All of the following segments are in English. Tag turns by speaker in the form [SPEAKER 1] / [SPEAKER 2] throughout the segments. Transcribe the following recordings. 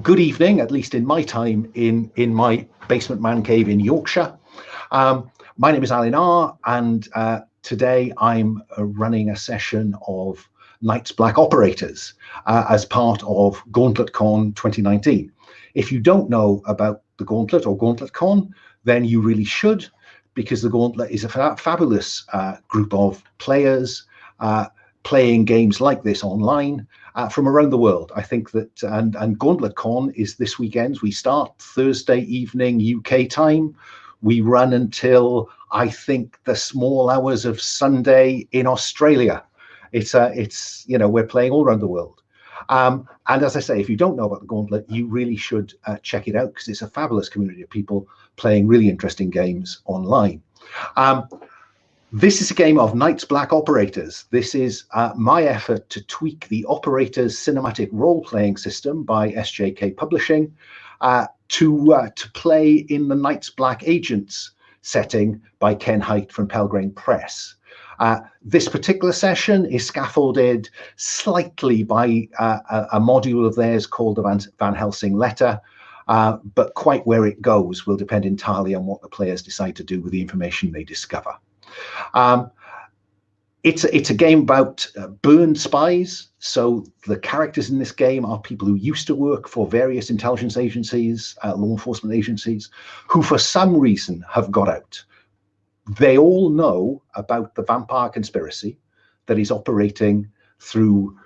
[SPEAKER 1] Good evening, at least in my time in my basement man cave in Yorkshire. My name is Alan R, and today I'm running a session of Night's Black Operators as part of Gauntlet Con 2019. If you don't know about the Gauntlet or Gauntlet Con, then you really should, because the Gauntlet is a fabulous group of players playing games like this online from around the world. I think that, and Gauntlet Con is this weekend. We start Thursday evening UK time. We run until, I think, the small hours of Sunday in Australia. It's you know, we're playing all around the world. And as I say, if you don't know about the Gauntlet, you really should check it out, because it's a fabulous community of people playing really interesting games online. This is a game of Night's Black Operators. This is my effort to tweak the Operators cinematic role-playing system by SJK Publishing to play in the Night's Black Agents setting by Ken Hite from Pelgrane Press. This particular session is scaffolded slightly by a module of theirs called the Van Helsing Letter, but quite where it goes will depend entirely on what the players decide to do with the information they discover. It's a game about burned spies. So the characters in this game are people who used to work for various intelligence agencies, law enforcement agencies, who for some reason have got out. They all know about the vampire conspiracy that is operating through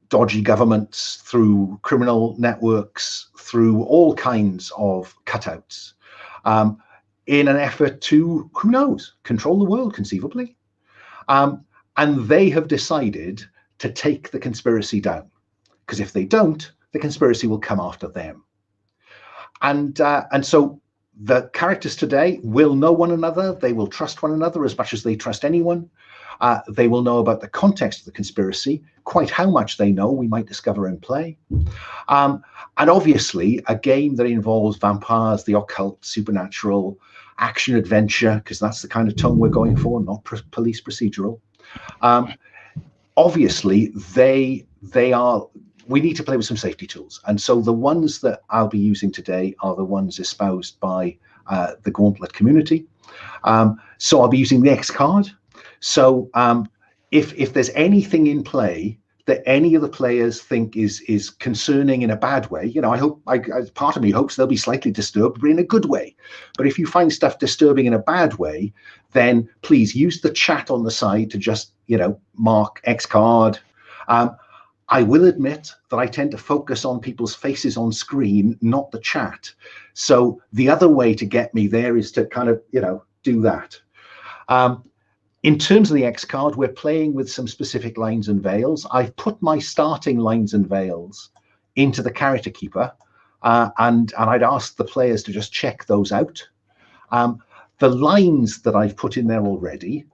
[SPEAKER 1] dodgy governments, through criminal networks, through all kinds of cutouts, in an effort to, who knows, control the world, conceivably. And they have decided to take the conspiracy down, because if they don't, the conspiracy will come after them. And so the characters today will know one another. They will trust one another as much as they trust anyone. They will know about the context of the conspiracy. Quite how much they know, we might discover in play. And obviously, a game that involves vampires, the occult, supernatural, action adventure, because that's the kind of tone we're going for, not police procedural. Obviously, we need to play with some safety tools. And so the ones that I'll be using today are the ones espoused by the Gauntlet community. So I'll be using the X card. So if there's anything in play that any of the players think is concerning in a bad way, you know, part of me hopes they'll be slightly disturbed, but in a good way. But if you find stuff disturbing in a bad way, then please use the chat on the side to just, you know, mark X card. I will admit that I tend to focus on people's faces on screen, not the chat. So the other way to get me there is to kind of, you know, do that. In terms of the X card, we're playing with some specific lines and veils. I've put my starting lines and veils into the character keeper, and I'd ask the players to just check those out. The lines that I've put in there already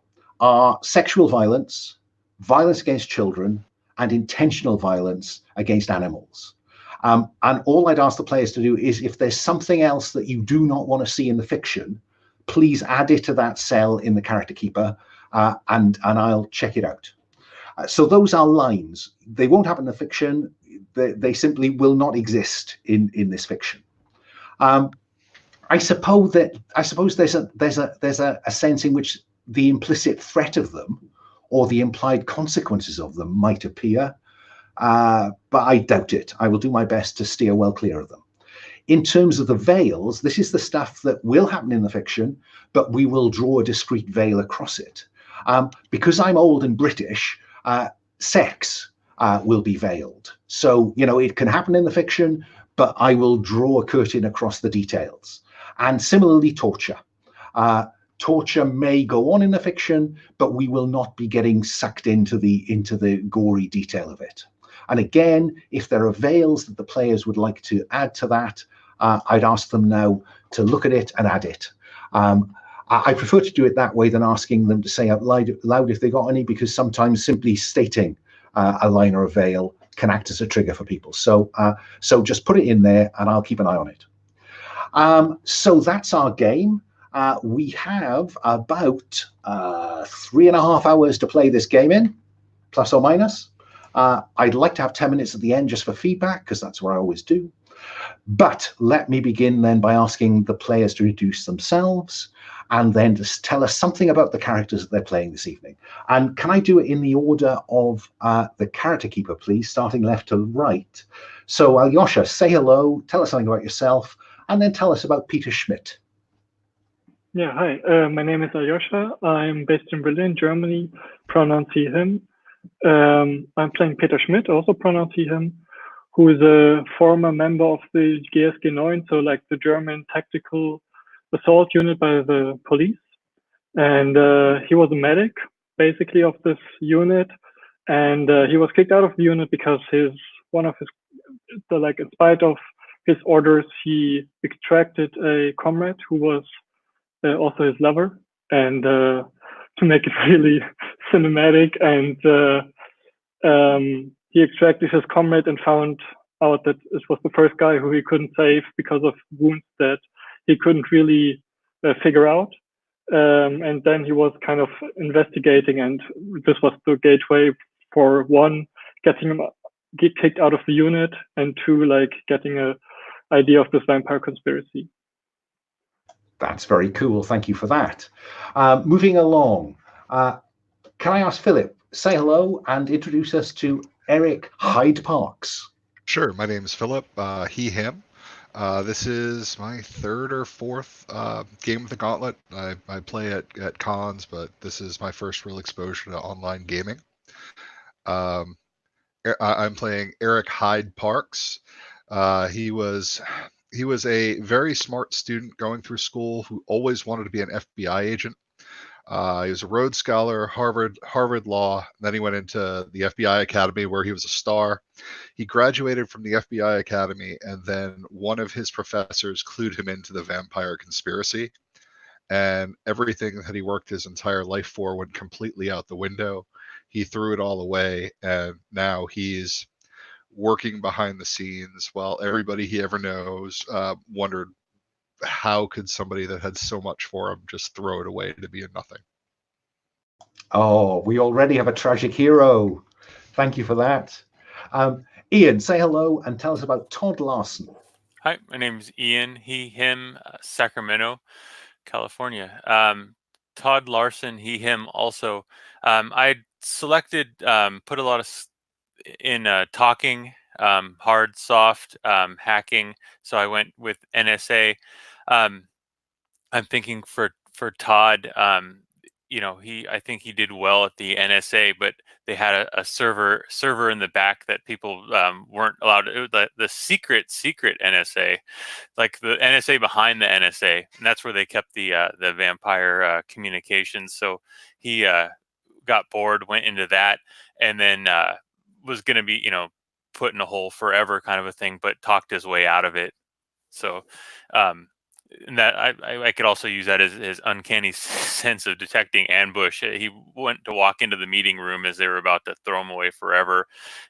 [SPEAKER 1] are sexual violence, violence against children, and intentional violence against animals. And all I'd ask the players to do is, if there's something else that you do not want to see in the fiction, please add it to that cell in the character keeper, and I'll check it out. So those are lines. They won't happen in the fiction. They simply will not exist in this fiction. I suppose there's a sense in which the implicit threat of them or the implied consequences of them might appear, but I doubt it. I will do my best to steer well clear of them. In terms of the veils, this is the stuff that will happen in the fiction, but we will draw a discrete veil across it. Because I'm old and British, sex will be veiled. So, you know, it can happen in the fiction, but I will draw a curtain across the details. And similarly, torture. Torture may go on in the fiction, but we will not be getting sucked into the gory detail of it. And again, if there are veils that the players would like to add to that, I'd ask them now to look at it and add it. I prefer to do it that way than asking them to say out loud if they got any, because sometimes simply stating a line or a veil can act as a trigger for people. So just put it in there and I'll keep an eye on it. So that's our game. We have about 3.5 hours to play this game in, plus or minus. I'd like to have 10 minutes at the end just for feedback, because that's what I always do. But let me begin then by asking the players to introduce themselves and then just tell us something about the characters that they're playing this evening. And can I do it in the order of the character keeper, please, starting left to right? So Alyosha, say hello, tell us something about yourself, and then tell us about Peter Schmidt.
[SPEAKER 2] Yeah, hi. My name is Alyosha. I'm based in Berlin, Germany. Pronounce he, him. I'm playing Peter Schmidt, also pronounce he, him, who is a former member of the GSG 9, so like the German tactical assault unit by the police. And he was a medic, basically, of this unit. And he was kicked out of the unit because in spite of his orders, he extracted a comrade who was also his lover. And to make it really cinematic, and he extracted his comrade and found out that it was the first guy who he couldn't save because of wounds that he couldn't really figure out. And then he was kind of investigating, and this was the gateway for one, getting him get kicked out of the unit, and two, like getting a idea of this vampire conspiracy.
[SPEAKER 1] That's very cool. Thank you for that. Moving along, can I ask Philip, say hello and introduce us to Eric Hyde Parks?
[SPEAKER 3] Sure. My name is Philip, he, him. This is my third or fourth game of the Gauntlet. I play at cons, but this is my first real exposure to online gaming. I'm playing Eric Hyde Parks. He was a very smart student going through school who always wanted to be an FBI agent. He was a Rhodes Scholar, Harvard Law. Then he went into the FBI Academy, where he was a star. He graduated from the FBI Academy, and then one of his professors clued him into the vampire conspiracy. And everything that he worked his entire life for went completely out the window. He threw it all away, and now he's working behind the scenes while everybody he ever knows wondered, how could somebody that had so much for him just throw it away to be a nothing?
[SPEAKER 1] Oh, we already have a tragic hero. Thank you for that. Ian, say hello and tell us about Todd Larson.
[SPEAKER 4] Hi, my name is Ian, he, him, Sacramento, California. Todd Larson, he, him also. I selected, put a lot of in talking, hard, soft, hacking. So I went with NSA. I'm thinking for Todd, I think he did well at the NSA, but they had a server in the back that people weren't allowed to. The secret NSA, like the NSA behind the NSA, and that's where they kept the vampire communications. So he got bored, went into that, and then was going to be put in a hole forever, kind of a thing, but talked his way out of it. So. And that I could also use that as his uncanny sense of detecting ambush. He went to walk into the meeting room as they were about to throw him away forever,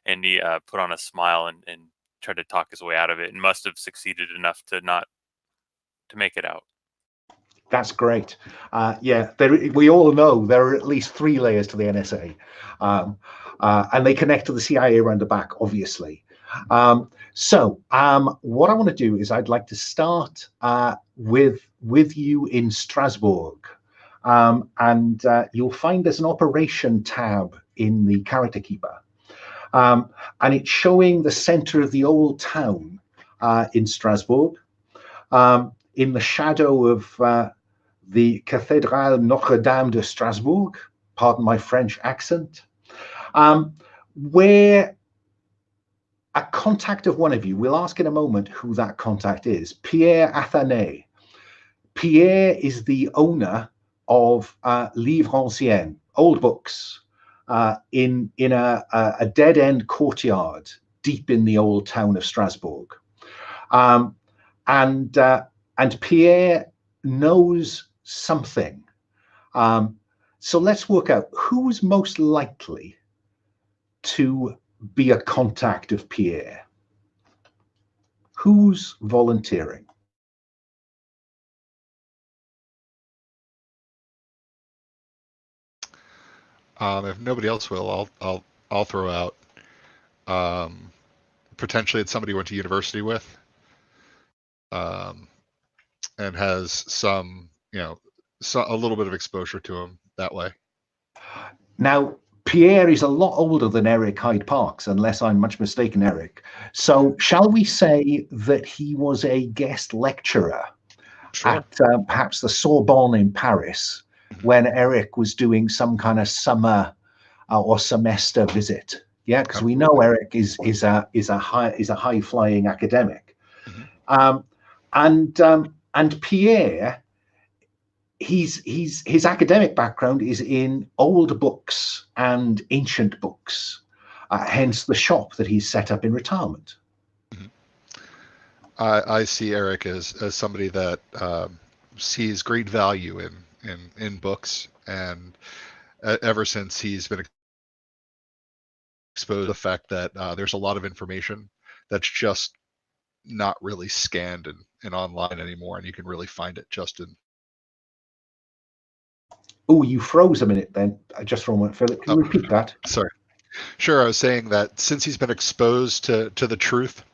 [SPEAKER 4] and he put on a smile and tried to talk his way out of it, and must have succeeded enough to make it out.
[SPEAKER 1] That's great. We all know there are at least 3 layers to the NSA, and they connect to the CIA around the back, obviously. So what I want to do is I'd like to start with you in Strasbourg, and you'll find there's an operation tab in the character keeper, and it's showing the center of the old town in Strasbourg, in the shadow of the Cathédrale Notre-Dame de Strasbourg, pardon my French accent, where a contact of one of you, we'll ask in a moment who that contact is, Pierre Athanet. Pierre is the owner of Livres Anciens, old books, in a dead-end courtyard deep in the old town of Strasbourg. And Pierre knows something. So let's work out who's most likely to be a contact of Pierre. Who's volunteering?
[SPEAKER 3] If nobody else will, I'll throw out Potentially it's somebody he went to university with, and has some, a little bit of exposure to him that way.
[SPEAKER 1] Now, Pierre is a lot older than Eric Hyde Parks, unless I'm much mistaken, Eric. So shall we say that he was a guest lecturer
[SPEAKER 3] Sure.
[SPEAKER 1] at perhaps the Sorbonne in Paris when Eric was doing some kind of summer or semester visit? Yeah, because we know Eric is a high flying academic, and Pierre, his academic background is in old books and ancient books, hence the shop that he's set up in retirement.
[SPEAKER 3] I see Eric as somebody that sees great value in books, and ever since he's been exposed to the fact that there's a lot of information that's just not really scanned and online anymore, and you can really find it just in.
[SPEAKER 1] Oh, you froze a minute then, just for a moment, Philip. Can you repeat that?
[SPEAKER 3] Sorry. Sure, I was saying that since he's been exposed to the truth,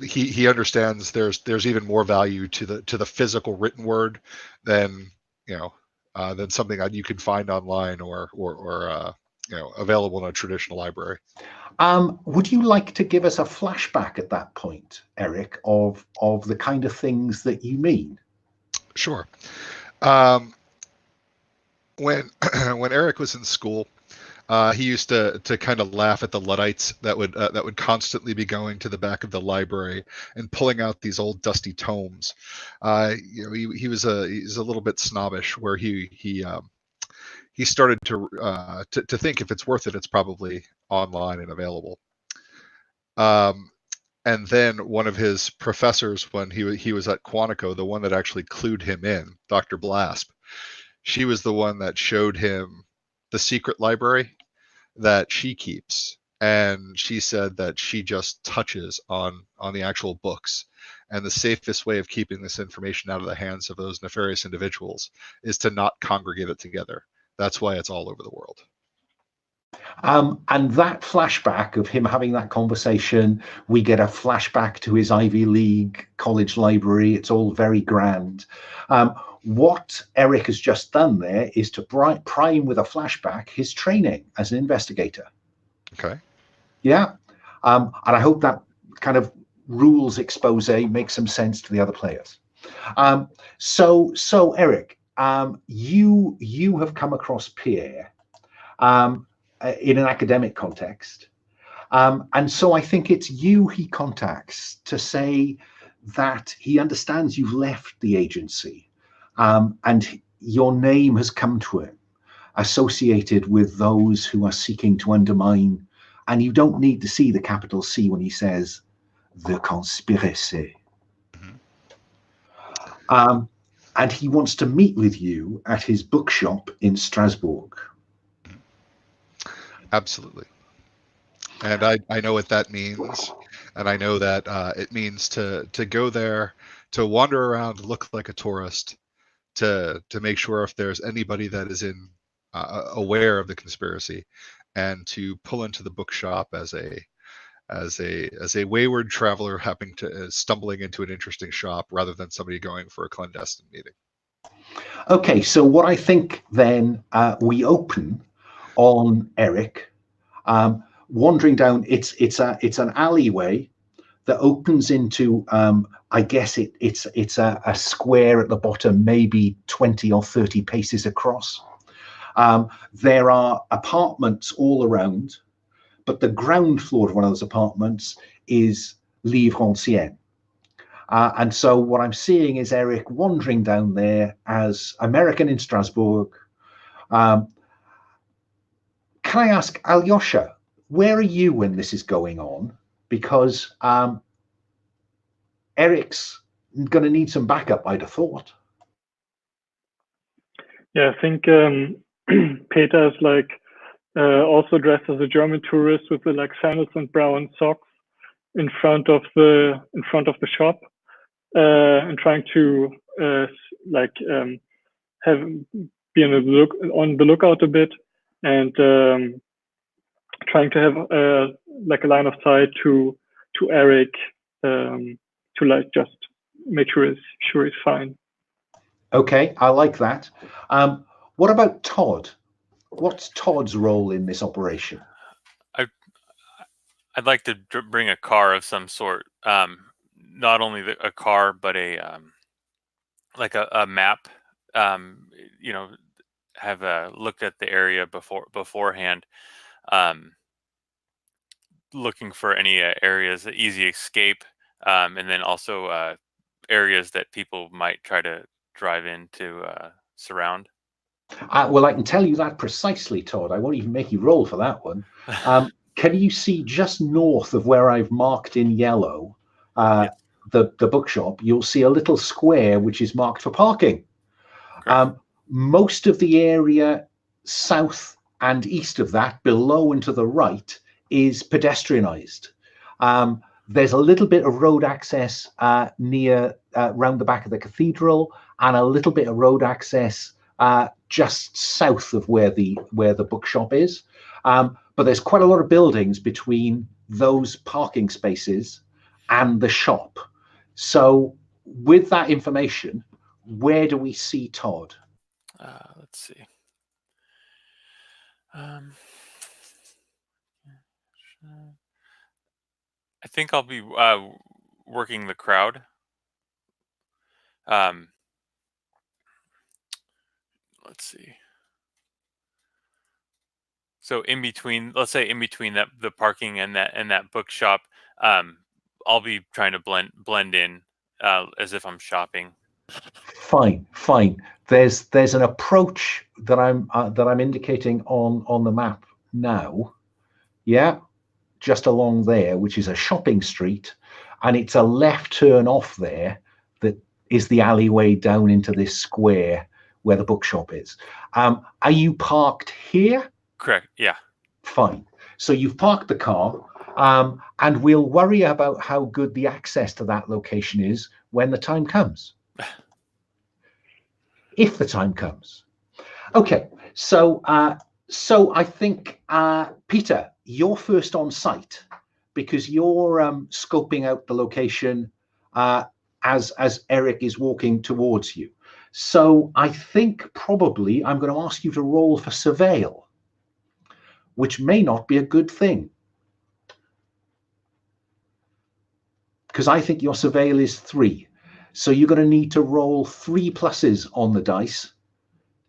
[SPEAKER 3] he understands there's even more value to the physical written word than than something that you can find online or available in a traditional library.
[SPEAKER 1] Would you like to give us a flashback at that point, Eric, of the kind of things that you mean?
[SPEAKER 3] Sure. When Eric was in school, he used to kind of laugh at the Luddites that would constantly be going to the back of the library and pulling out these old dusty tomes. He's a little bit snobbish, where he started to think if it's worth it, it's probably online and available. And then one of his professors, when he was at Quantico, the one that actually clued him in, Dr. Blasp, she was the one that showed him the secret library that she keeps, and she said that she just touches on the actual books, and the safest way of keeping this information out of the hands of those nefarious individuals is to not congregate it together. That's why it's all over the world.
[SPEAKER 1] And that flashback of him having that conversation, we get a flashback to his Ivy League college library. It's all very grand. What Eric has just done there is to prime with a flashback his training as an investigator.
[SPEAKER 3] Okay.
[SPEAKER 1] Yeah. And I hope that kind of rules expose makes some sense to the other players. So Eric, you have come across Pierre in an academic context. And so I think it's you he contacts to say that he understands you've left the agency, and your name has come to him associated with those who are seeking to undermine, and you don't need to see the capital C when he says the conspiracy. And he wants to meet with you at his bookshop in Strasbourg.
[SPEAKER 3] Absolutely. And I know what that means. And I know that it means to go there, to wander around, look like a tourist, to make sure if there's anybody that is aware of the conspiracy, and to pull into the bookshop as a wayward traveler stumbling into an interesting shop, rather than somebody going for a clandestine meeting.
[SPEAKER 1] Okay, so what I think then, we open on Eric wandering down. It's an alleyway that opens into I guess it's a square at the bottom, maybe 20 or 30 paces across. There are apartments all around, but the ground floor of one of those apartments is Livre Ancienne. And so what I'm seeing is Eric wandering down there as American in Strasbourg. Can I ask, Alyosha, where are you when this is going on? Because Eric's going to need some backup, I'd have thought.
[SPEAKER 2] Yeah, I think Peter is like also dressed as a German tourist with the like sandals and brown socks in front of the shop, and trying to be on the lookout a bit, and trying to have like a line of sight to Eric, to like just make sure he's fine.
[SPEAKER 1] Okay, I like that. What about Todd? What's Todd's role in this operation?
[SPEAKER 4] I'd like to bring a car of some sort. Not only a car, but like a map. You know, have looked at the area beforehand. Looking for any areas of easy escape, and then also areas that people might try to drive into, surround.
[SPEAKER 1] Well, I can tell you that precisely, Todd. I won't even make you roll for that one. Can you see just north of where I've marked in yellow
[SPEAKER 4] Yeah.
[SPEAKER 1] the bookshop? You'll see a little square which is marked for parking. Most of the area south and east of that, below and to the right, is pedestrianized. There's a little bit of road access near round the back of the cathedral, and a little bit of road access just south of where the bookshop is. But there's quite a lot of buildings between those parking spaces and the shop. So with that information, where do we see Todd?
[SPEAKER 4] Let's see. I think I'll be working the crowd. Let's see. So in between, let's say in between the parking and that bookshop, I'll be trying to blend in as if I'm shopping.
[SPEAKER 1] Fine. There's an approach that I'm indicating on the map now. Yeah, just along there, which is a shopping street, and it's a left turn off there that is the alleyway down into this square where the bookshop is. Are you parked here?
[SPEAKER 4] Correct. Yeah.
[SPEAKER 1] Fine. So you've parked the car, and we'll worry about how good the access to that location is when the time comes. If the time comes. Okay. So I think Peter, you're first on site because you're scoping out the location as Eric is walking towards you. So I think probably I'm going to ask you to roll for surveil, which may not be a good thing. Because I think your surveil is 3. So you're going to need to roll 3 pluses on the dice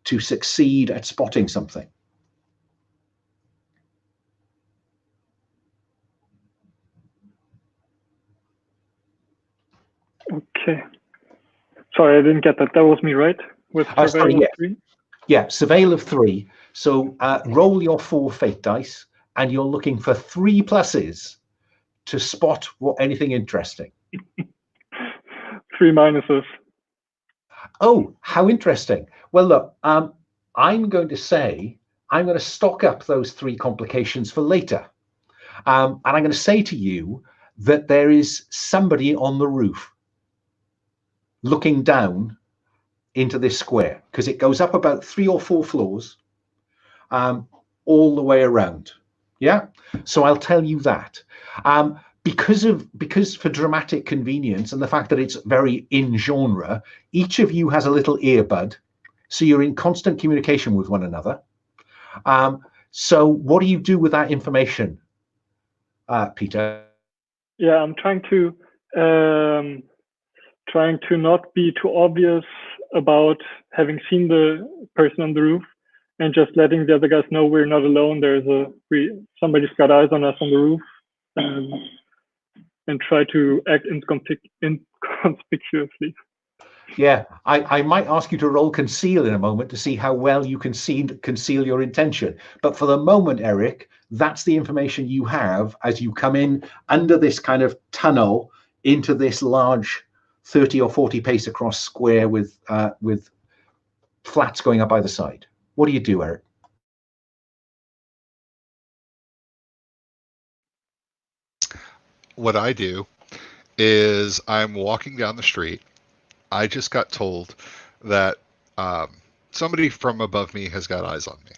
[SPEAKER 1] to succeed at spotting something.
[SPEAKER 2] Okay. Sorry, I didn't get that. That was me, right? With surveil of 3?
[SPEAKER 1] Yeah, surveil of 3. So roll your 4 fate dice, and you're looking for 3 pluses to spot anything interesting.
[SPEAKER 2] 3 minuses.
[SPEAKER 1] Oh, how interesting. Well, look, I'm going to say I'm going to stock up those 3 complications for later. And I'm going to say to you that there is somebody on the roof looking down into this square, because it goes up about 3 or 4 floors all the way around. Yeah, so I'll tell you that. Because for dramatic convenience and the fact that it's very in genre, each of you has a little earbud, so you're in constant communication with one another. So what do you do with that information, Peter?
[SPEAKER 2] Yeah, I'm trying to not be too obvious about having seen the person on the roof, and just letting the other guys know we're not alone. Somebody's got eyes on us on the roof, and try to act inconspicuously.
[SPEAKER 1] Yeah, I might ask you to roll conceal in a moment to see how well you can conceal your intention. But for the moment, Eric, that's the information you have as you come in under this kind of tunnel into this large 30 or 40 pace across square with flats going up either side. What do you do, Eric?
[SPEAKER 3] What I do is I'm walking down the street. I just got told that somebody from above me has got eyes on me.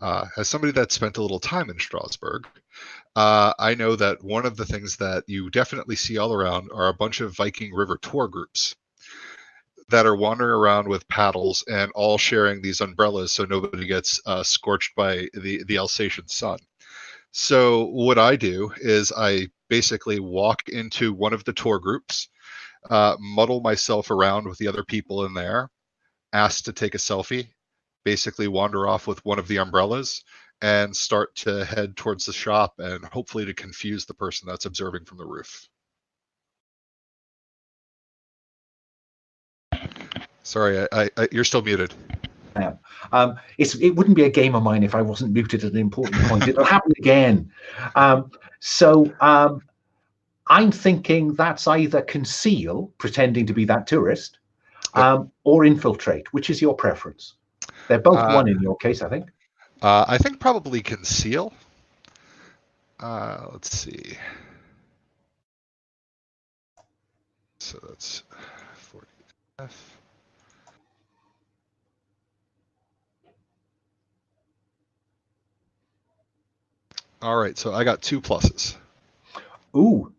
[SPEAKER 3] As somebody that spent a little time in Strasbourg, I know that one of the things that you definitely see all around are a bunch of Viking River tour groups that are wandering around with paddles and all sharing these umbrellas so nobody gets scorched by the Alsatian sun. So what I do is I basically walk into one of the tour groups, muddle myself around with the other people in there, ask to take a selfie, basically wander off with one of the umbrellas, and start to head towards the shop and hopefully to confuse the person that's observing from the roof. Sorry, you're still muted.
[SPEAKER 1] Yeah. It wouldn't be a game of mine if I wasn't muted at an important point. It'll happen again. I'm thinking that's either conceal, pretending to be that tourist, or infiltrate. Which is your preference? They're both one in your case, I think.
[SPEAKER 3] I think probably conceal. Let's see. So that's 40F. All right, so I got 2 pluses.
[SPEAKER 1] Ooh.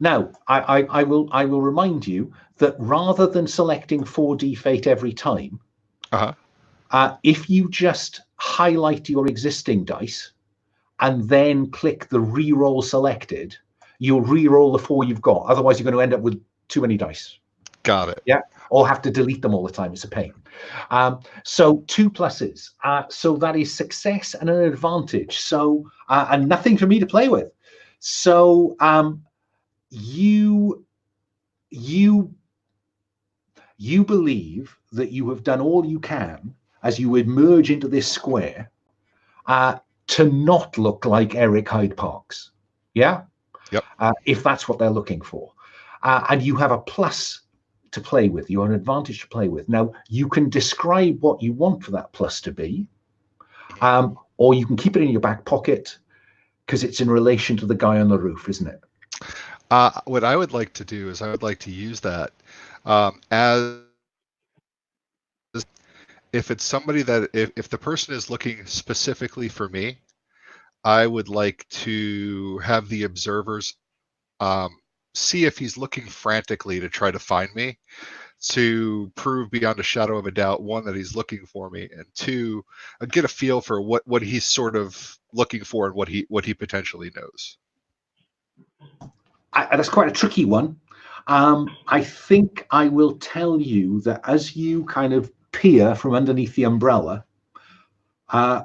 [SPEAKER 1] Now I will remind you that rather than selecting 4D fate every time, if you just highlight your existing dice and then click the re-roll selected, you'll re-roll the 4 you've got. Otherwise, you're going to end up with too many dice.
[SPEAKER 3] Got it.
[SPEAKER 1] Yeah. Or have to delete them all the time. It's a pain. So 2 pluses. So that is success and an advantage. So and nothing for me to play with. So you believe that you have done all you can as you emerge into this square to not look like Eric Hyde Parks. Yeah.
[SPEAKER 3] Yep.
[SPEAKER 1] If that's what they're looking for, and you have a plus to play with, you have an advantage to play with. Now you can describe what you want for that plus to be, or you can keep it in your back pocket because it's in relation to the guy on the roof, isn't it?
[SPEAKER 3] What I would like to do is I would like to use that as if it's somebody that if the person is looking specifically for me, I would like to have the observers see if he's looking frantically to try to find me, to prove beyond a shadow of a doubt, 1, that he's looking for me, and 2, get a feel for what he's sort of looking for and what he potentially knows.
[SPEAKER 1] That's quite a tricky one. I think I will tell you that as you kind of peer from underneath the umbrella,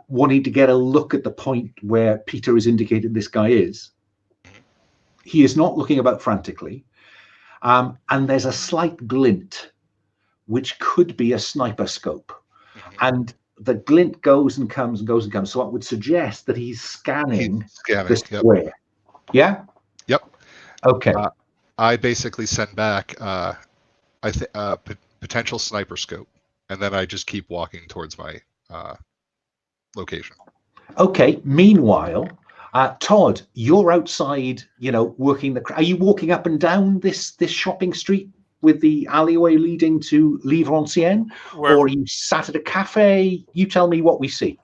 [SPEAKER 1] wanting to get a look at the point where Peter has indicated this guy is, he is not looking about frantically, and there's a slight glint, which could be a sniper scope, and the glint goes and comes and goes and comes. So I would suggest that he's scanning the square. Yep. Yeah.
[SPEAKER 3] Yep.
[SPEAKER 1] Okay.
[SPEAKER 3] I basically send back potential sniper scope, and then I just keep walking towards my location. Okay.
[SPEAKER 1] Meanwhile, Todd, you're outside, working are you walking up and down this shopping street with the alleyway leading to Livre-Ancienne, or are you sat at a cafe? You tell me what we see.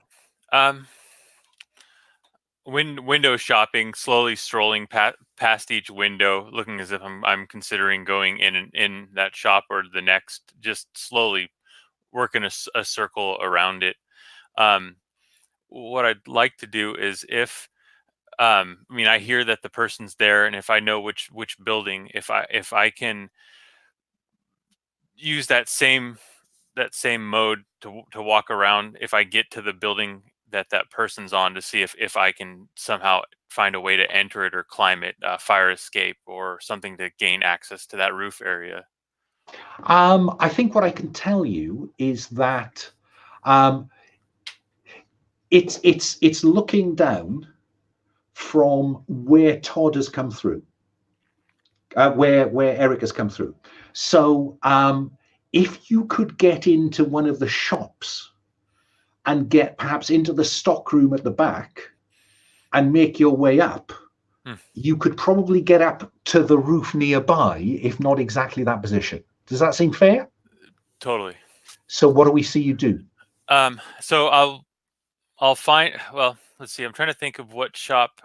[SPEAKER 4] Window shopping, slowly strolling past each window, looking as if I'm considering going in that shop or the next, just slowly working a circle around it. What I'd like to do is if I hear that the person's there, and if I know which building, if I can use that same mode to walk around, if I get to the building that person's on, to see if I can somehow find a way to enter it or climb it, fire escape or something to gain access to that roof area.
[SPEAKER 1] I think what I can tell you is that it's looking down from where Todd has come through, where Eric has come through. So if you could get into one of the shops and get perhaps into the stock room at the back and make your way up, you could probably get up to the roof nearby, if not exactly that position. Does that seem fair?
[SPEAKER 4] Totally.
[SPEAKER 1] So what do we see you do?
[SPEAKER 4] So I'll find. Well, let's see. I'm trying to think of what shop.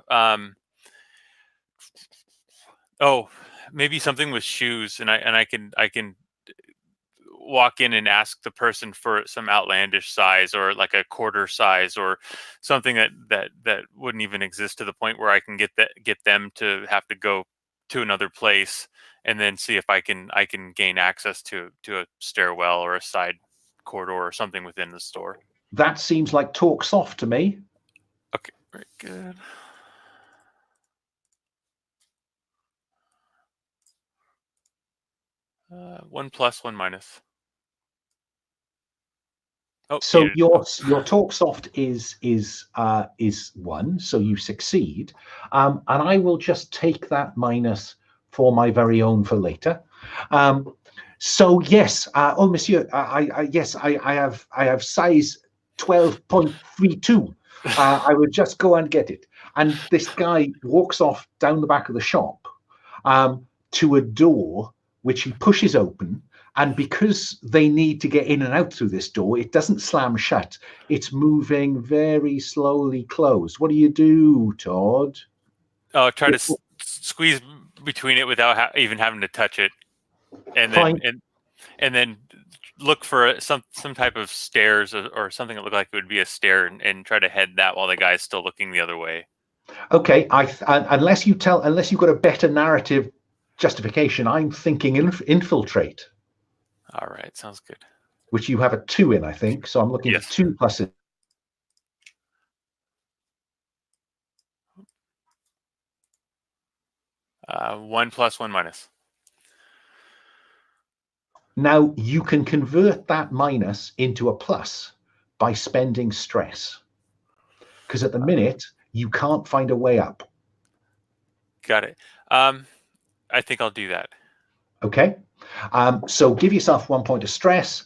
[SPEAKER 4] Oh, maybe something with shoes, and I can walk in and ask the person for some outlandish size, or like a quarter size, or something that wouldn't even exist, to the point where I can get them to have to go to another place, and then see if I can gain access to a stairwell or a side corridor or something within the store.
[SPEAKER 1] That seems like talk soft to me.
[SPEAKER 4] Okay, very good. One plus, one minus. Oh,
[SPEAKER 1] so your talk soft is 1, so you succeed, and I will just take that minus for my very own for later. So yes, oh monsieur, yes, I have size 12.32. I would just go and get it. And this guy walks off down the back of the shop to a door which he pushes open. And because they need to get in and out through this door, it doesn't slam shut. It's moving very slowly closed. What do you do, Todd?
[SPEAKER 4] Oh, try to squeeze between it without even having to touch it, and then look for some type of stairs, or something that looked like it would be a stair, and try to head that while the guy's still looking the other way.
[SPEAKER 1] Okay, unless you've got a better narrative justification, I'm thinking infiltrate.
[SPEAKER 4] All right, sounds good.
[SPEAKER 1] Which you have a 2 in, I think. So I'm looking at 2 pluses.
[SPEAKER 4] One plus, one minus.
[SPEAKER 1] Now you can convert that minus into a plus by spending stress, because at the minute you can't find a way up.
[SPEAKER 4] Got it. I think I'll do that.
[SPEAKER 1] Okay. So give yourself 1 point of stress.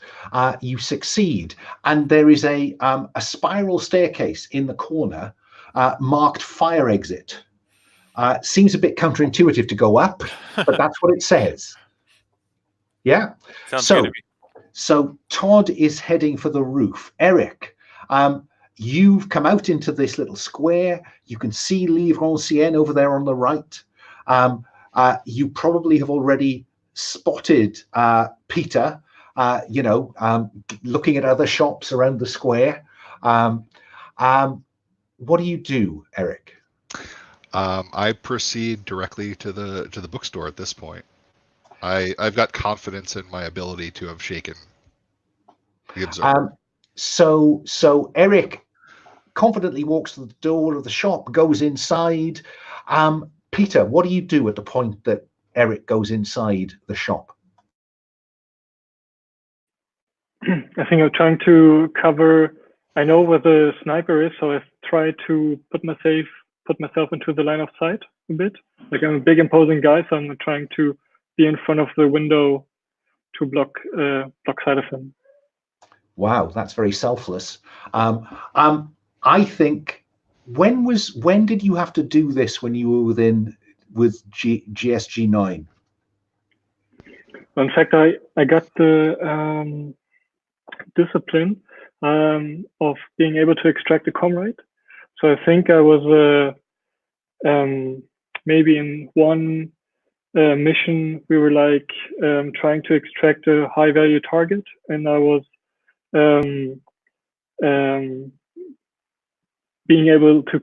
[SPEAKER 1] You succeed, and there is a spiral staircase in the corner marked fire exit. Seems a bit counterintuitive to go up, but that's what it says. Yeah.
[SPEAKER 4] Sounds good to me.
[SPEAKER 1] So Todd is heading for the roof. Eric, you've come out into this little square. You can see Livre Ancienne over there on the right. You probably have already spotted Peter, looking at other shops around the square. What do you do, Eric?
[SPEAKER 3] I proceed directly to the bookstore at this point. I've got confidence in my ability to have shaken the observer.
[SPEAKER 1] So Eric confidently walks to the door of the shop, goes inside. Peter, what do you do at the point that Eric goes inside the shop?
[SPEAKER 2] I think I'm trying to cover. I know where the sniper is, so I try to put myself into the line of sight a bit. Like, I'm a big, imposing guy, so I'm trying to be in front of the window to block sight of him. Wow,
[SPEAKER 1] that's very selfless. I think when did you have to do this? When you were with GSG 9?
[SPEAKER 2] In fact, I got the discipline of being able to extract a comrade. So I think I was maybe in one mission we were like trying to extract a high value target, and I was being able to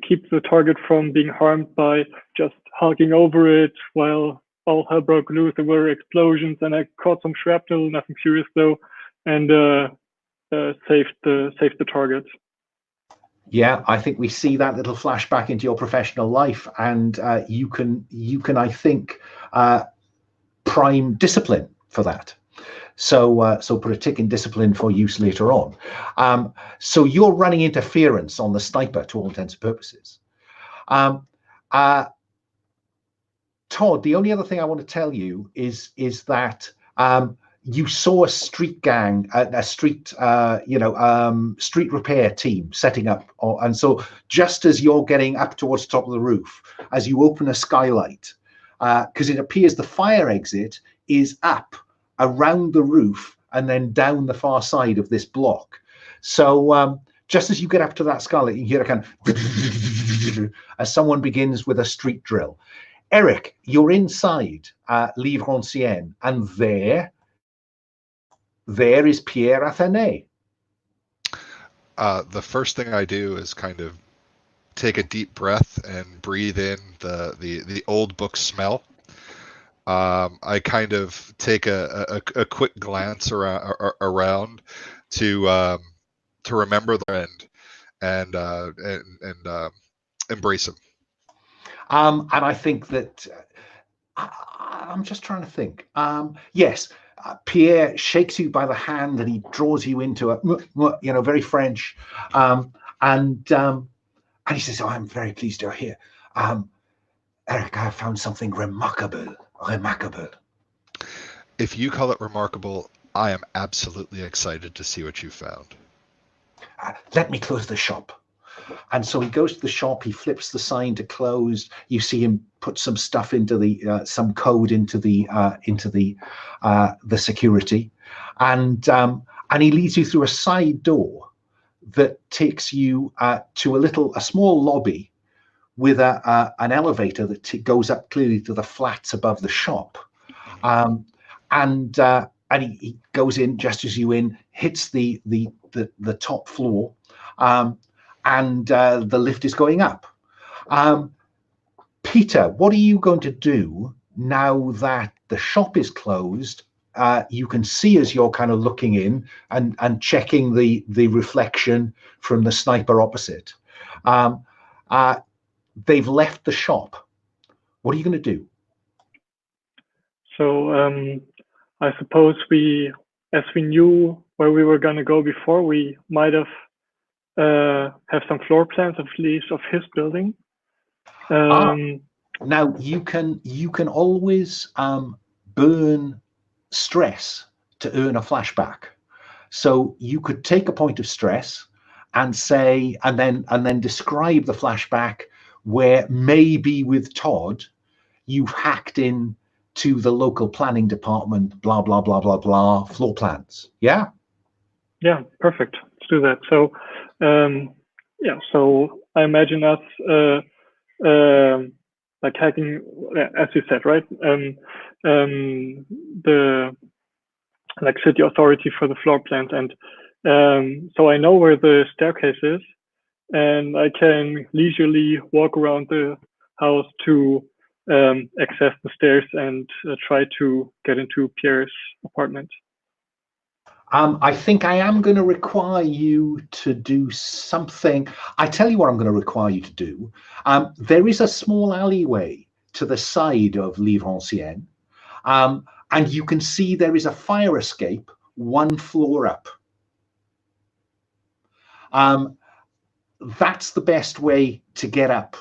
[SPEAKER 2] keep the target from being harmed by just hulking over it while all hell broke loose. There were explosions, and I caught some shrapnel, nothing serious though, and saved the target.
[SPEAKER 1] Yeah, I think we see that little flashback into your professional life, and you can I think prime discipline for that. So put a tick in discipline for use later on. So you're running interference on the sniper to all intents and purposes. Todd, the only other thing I want to tell you is that you saw a street gang, street repair team setting up, and so just as you're getting up towards the top of the roof, as you open a skylight, because it appears the fire exit is up around the roof and then down the far side of this block. So just as you get up to that scarlet, you hear a kind of as someone begins with a street drill. Eric, you're inside Livre Ancienne, and there is Pierre Athénée.
[SPEAKER 3] The first thing I do is kind of take a deep breath and breathe in the old book smell. I kind of take a quick glance around to remember the end and embrace him.
[SPEAKER 1] And I think that I'm just trying to think. Yes, Pierre shakes you by the hand and he draws you into a, very French, and he says, "Oh, I'm very pleased you're here, Eric. I have found something remarkable."
[SPEAKER 3] If you call it remarkable, I am absolutely excited to see what you found.
[SPEAKER 1] Let me close the shop. And so he goes to the shop, he flips the sign to closed. You see him put some stuff into the some code into the security, and he leads you through a side door that takes you to a small lobby with an elevator that goes up clearly to the flats above the shop, and he goes in just as you in, hits the top floor. And the lift is going up. Peter, what are you going to do now that the shop is closed? You can see as you're kind of looking in and checking the reflection from the sniper opposite. They've left the shop. What are you going to do?
[SPEAKER 2] So I suppose as we knew where we were going to go before, we might have some floor plans at least of his building.
[SPEAKER 1] Now you can always burn stress to earn a flashback. So you could take a point of stress and say, and then describe the flashback where maybe with Todd you've hacked in to the local planning department, blah blah blah blah blah, floor plans. Yeah.
[SPEAKER 2] Yeah, perfect. Let's do that. So. So I imagine us like hacking, as you said, right? The city authority for the floor plans, and so I know where the staircase is, and I can leisurely walk around the house to access the stairs and try to get into Pierre's apartment.
[SPEAKER 1] I think I am going to require you to do something. I tell you what I'm going to require you to do. There is a small alleyway to the side of Livre Ancienne, and you can see there is a fire escape 1 floor up. That's the best way to get up,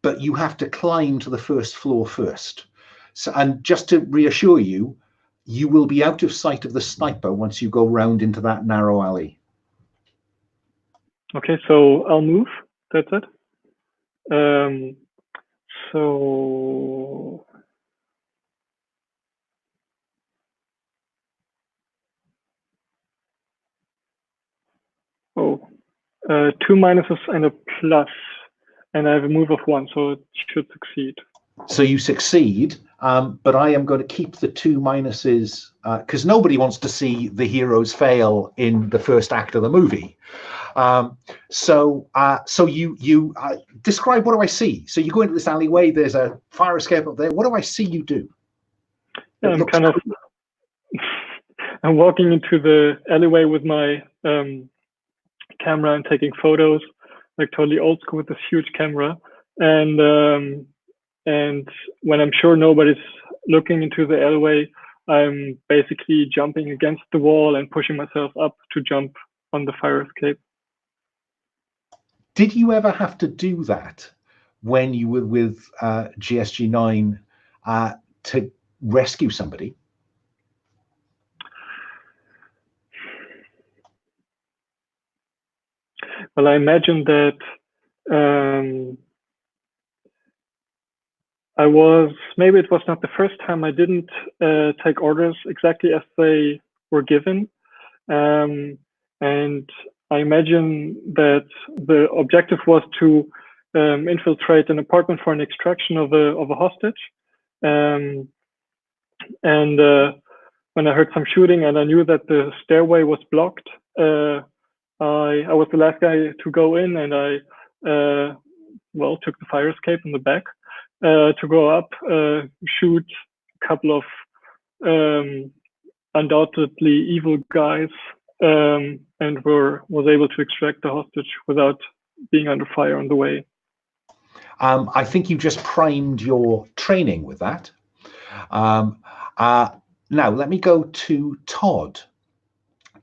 [SPEAKER 1] but you have to climb to the first floor first. So, and just to reassure you, you will be out of sight of the sniper once you go round into that narrow alley.
[SPEAKER 2] Okay, so I'll move. That's it. So two minuses and a plus, and I have a move of 1, so it should succeed.
[SPEAKER 1] So you succeed, but I am going to keep the 2 minuses because nobody wants to see the heroes fail in the first act of the movie. So you describe, what do I see? So you go into this alleyway, there's a fire escape up there. What do I see you do?
[SPEAKER 2] I'm I'm walking into the alleyway with my camera and taking photos, like totally old school with this huge camera. And when I'm sure nobody's looking into the alleyway, I'm basically jumping against the wall and pushing myself up to jump on the fire escape.
[SPEAKER 1] Did you ever have to do that when you were with GSG9 to rescue somebody?
[SPEAKER 2] Well, I imagine that maybe it was not the first time I didn't take orders exactly as they were given. And I imagine that the objective was to infiltrate an apartment for an extraction of a hostage. And when I heard some shooting and I knew that the stairway was blocked, I was the last guy to go in, and I took the fire escape in the back to go up, shoot a couple of undoubtedly evil guys, and was able to extract the hostage without being under fire on the way.
[SPEAKER 1] I think you just primed your training with that. Now let me go to Todd.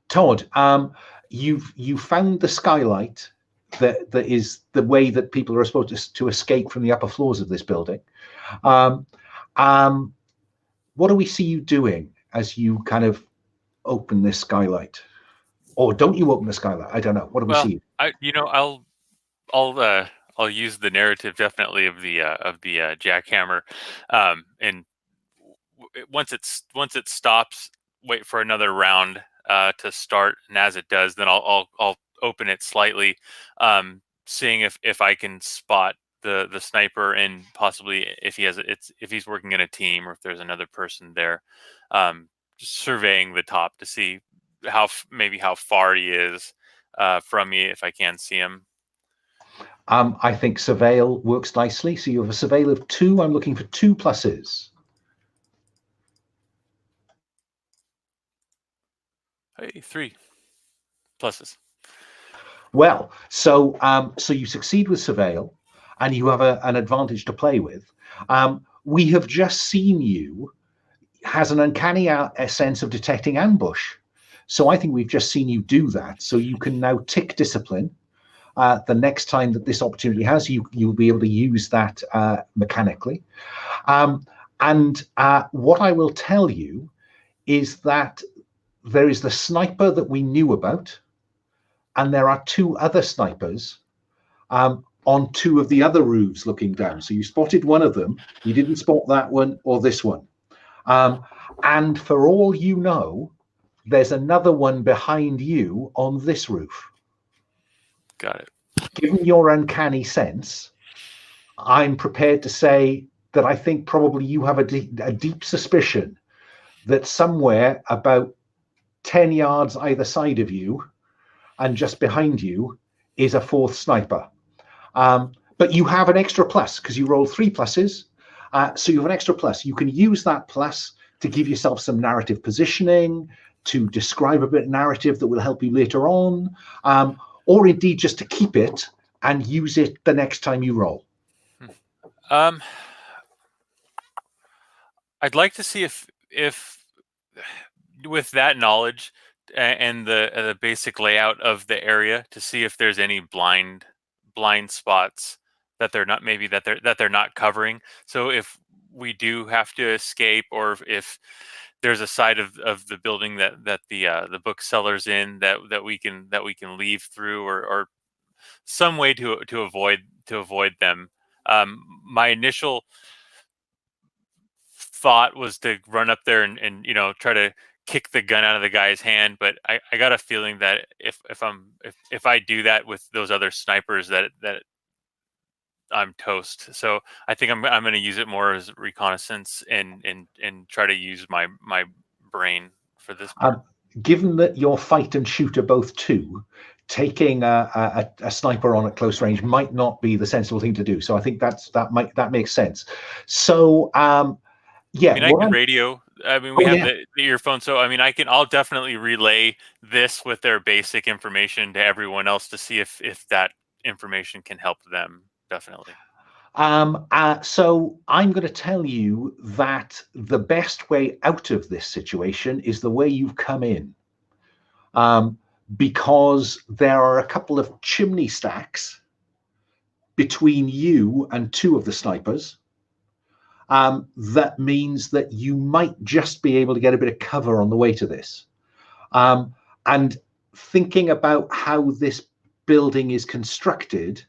[SPEAKER 1] Todd, you found the skylight that is the way that people are supposed to escape from the upper floors of this building. What do we see you doing as you kind of open this skylight, or don't you open the skylight? I don't know. What do we see?
[SPEAKER 4] I'll use the narrative definitely of the jackhammer, and once it stops, wait for another round to start, and as it does, then I'll open it slightly, seeing if I can spot the sniper, and possibly if he's working in a team, or if there's another person there, just surveying the top to see how far he is from me, if I can see him.
[SPEAKER 1] I think surveil works nicely. So you have a surveil of 2. I'm looking for 2 pluses.
[SPEAKER 4] Hey, 3 pluses.
[SPEAKER 1] Well, so you succeed with surveil, and you have an advantage to play with. We have just seen you has an uncanny sense of detecting ambush. So I think we've just seen you do that. So you can now tick discipline. The next time that this opportunity has, you'll be able to use that mechanically. And what I will tell you is that there is the sniper that we knew about, and there are 2 other snipers on 2 of the other roofs looking down. So you spotted one of them. You didn't spot that one or this one. And for all you know, there's another one behind you on this roof.
[SPEAKER 4] Got it.
[SPEAKER 1] Given your uncanny sense, I'm prepared to say that I think probably you have a deep suspicion that somewhere about 10 yards either side of you and just behind you is a 4th sniper. But you have an extra plus because you rolled 3 pluses. So you have an extra plus. You can use that plus to give yourself some narrative positioning, to describe a bit of narrative that will help you later on, or indeed just to keep it and use it the next time you roll.
[SPEAKER 4] I'd like to see if with that knowledge and the basic layout of the area, to see if there's any blind spots that they're not covering. So if we do have to escape, or if there's a side of the building that the bookseller's in that we can leave through, or some way to avoid them. My initial thought was to run up there and try to kick the gun out of the guy's hand, but I got a feeling that if I do that with those other snipers, that I'm toast. So I think I'm going to use it more as reconnaissance and try to use my brain for this part.
[SPEAKER 1] Given that your fight and shoot are both 2, taking a sniper on at close range might not be the sensible thing to do. So I think that makes sense. So yeah,
[SPEAKER 4] I can radio. We have the earphone, so I'll definitely relay this with their basic information to everyone else to see if that information can help them. Definitely.
[SPEAKER 1] So I'm going to tell you that the best way out of this situation is the way you've come in, because there are a couple of chimney stacks between you and 2 of the snipers. That means that you might just be able to get a bit of cover on the way to this. And thinking about how this building is constructed,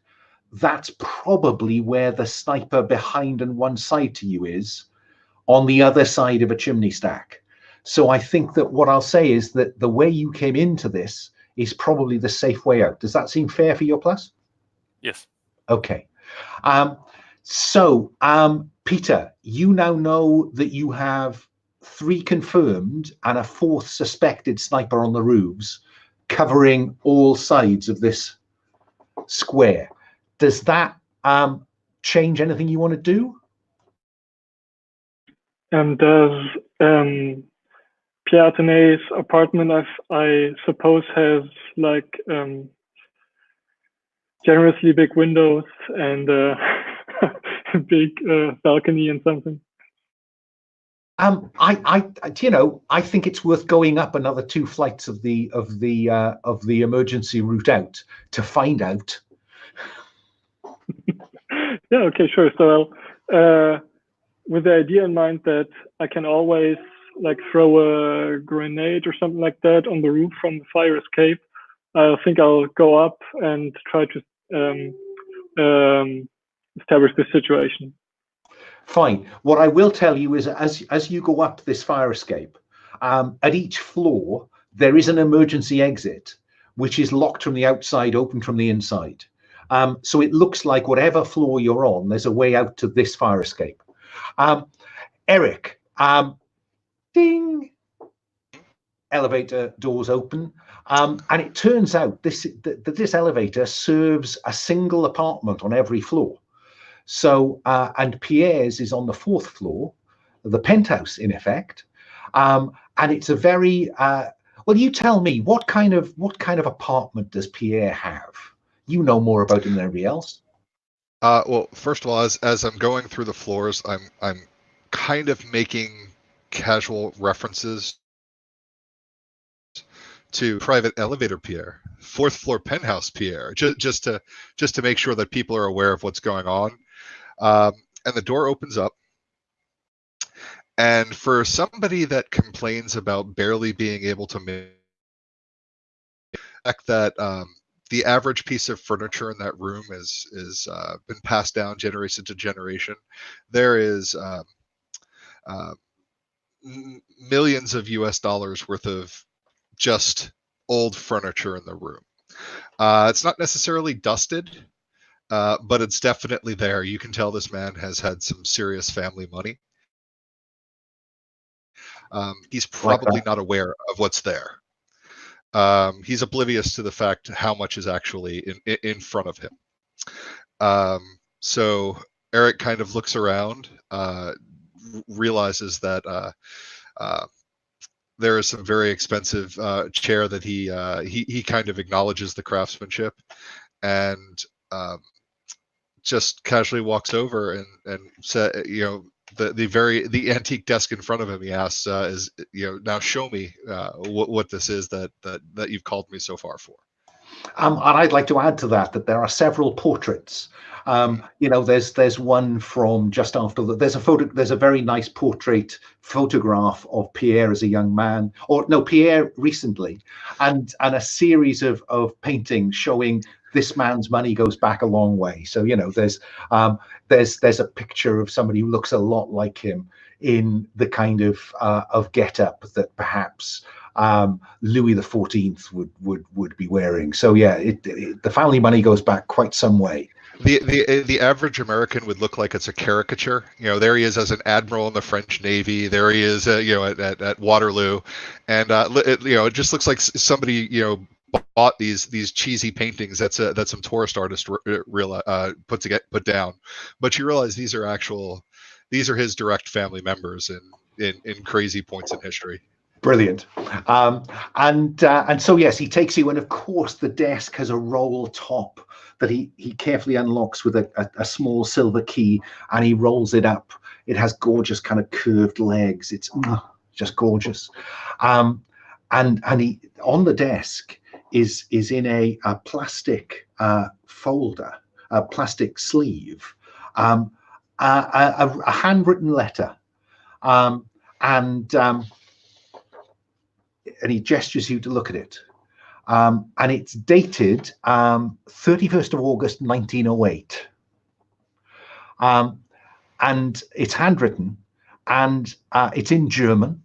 [SPEAKER 1] that's probably where the sniper behind and one side to you is, on the other side of a chimney stack. So I think that what I'll say is that the way you came into this is probably the safe way out. Does that seem fair for your class?
[SPEAKER 4] Yes.
[SPEAKER 1] Okay. Peter, you now know that you have 3 confirmed and a 4th suspected sniper on the roofs, covering all sides of this square. Does that change anything you want to do?
[SPEAKER 2] Does Pierre Athenay's apartment, I suppose, has like generously big windows and a big balcony and something?
[SPEAKER 1] I think it's worth going up another 2 flights of the emergency route out to find out.
[SPEAKER 2] Yeah. Okay. Sure. So, with the idea in mind that I can always like throw a grenade or something like that on the roof from the fire escape, I think I'll go up and try to establish the situation.
[SPEAKER 1] Fine. What I will tell you is, as you go up this fire escape, at each floor there is an emergency exit, which is locked from the outside, open from the inside. So it looks like whatever floor you're on, there's a way out to this fire escape. Eric, ding. Elevator doors open, and it turns out this elevator serves a single apartment on every floor. So, and Pierre's is on the 4th floor, the penthouse in effect, and it's a very well. You tell me, what kind of apartment does Pierre have? You know more about him than everybody else.
[SPEAKER 3] Well, first of all, as I'm going through the floors, I'm kind of making casual references to private elevator Pierre, 4th floor penthouse Pierre, just to make sure that people are aware of what's going on. And the door opens up, and for somebody that complains about barely being able to make that the average piece of furniture in that room is been passed down generation to generation, there is millions of US dollars worth of just old furniture in the room. It's not necessarily dusted, but it's definitely there. You can tell this man has had some serious family money. He's probably not aware of what's there. He's oblivious to the fact how much is actually in front of him. So Eric kind of looks around, realizes that there is some very expensive chair that he kind of acknowledges the craftsmanship, and just casually walks over and said, the antique desk in front of him. He asks, now show me what this is that you've called me so far for.
[SPEAKER 1] And I'd like to add to that there are several portraits. There's one from just after there's a very nice photograph of Pierre as a young man, Pierre recently, and a series of paintings showing this man's money goes back a long way. So there's a picture of somebody who looks a lot like him in the kind of get-up that perhaps Louis XIV would be wearing. So yeah, the family money goes back quite some way.
[SPEAKER 3] The average American would look like it's a caricature. There he is as an admiral in the French Navy. There he is, at Waterloo, and it just looks like somebody bought these cheesy paintings that some tourist artist put down. But you realize these are his direct family members in crazy points in history.
[SPEAKER 1] Brilliant. And so yes, he takes you, and of course the desk has a roll top that he carefully unlocks with a small silver key, and he rolls it up. It has gorgeous kind of curved legs. It's just gorgeous. And he on the desk is in a plastic folder, a plastic sleeve, a handwritten letter, and he gestures you to look at it. And it's dated 31st of August 1908. And it's handwritten, and it's in German.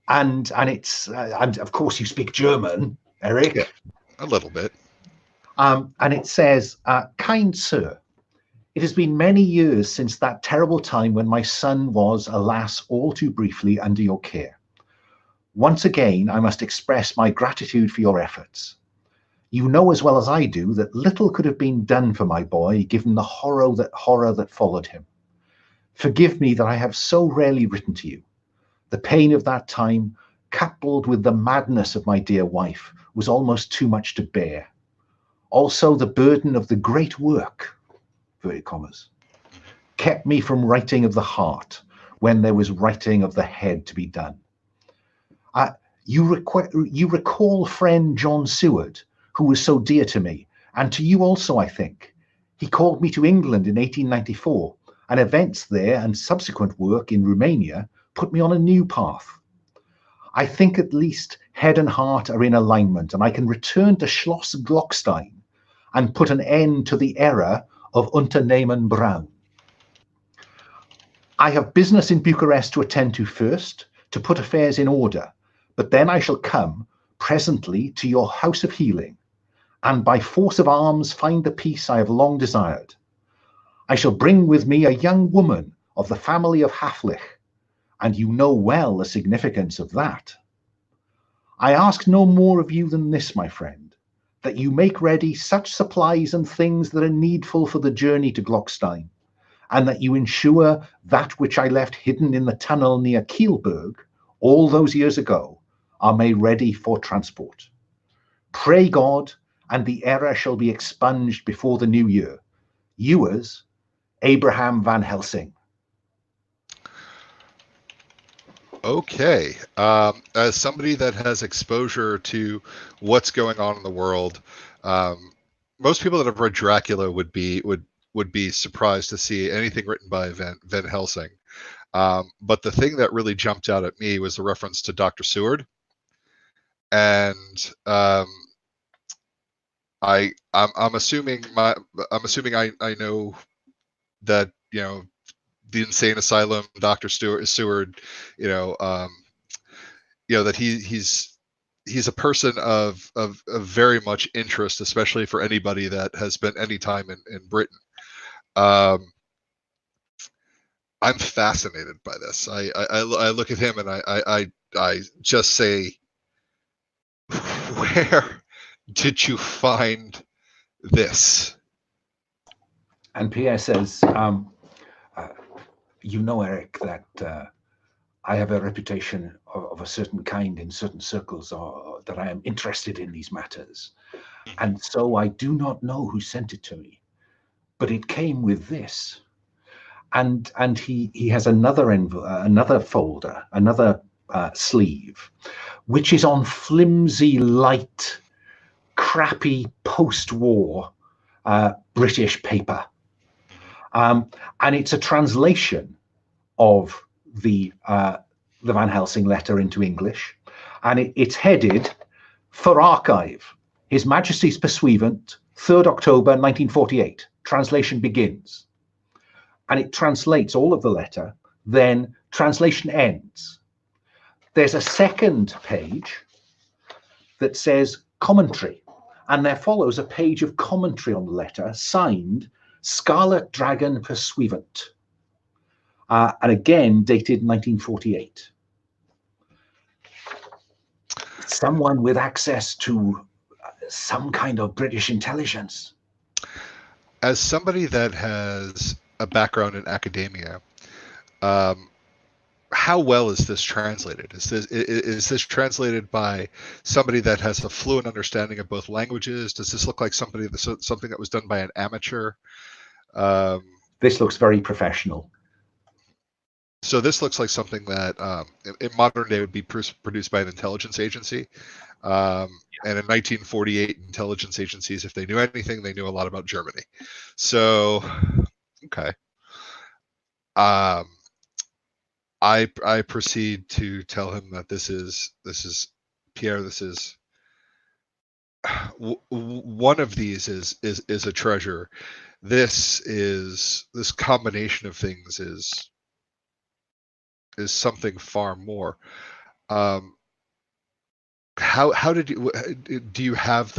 [SPEAKER 1] And it's and of course you speak German, Eric.
[SPEAKER 3] Yeah, a little bit.
[SPEAKER 1] And it says, kind sir, it has been many years since that terrible time when my son was, alas, all too briefly under your care. Once again, I must express my gratitude for your efforts. You know as well as I do that little could have been done for my boy, given the horror that followed him. Forgive me that I have so rarely written to you. The pain of that time, coupled with the madness of my dear wife, was almost too much to bear. Also, the burden of the great work, inverted commas, kept me from writing of the heart when there was writing of the head to be done. You recall friend John Seward, who was so dear to me, and to you also, I think. He called me to England in 1894, and events there and subsequent work in Romania put me on a new path. I think at least head and heart are in alignment, and I can return to Schloss Glockstein and put an end to the error of Unternehmen Braun. I have business in Bucharest to attend to first, to put affairs in order, but then I shall come presently to your house of healing, and by force of arms find the peace I have long desired. I shall bring with me a young woman of the family of Haflich, and you know well the significance of that. I ask no more of you than this, my friend, that you make ready such supplies and things that are needful for the journey to Glockstein, and that you ensure that which I left hidden in the tunnel near Keilberg all those years ago are made ready for transport. Pray God, and the error shall be expunged before the new year. Yours, Abraham van Helsing.
[SPEAKER 3] Okay. As somebody that has exposure to what's going on in the world, most people that have read Dracula would be surprised to see anything written by Van Helsing. But the thing that really jumped out at me was the reference to Dr. Seward, and I'm assuming I know that the insane asylum, Dr. Seward, that he's a person of very much interest, especially for anybody that has spent any time in Britain. I'm fascinated by this. I look at him and I just say, where did you find this?
[SPEAKER 1] And Pierre says, you know, Eric, that I have a reputation of a certain kind in certain circles, or that I am interested in these matters. And so I do not know who sent it to me, but it came with this. And he has another folder, another sleeve, which is on flimsy, light, crappy post-war British paper. And it's a translation of the Van Helsing letter into English, and it's headed "For Archive, His Majesty's Pursuivant, 3rd October 1948. Translation begins." And it translates all of the letter, then translation ends. There's a second page that says commentary, and there follows a page of commentary on the letter signed Scarlet Dragon Pursuivant, and again dated 1948. Someone with access to some kind of British intelligence.
[SPEAKER 3] As somebody that has a background in academia, how well is this translated? Is this translated by somebody that has a fluent understanding of both languages? Does this look like something that was done by an amateur?
[SPEAKER 1] This looks very professional.
[SPEAKER 3] So this looks like something that in modern day would be produced by an intelligence agency. And in 1948, intelligence agencies, if they knew anything, they knew a lot about Germany. So, okay. I proceed to tell him that this is Pierre. This is one of these is a treasure. This combination of things is something far more. how did you do you have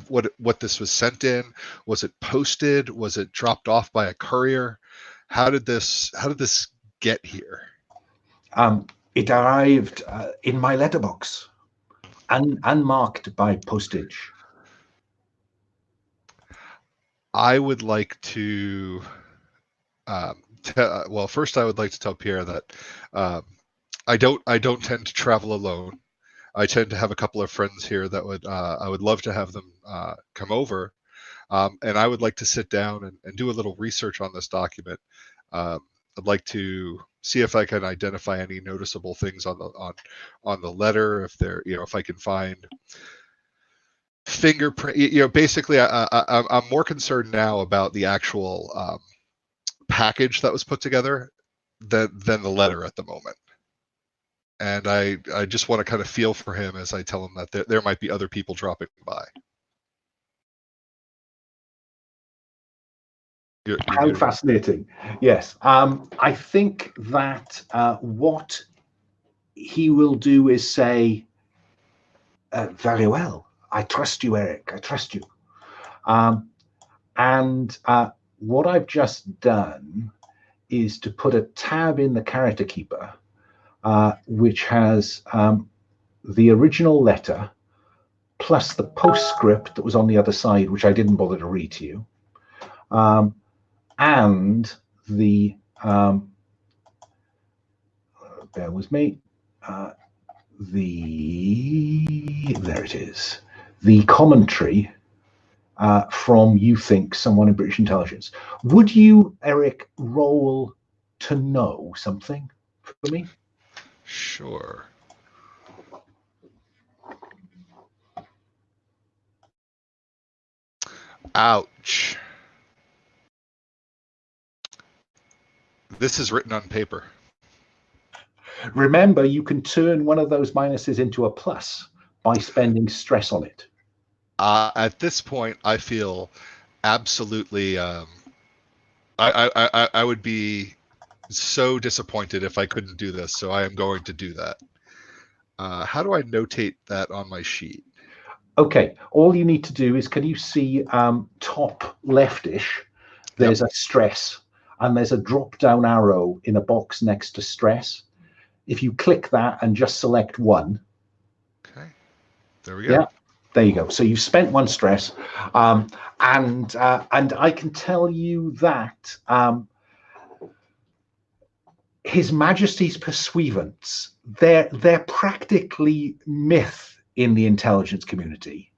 [SPEAKER 3] what this was sent in? Was it posted? Was it dropped off by a courier? How did this get here?
[SPEAKER 1] It arrived in my letterbox, unmarked by postage.
[SPEAKER 3] I would like to well, first I would like to tell Pierre that I don't tend to travel alone. I tend to have a couple of friends here that I would love to have them come over, and I would like to sit down and do a little research on this document. I'd like to see if I can identify any noticeable things on the letter. If there, if I can find fingerprint. Basically, I'm more concerned now about the actual package that was put together than the letter at the moment. And I just want to kind of feel for him as I tell him that there might be other people dropping by.
[SPEAKER 1] How fascinating. Yes. I think that what he will do is say, very well, I trust you, Eric, I trust you. And what I've just done is to put a tab in the character keeper, which has the original letter plus the postscript that was on the other side, which I didn't bother to read to you, and the bear with me, there it is, the commentary from You Think, Someone in British Intelligence. Would you, Eric, roll to know something for me?
[SPEAKER 3] Sure. Ouch. This is written on paper.
[SPEAKER 1] Remember, you can turn one of those minuses into a plus by spending stress on it.
[SPEAKER 3] At this point, I feel absolutely. I would be so disappointed if I couldn't do this. So I am going to do that. How do I notate that on my sheet?
[SPEAKER 1] Okay, all you need to do is, can you see top leftish? There's a stress, and there's a drop down arrow in a box next to stress. If you click that and just select one.
[SPEAKER 3] Okay, there we go.
[SPEAKER 1] Yeah, there you go. So you've spent one stress, and I can tell you that His Majesty's pursuivants, they're practically myth in the intelligence community.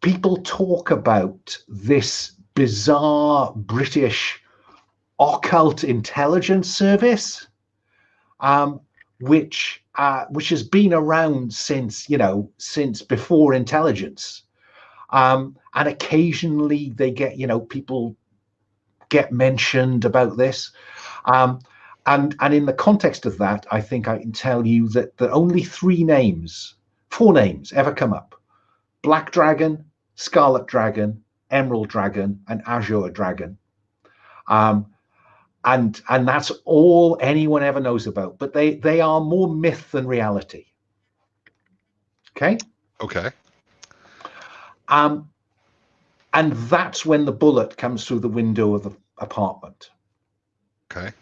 [SPEAKER 1] People talk about this bizarre British occult intelligence service, which has been around since before intelligence, and occasionally they get people get mentioned about this, and in the context of that, I think I can tell you that only four names ever come up: Black Dragon, Scarlet Dragon, Emerald Dragon, and Azure Dragon. And that's all anyone ever knows about, but they are more myth than reality. Okay. And that's when the bullet comes through the window of the apartment.
[SPEAKER 3] Okay.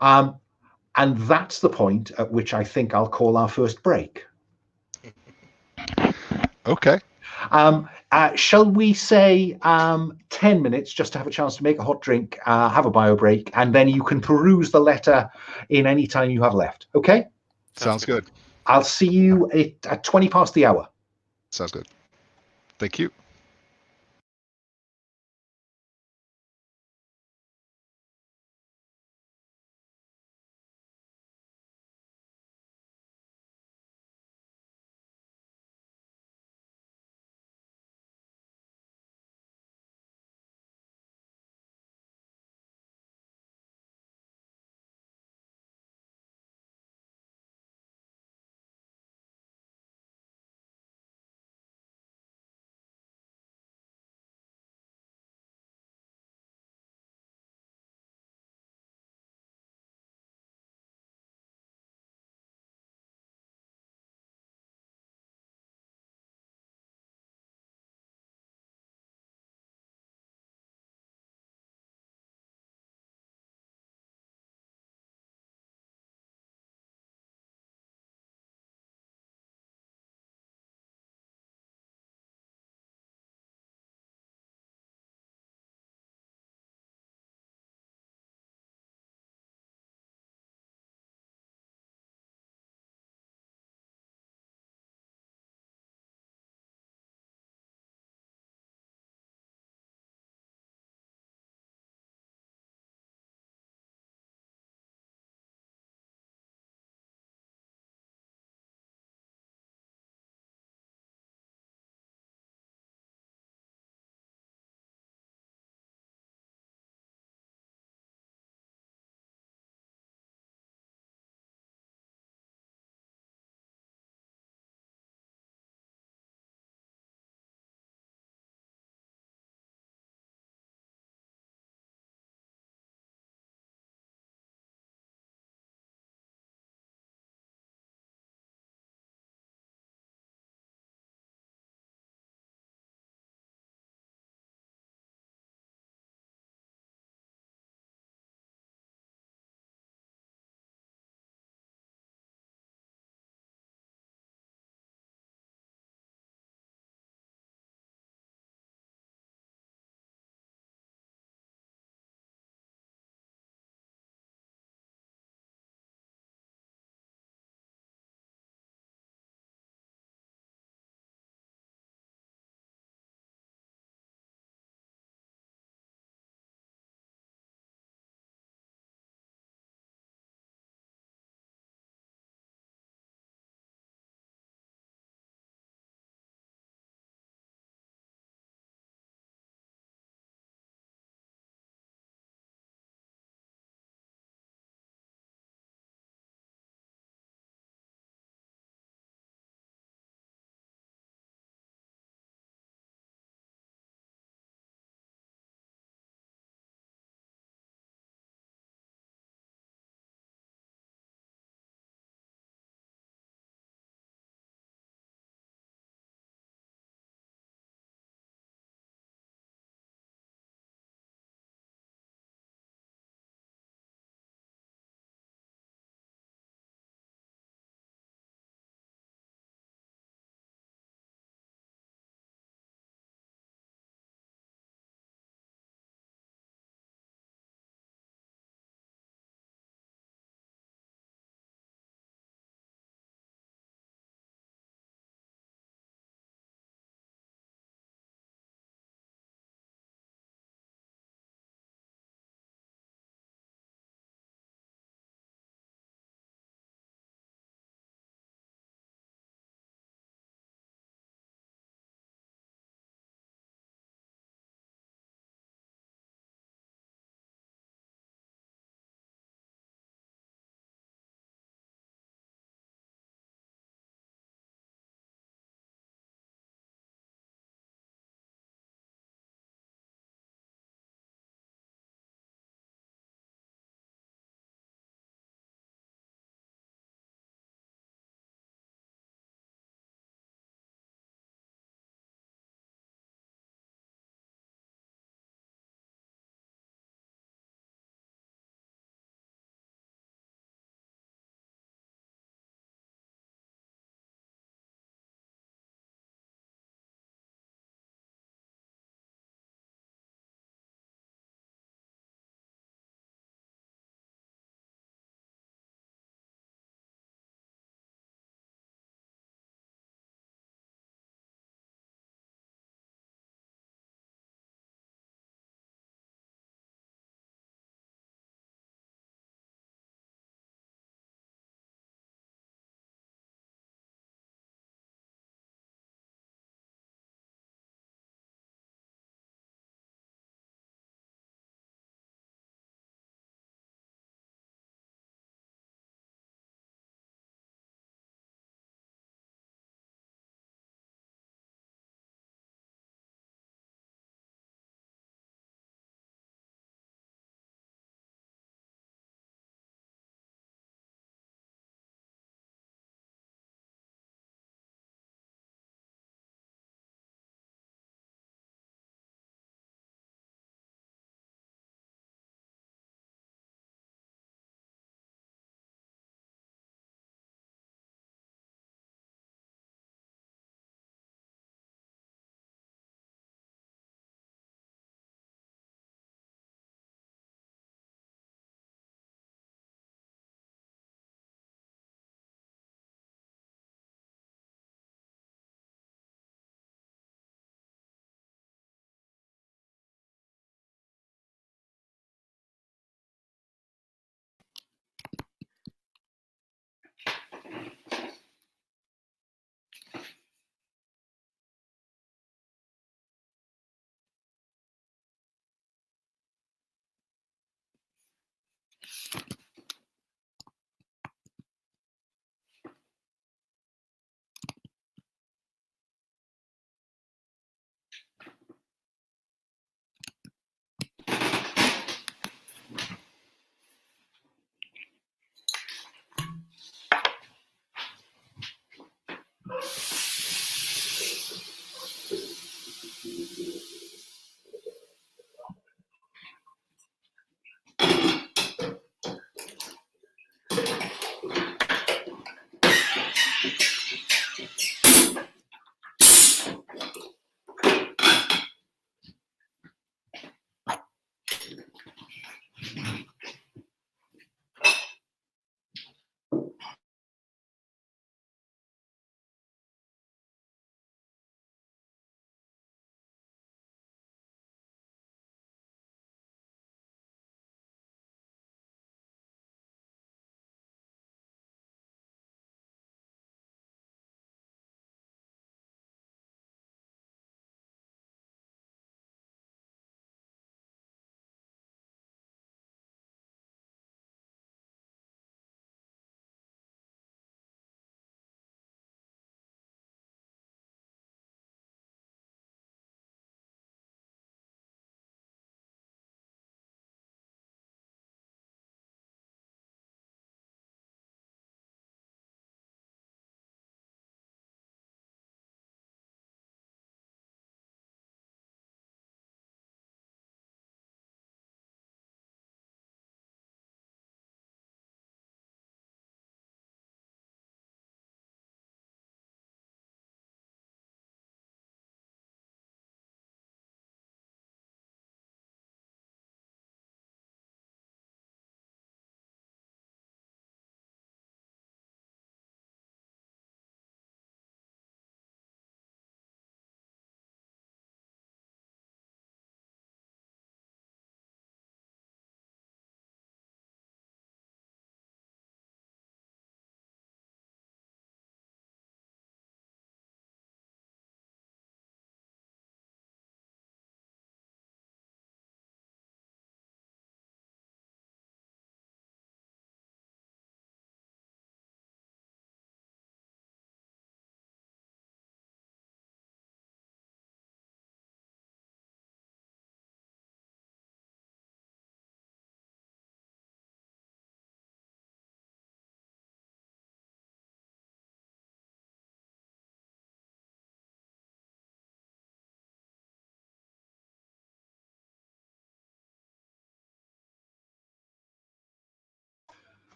[SPEAKER 1] And that's the point at which I think I'll call our first break.
[SPEAKER 3] Okay.
[SPEAKER 1] Shall we say 10 minutes just to have a chance to make a hot drink, have a bio break, and then you can peruse the letter in any time you have left. Okay?
[SPEAKER 3] Sounds good.
[SPEAKER 1] I'll see you at 20 past the hour.
[SPEAKER 3] Sounds good. Thank you.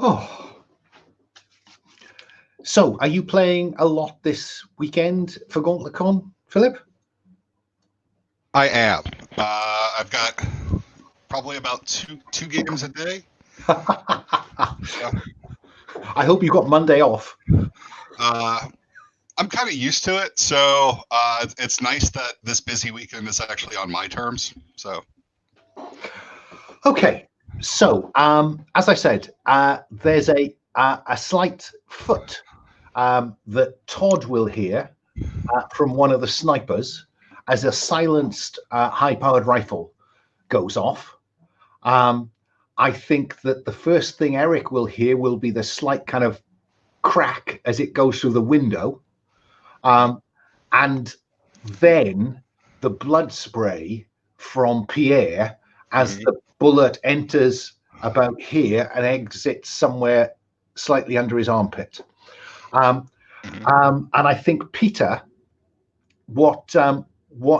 [SPEAKER 1] Oh. So, are you playing a lot this weekend for GauntletCon, Philip?
[SPEAKER 3] I am. I've got probably about two games a day.
[SPEAKER 1] I hope you got Monday off.
[SPEAKER 3] I'm kind of used to it, so it's nice that this busy weekend is actually on my terms. So,
[SPEAKER 1] okay. So, as I said, there's a slight foot that Todd will hear from one of the snipers as a silenced high-powered rifle goes off. I think that the first thing Eric will hear will be the slight kind of crack as it goes through the window. And then the blood spray from Pierre as the bullet enters about here and exits somewhere slightly under his armpit. And I think, Peter, what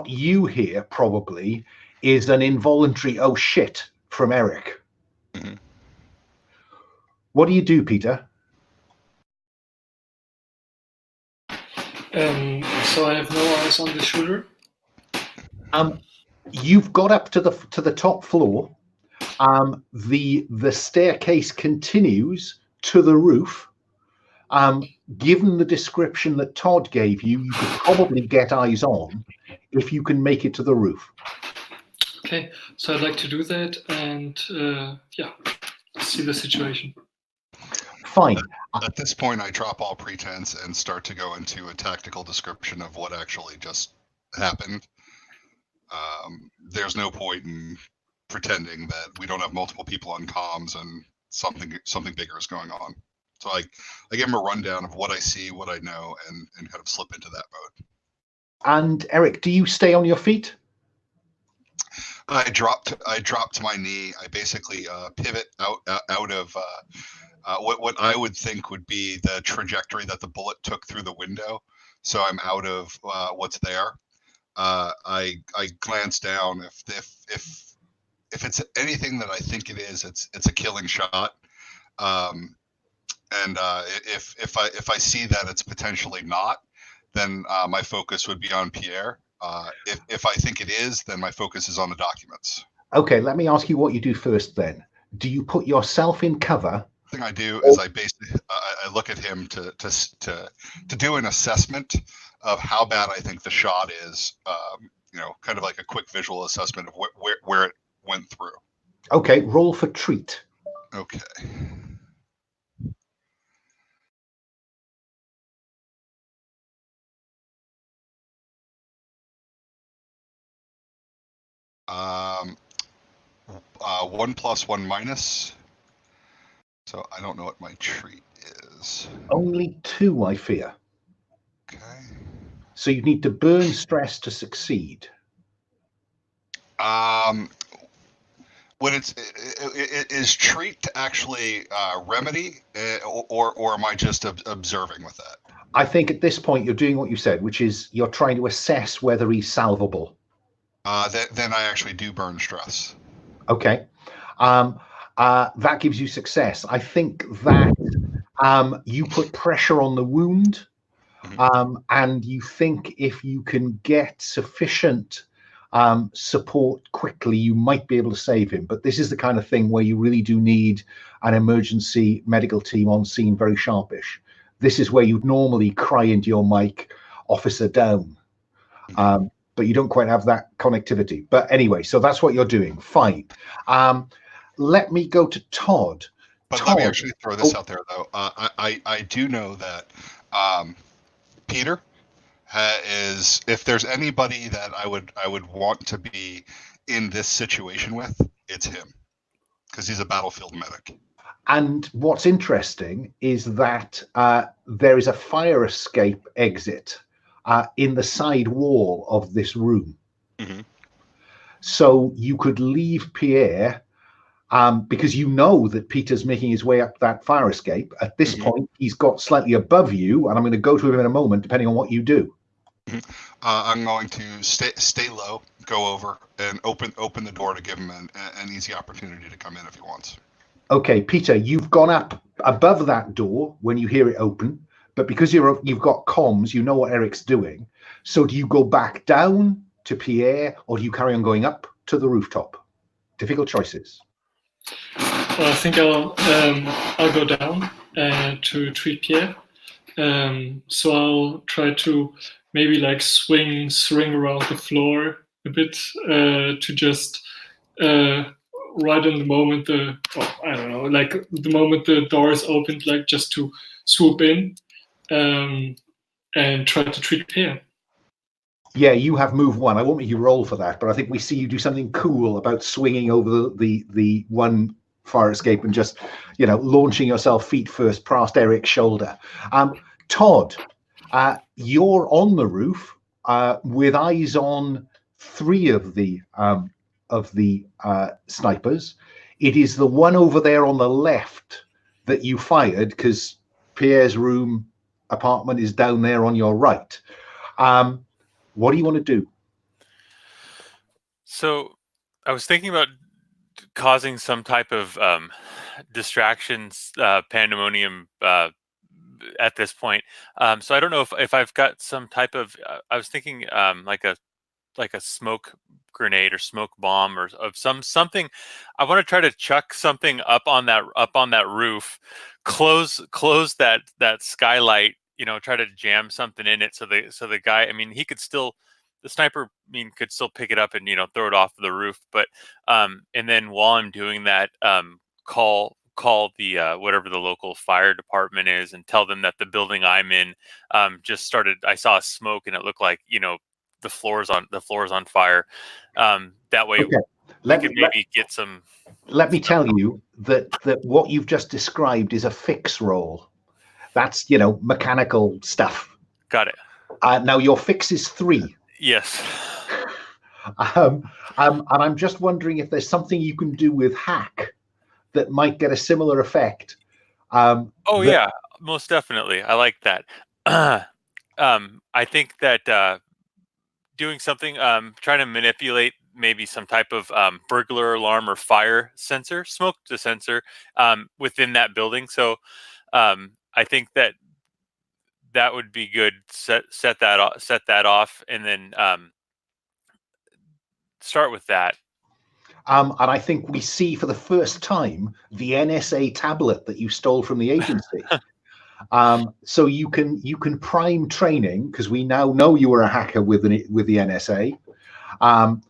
[SPEAKER 1] you hear probably is an involuntary "oh shit" from Eric. What do you do, Peter?
[SPEAKER 5] So I have no eyes on the shooter.
[SPEAKER 1] You've got up to the top floor. The staircase continues to the roof. Given the description that Todd gave you, you could probably get eyes on if you can make it to the roof.
[SPEAKER 5] Okay, so I'd like to do that and see the situation.
[SPEAKER 1] Fine.
[SPEAKER 3] At this point, I drop all pretense and start to go into a tactical description of what actually just happened. There's no point in pretending that we don't have multiple people on comms and something bigger is going on. So I give him a rundown of what I see, what I know, and kind of slip into that mode. And
[SPEAKER 1] Eric, do you stay on your feet?
[SPEAKER 3] I drop to my knee. I basically pivot out of what I would think would be the trajectory that the bullet took through the window. So I'm out of what's there. I glance down. If it's anything that I think it is, it's a killing shot. And if I see that it's potentially not, then my focus would be on Pierre. If I think it is, then my focus is on the documents.
[SPEAKER 1] Okay, let me ask you what you do first then. Do you put yourself in cover?
[SPEAKER 3] The thing I do is I basically I look at him to do an assessment of how bad I think the shot is. Kind of like a quick visual assessment of where it went through.
[SPEAKER 1] Okay, roll for treat.
[SPEAKER 3] Okay. One plus, one minus. So I don't know what my treat is.
[SPEAKER 1] Only 2, I fear.
[SPEAKER 3] Okay.
[SPEAKER 1] So you need to burn stress to succeed.
[SPEAKER 3] When is treat actually remedy, or am I just observing with that?
[SPEAKER 1] I think at this point you're doing what you said, which is you're trying to assess whether he's salvable.
[SPEAKER 3] Then I actually do burn stress.
[SPEAKER 1] Okay. That gives you success. I think that you put pressure on the wound, and you think if you can get sufficient support quickly, you might be able to save him. But this is the kind of thing where you really do need an emergency medical team on scene, very sharpish. This is where you'd normally cry into your mic, "Officer down." But you don't quite have that connectivity. But anyway, so that's what you're doing. Fine. Let me go to Todd.
[SPEAKER 3] But
[SPEAKER 1] Todd,
[SPEAKER 3] let me actually throw this out there, though. I do know that Peter is, if there's anybody that I would want to be in this situation with, it's him, because he's a battlefield medic.
[SPEAKER 1] And what's interesting is that there is a fire escape exit in the side wall of this room. So you could leave Pierre, because you know that Peter's making his way up that fire escape. At this point, he's got slightly above you, and I'm going to go to him in a moment, depending on what you do.
[SPEAKER 3] I'm going to stay low, go over, and open the door to give him an easy opportunity to come in if he wants.
[SPEAKER 1] Okay, Peter, you've gone up above that door when you hear it open, but because you've got comms, you know what Eric's doing. So do you go back down to Pierre, or do you carry on going up to the rooftop? Difficult choices.
[SPEAKER 5] Well, I think I'll go down to treat Pierre. So I'll try to maybe like swing around the floor a bit to just right in the moment the moment the door is opened, like just to swoop in and try to treat Pierre.
[SPEAKER 1] Yeah, you have move 1. I won't make you roll for that, but I think we see you do something cool about swinging over the one fire escape and just, launching yourself feet first past Eric's shoulder. Todd, you're on the roof with eyes on 3 of the snipers. It is the one over there on the left that you fired, because Pierre's apartment is down there on your right. What do you want to do?
[SPEAKER 4] So I was thinking about causing some type of distractions, pandemonium at this point. So I don't know if I've got some type of. I was thinking like a smoke grenade or smoke bomb or of something. I want to try to chuck something up on that roof, close that skylight. Try to jam something in it so the guy. I mean, he could still. The sniper, could still pick it up and throw it off the roof, but and then while I'm doing that, call the whatever the local fire department is and tell them that the building I'm in just started. I saw smoke and it looked like the floor's on fire. That way,
[SPEAKER 1] okay.
[SPEAKER 4] we could maybe get some.
[SPEAKER 1] Let me tell you that what you've just described is a fix roll. That's mechanical stuff.
[SPEAKER 4] Got it.
[SPEAKER 1] Now your fix is 3.
[SPEAKER 4] Yes.
[SPEAKER 1] And I'm just wondering if there's something you can do with hack that might get a similar effect.
[SPEAKER 4] Yeah, most definitely. I like that. I think that doing something, trying to manipulate maybe some type of burglar alarm or fire sensor, smoke sensor within that building. So I think that would be good. Set that off, and then start with that.
[SPEAKER 1] And I think we see for the first time the NSA tablet that you stole from the agency. So you can prime training, because we now know you were a hacker with the NSA, and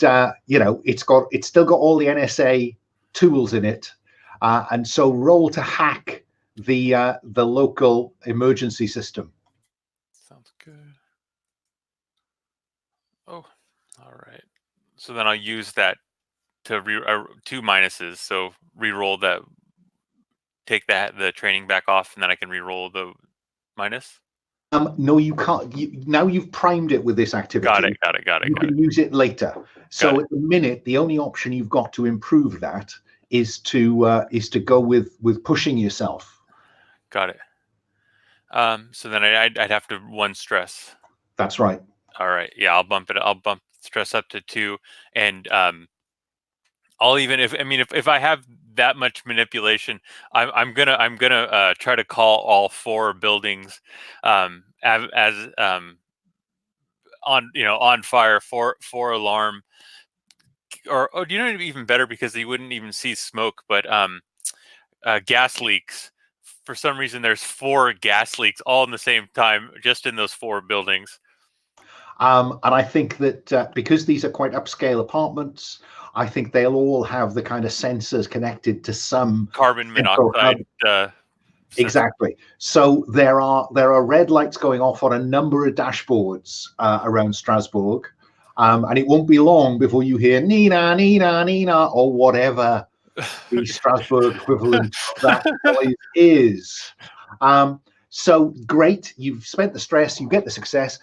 [SPEAKER 1] it's still got all the NSA tools in it, and so roll to hack the local emergency system.
[SPEAKER 4] Sounds good. Oh, all right. So then I'll use that to 2 minuses. So re-roll that. Take the training back off, and then I can re-roll the minus.
[SPEAKER 1] No, you can't. Now you've primed it with this activity.
[SPEAKER 4] Got it.
[SPEAKER 1] You can use it later. So at the minute, the only option you've got to improve that is to go with pushing yourself. Got it.
[SPEAKER 4] So then I'd have to 1 stress.
[SPEAKER 1] That's right.
[SPEAKER 4] All right. Yeah, I'll bump stress up to 2, and I'll even if I have that much manipulation, I'm gonna try to call all 4 buildings as on fire for alarm, or even better, because you wouldn't even see smoke, but gas leaks. For some reason, there's 4 gas leaks all in the same time, just in those 4 buildings.
[SPEAKER 1] And I think that because these are quite upscale apartments, I think they'll all have the kind of sensors connected to some
[SPEAKER 4] carbon monoxide.
[SPEAKER 1] Exactly. So there are red lights going off on a number of dashboards around Strasbourg, and it won't be long before you hear Nina, Nina, Nina, or whatever the Strasbourg equivalent of that noise is. So great, you've spent the stress, you get the success.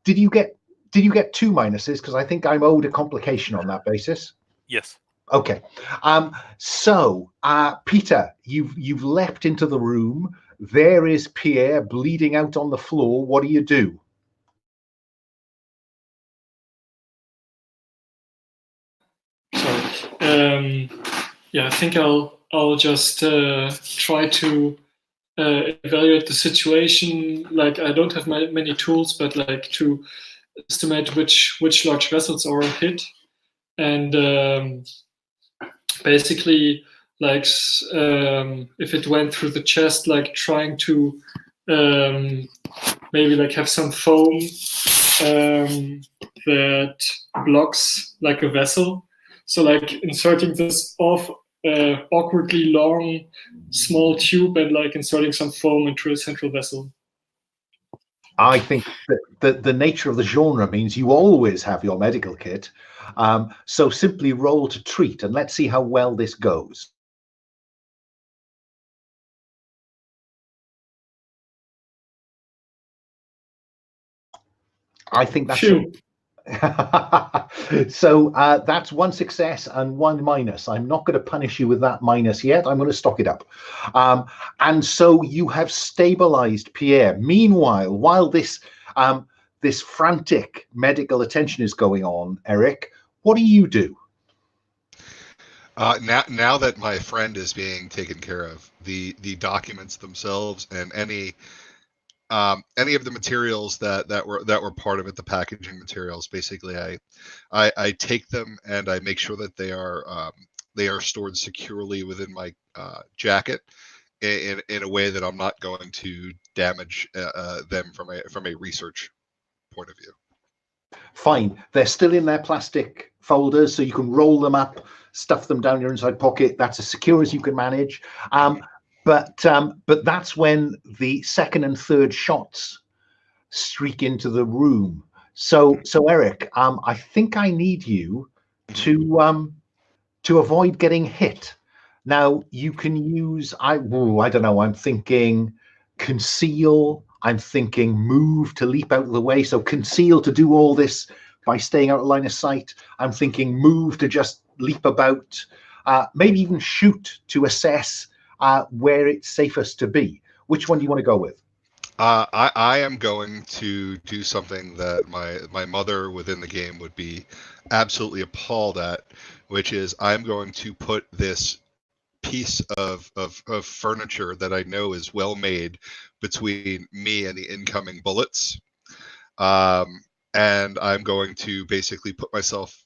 [SPEAKER 1] Did you get 2 minuses? Because I think I'm owed a complication on that basis.
[SPEAKER 4] Yes.
[SPEAKER 1] Okay. So Peter, you've leapt into the room. There is Pierre bleeding out on the floor. What do you do?
[SPEAKER 5] Sorry. Yeah, I think I'll I'll just try to evaluate the situation. Like, I don't have many tools, but like to estimate which large vessels are hit, and basically, like, if it went through the chest, like trying to maybe like have some foam that blocks like a vessel. So like inserting this awkwardly long small tube and like inserting some foam into a central vessel.
[SPEAKER 1] I think that the nature of the genre means you always have your medical kit. So simply roll to treat, and let's see how well this goes. I think that's so that's one success and one minus. I'm not going to punish you with that minus yet. I'm going to stock it up. And so you have stabilized Pierre. Meanwhile, while this this frantic medical attention is going on, Eric, what do you do?
[SPEAKER 3] Now that my friend is being taken care of, the documents themselves and any of the materials that were part of it, the packaging materials, basically I take them and I make sure that they are stored securely within my jacket in a way that I'm not going to damage them from a research point of view.
[SPEAKER 1] Fine, they're still in their plastic folders, so you can roll them up, stuff them down your inside pocket. That's as secure as you can manage. But that's when the second and third shots streak into the room. So Eric, I think I need you to avoid getting hit. Now you can use I don't know. I'm thinking conceal. I'm thinking move to leap out of the way. So conceal to do all this by staying out of line of sight. I'm thinking move to just leap about. Maybe even shoot to assess where it's safest to be. Which one do you want to go with?
[SPEAKER 3] I am going to do something that my mother within the game would be absolutely appalled at, which is I'm going to put this piece of furniture that I know is well made between me and the incoming bullets. And I'm going to basically put myself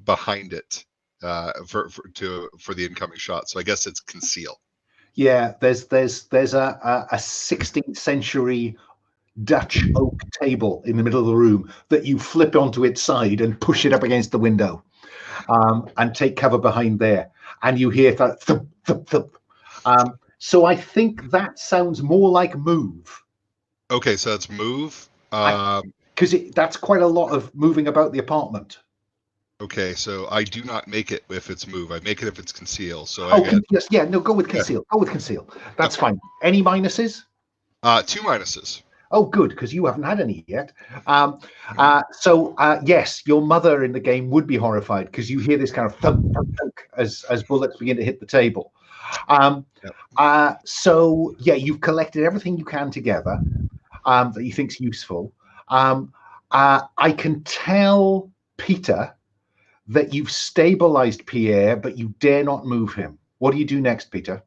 [SPEAKER 3] behind it for the incoming shot. So I guess it's conceal.
[SPEAKER 1] Yeah, there's a 16th century Dutch oak table in the middle of the room that you flip onto its side and push it up against the window, and take cover behind there, and you hear that thump, thump, thump. So I think that sounds more like move.
[SPEAKER 3] Okay, so that's move.
[SPEAKER 1] Because that's quite a lot of moving about the apartment.
[SPEAKER 3] Okay, so I do not make it if it's move. I make it if it's conceal. So
[SPEAKER 1] yes, yeah, no, go with conceal. Yeah. Go with conceal. That's fine. Any minuses?
[SPEAKER 3] 2 minuses.
[SPEAKER 1] Oh, good, because you haven't had any yet. Yes, your mother in the game would be horrified because you hear this kind of thunk, thunk, thunk as bullets begin to hit the table. So yeah, you've collected everything you can together that you think's useful. I can tell Peter that you've stabilized Pierre, but you dare not move him. What do you do next, Peter?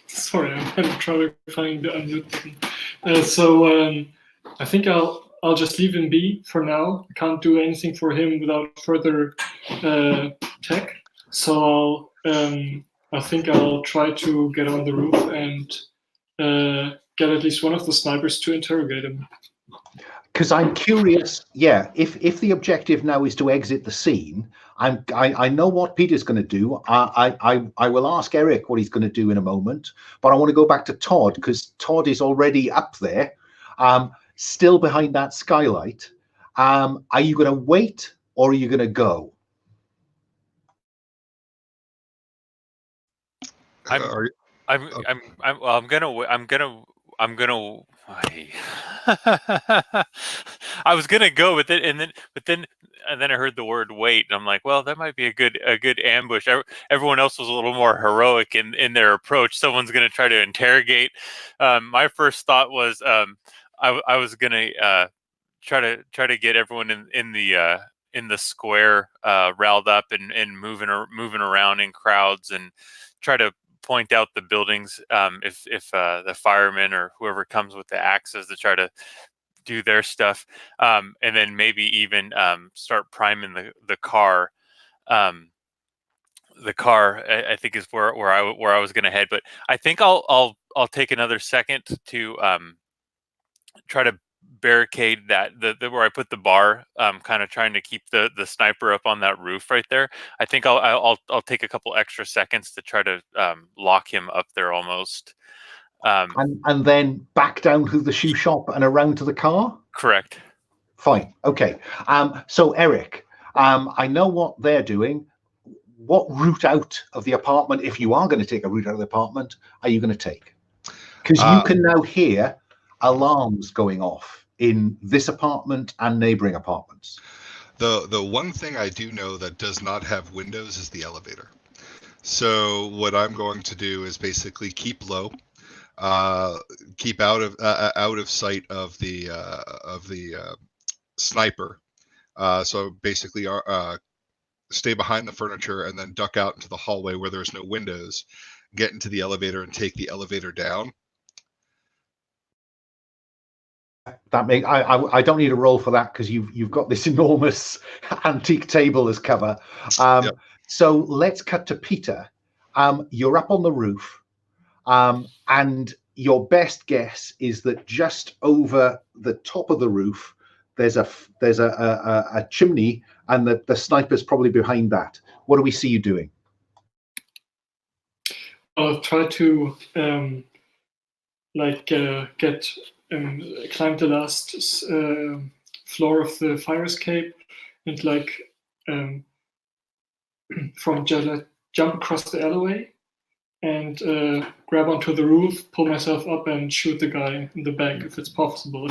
[SPEAKER 5] Sorry, I'm kind of trying to find the unmute button. I think I'll just leave him be for now. I can't do anything for him without further tech. So I think I'll try to get on the roof and get at least one of the snipers to interrogate him.
[SPEAKER 1] Because I'm curious, yeah, if the objective now is to exit the scene, I know what Peter's going to do. I will ask Eric what he's going to do in a moment, but I want to go back to Todd because Todd is already up there, still behind that skylight. Are you going to wait or are you going to go?
[SPEAKER 4] I'm gonna. I was gonna go with it, and then I heard the word wait, and I'm like, well, that might be a good ambush. Everyone else was a little more heroic in their approach. Someone's gonna try to interrogate. My first thought was I was gonna try to get everyone in the square riled up and moving around in crowds, and try to point out the buildings if the firemen or whoever comes with the axes to try to do their stuff, and then maybe even start priming the car. The car, I think, is where I was going to head, but I think I'll take another second to try to barricade that where I put the bar, kind of trying to keep the sniper up on that roof right there. I think I'll take a couple extra seconds to try to lock him up there almost.
[SPEAKER 1] And then back down through the shoe shop and around to the car?
[SPEAKER 4] Correct.
[SPEAKER 1] Fine. Okay. So Eric, I know what they're doing. What route out of the apartment, if you are going to take a route out of the apartment, are you going to take? Because you can now hear alarms going off in this apartment and neighboring apartments.
[SPEAKER 3] The one thing I do know that does not have windows is the elevator. So what I'm going to do is basically keep low, keep out of sight of the sniper. So basically, stay behind the furniture and then duck out into the hallway where there's no windows, get into the elevator and take the elevator down.
[SPEAKER 1] That makes I don't need a roll for that because you've got this enormous antique table as cover.
[SPEAKER 3] Yep.
[SPEAKER 1] So let's cut to Peter. You're up on the roof, and your best guess is that just over the top of the roof there's a chimney, and the sniper's probably behind that. What do we see you doing?
[SPEAKER 5] I'll try to get climb the last floor of the fire escape, and jump across the alleyway and grab onto the roof, pull myself up, and shoot the guy in the back if it's possible.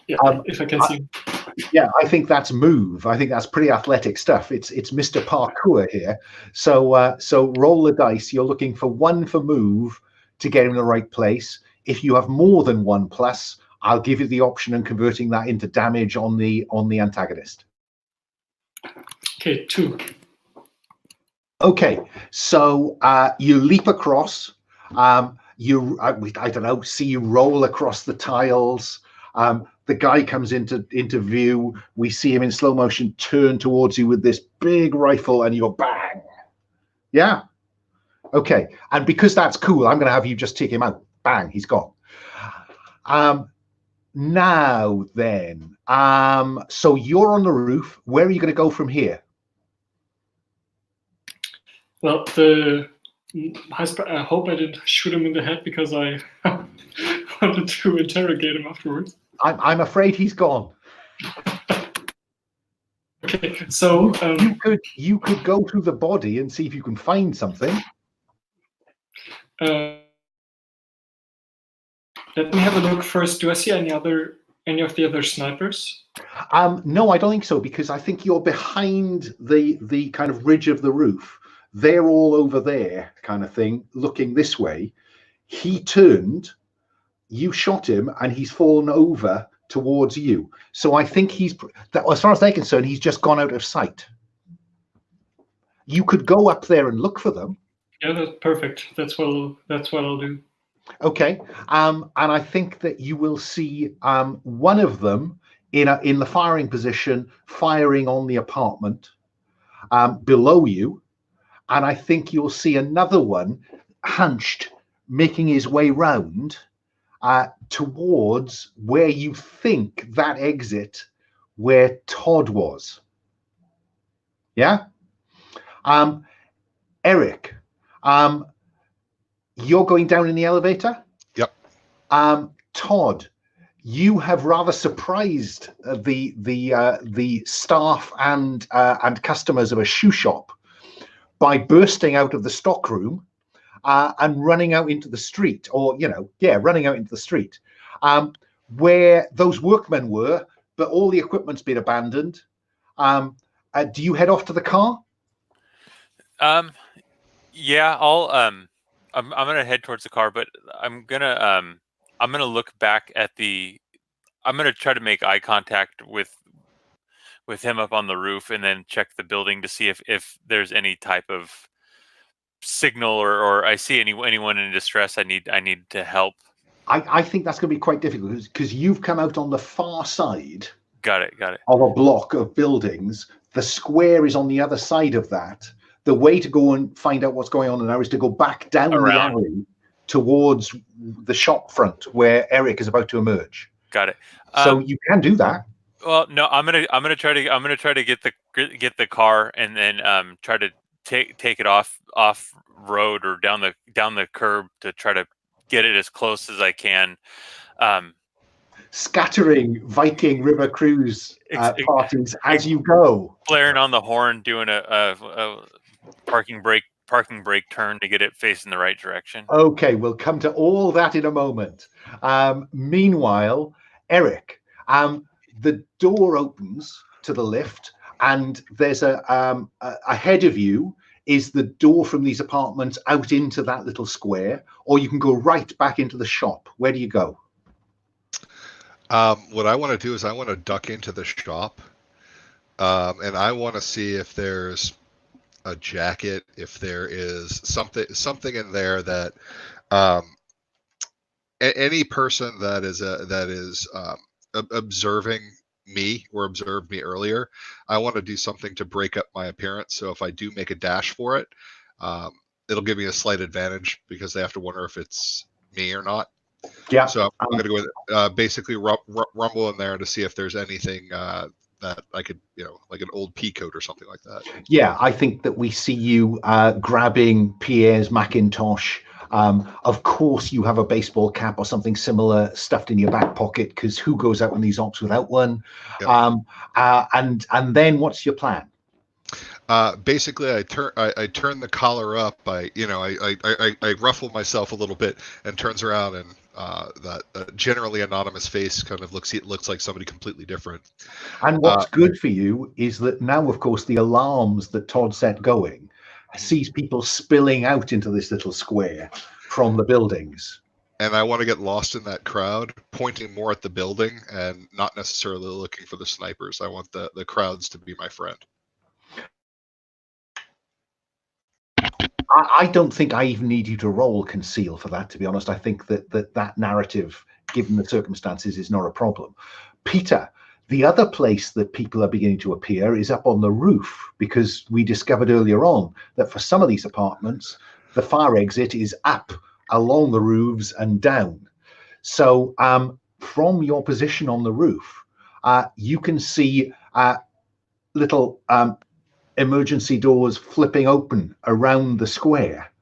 [SPEAKER 5] If I can see.
[SPEAKER 1] Yeah, I think that's move. I think that's pretty athletic stuff. It's Mr. Parkour here. So roll the dice. You're looking for 1 for move to get him in the right place. If you have more than 1 plus, I'll give you the option of converting that into damage on the antagonist.
[SPEAKER 5] Okay, 2.
[SPEAKER 1] Okay, so you leap across. I don't know. See you roll across the tiles. The guy comes into view. We see him in slow motion turn towards you with this big rifle, and you're bang. Yeah. Okay. And because that's cool, I'm going to have you just take him out. Bang. He's gone. Now then, so you're on the roof. Where are you going to go from here?
[SPEAKER 5] Well, I hope I didn't shoot him in the head because I wanted to interrogate him afterwards.
[SPEAKER 1] I'm afraid he's gone.
[SPEAKER 5] Okay, so
[SPEAKER 1] you could go through the body and see if you can find something.
[SPEAKER 5] Let me have a look first. Do I see any of the other snipers?
[SPEAKER 1] No, I don't think so, because I think you're behind the kind of ridge of the roof. They're all over there, kind of thing, looking this way. He turned. You shot him, and he's fallen over towards you. So I think as far as they're concerned, he's just gone out of sight. You could go up there and look for them.
[SPEAKER 5] Yeah, that's perfect. That's what I'll do.
[SPEAKER 1] Okay, and I think that you will see one of them in the firing position, firing on the apartment below you, and I think you'll see another one hunched, making his way round towards where you think that exit where Todd was. Yeah? Eric, you're going down in the elevator?
[SPEAKER 3] Yep.
[SPEAKER 1] Todd, you have rather surprised the staff and customers of a shoe shop by bursting out of the stockroom and running out into the street, running out into the street where those workmen were, but all the equipment's been abandoned. Do you head off to the car?
[SPEAKER 4] Yeah, I'm gonna head towards the car, but I'm gonna look back at the I'm gonna try to make eye contact with him up on the roof, and then check the building to see if there's any type of signal or I see anyone in distress. I need to help.
[SPEAKER 1] I think that's going to be quite difficult because you've come out on the far side.
[SPEAKER 4] Got it.
[SPEAKER 1] Of a block of buildings. The square is on the other side of that. The way to go and find out what's going on now is to go back down the alley towards the shop front where Eric is about to emerge.
[SPEAKER 4] Got it.
[SPEAKER 1] So you can do that.
[SPEAKER 4] Well, no, I'm gonna try to get the car and then try to take it off road or down the curb to try to get it as close as I can.
[SPEAKER 1] Scattering Viking River Cruise parties as you go.
[SPEAKER 4] Blaring on the horn, doing a parking brake turn to get it facing the right direction.
[SPEAKER 1] Okay, we'll come to all that in a moment. Meanwhile, Eric, the door opens to the lift, and there's ahead of you is the door from these apartments out into that little square, or you can go right back into the shop. Where do you go?
[SPEAKER 3] What I want to do is I want to duck into the shop, and I want to see if there's a jacket, if there is something in there that any person that is observing me or observed me earlier, I want to do something to break up my appearance. So if I do make a dash for it, it'll give me a slight advantage because they have to wonder if it's me or not.
[SPEAKER 1] Yeah.
[SPEAKER 3] So I'm going to go with basically rumble in there to see if there's anything that I could, like an old pea coat or something like that.
[SPEAKER 1] Yeah, I think that we see you grabbing Pierre's Macintosh. Of course, you have a baseball cap or something similar stuffed in your back pocket, because who goes out on these ops without one? Yep. And then what's your plan?
[SPEAKER 3] Basically, I turn the collar up. I ruffle myself a little bit and turns around, and that generally anonymous face kind of looks like somebody completely different.
[SPEAKER 1] And what's good for you is that now, of course, the alarms that Todd set going sees people spilling out into this little square from the buildings.
[SPEAKER 3] And I want to get lost in that crowd, pointing more at the building and not necessarily looking for the snipers. I want the crowds to be my friend.
[SPEAKER 1] I don't think I even need you to roll conceal for that, to be honest. I think that narrative, given the circumstances, is not a problem. Peter, the other place that people are beginning to appear is up on the roof, because we discovered earlier on that for some of these apartments, the fire exit is up along the roofs and down. So from your position on the roof, you can see little emergency doors flipping open around the square,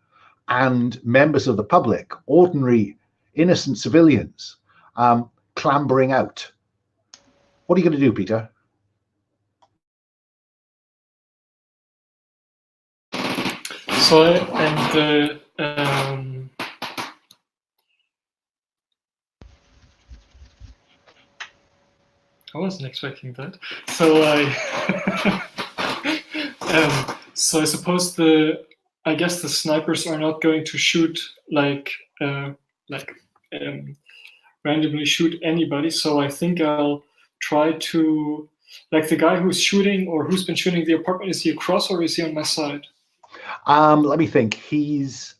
[SPEAKER 1] and members of the public, ordinary innocent civilians, clambering out. What are you going to do, Peter?
[SPEAKER 5] So I wasn't expecting that. So so I suppose I guess the snipers are not going to shoot randomly shoot anybody. So I think I'll try to, like, the guy who's shooting or who's been shooting the apartment, is he across or is he on my side?
[SPEAKER 1] Let me think. He's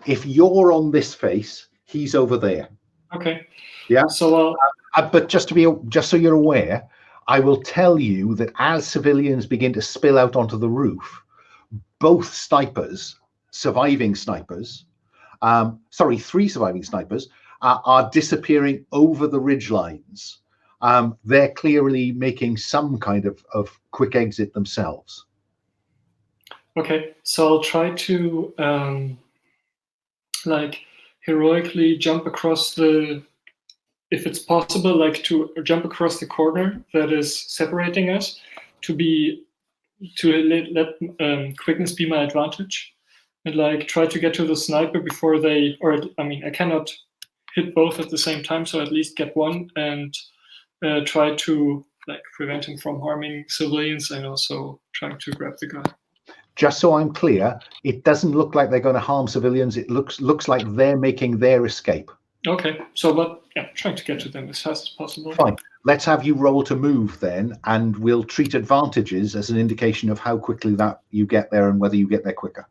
[SPEAKER 1] if you're on this face, he's over there.
[SPEAKER 5] Okay.
[SPEAKER 1] Yeah.
[SPEAKER 5] So
[SPEAKER 1] but just so you're aware, I will tell you that as civilians begin to spill out onto the roof, both snipers, surviving snipers, three surviving snipers, are disappearing over the ridge lines. They're clearly making some kind of quick exit themselves.
[SPEAKER 5] Okay, so I'll try to heroically jump across if it's possible, to jump across the corner that is separating us, to let quickness be my advantage, and try to get to the sniper before I cannot hit both at the same time, so at least get one, and try to prevent him from harming civilians, and also trying to grab the guy.
[SPEAKER 1] Just so I'm clear, it doesn't look like they're going to harm civilians. It looks like they're making their escape.
[SPEAKER 5] Okay, so but yeah, trying to get to them as fast as possible.
[SPEAKER 1] Fine. Let's have you roll to move then, and we'll treat advantages as an indication of how quickly that you get there and whether you get there quicker.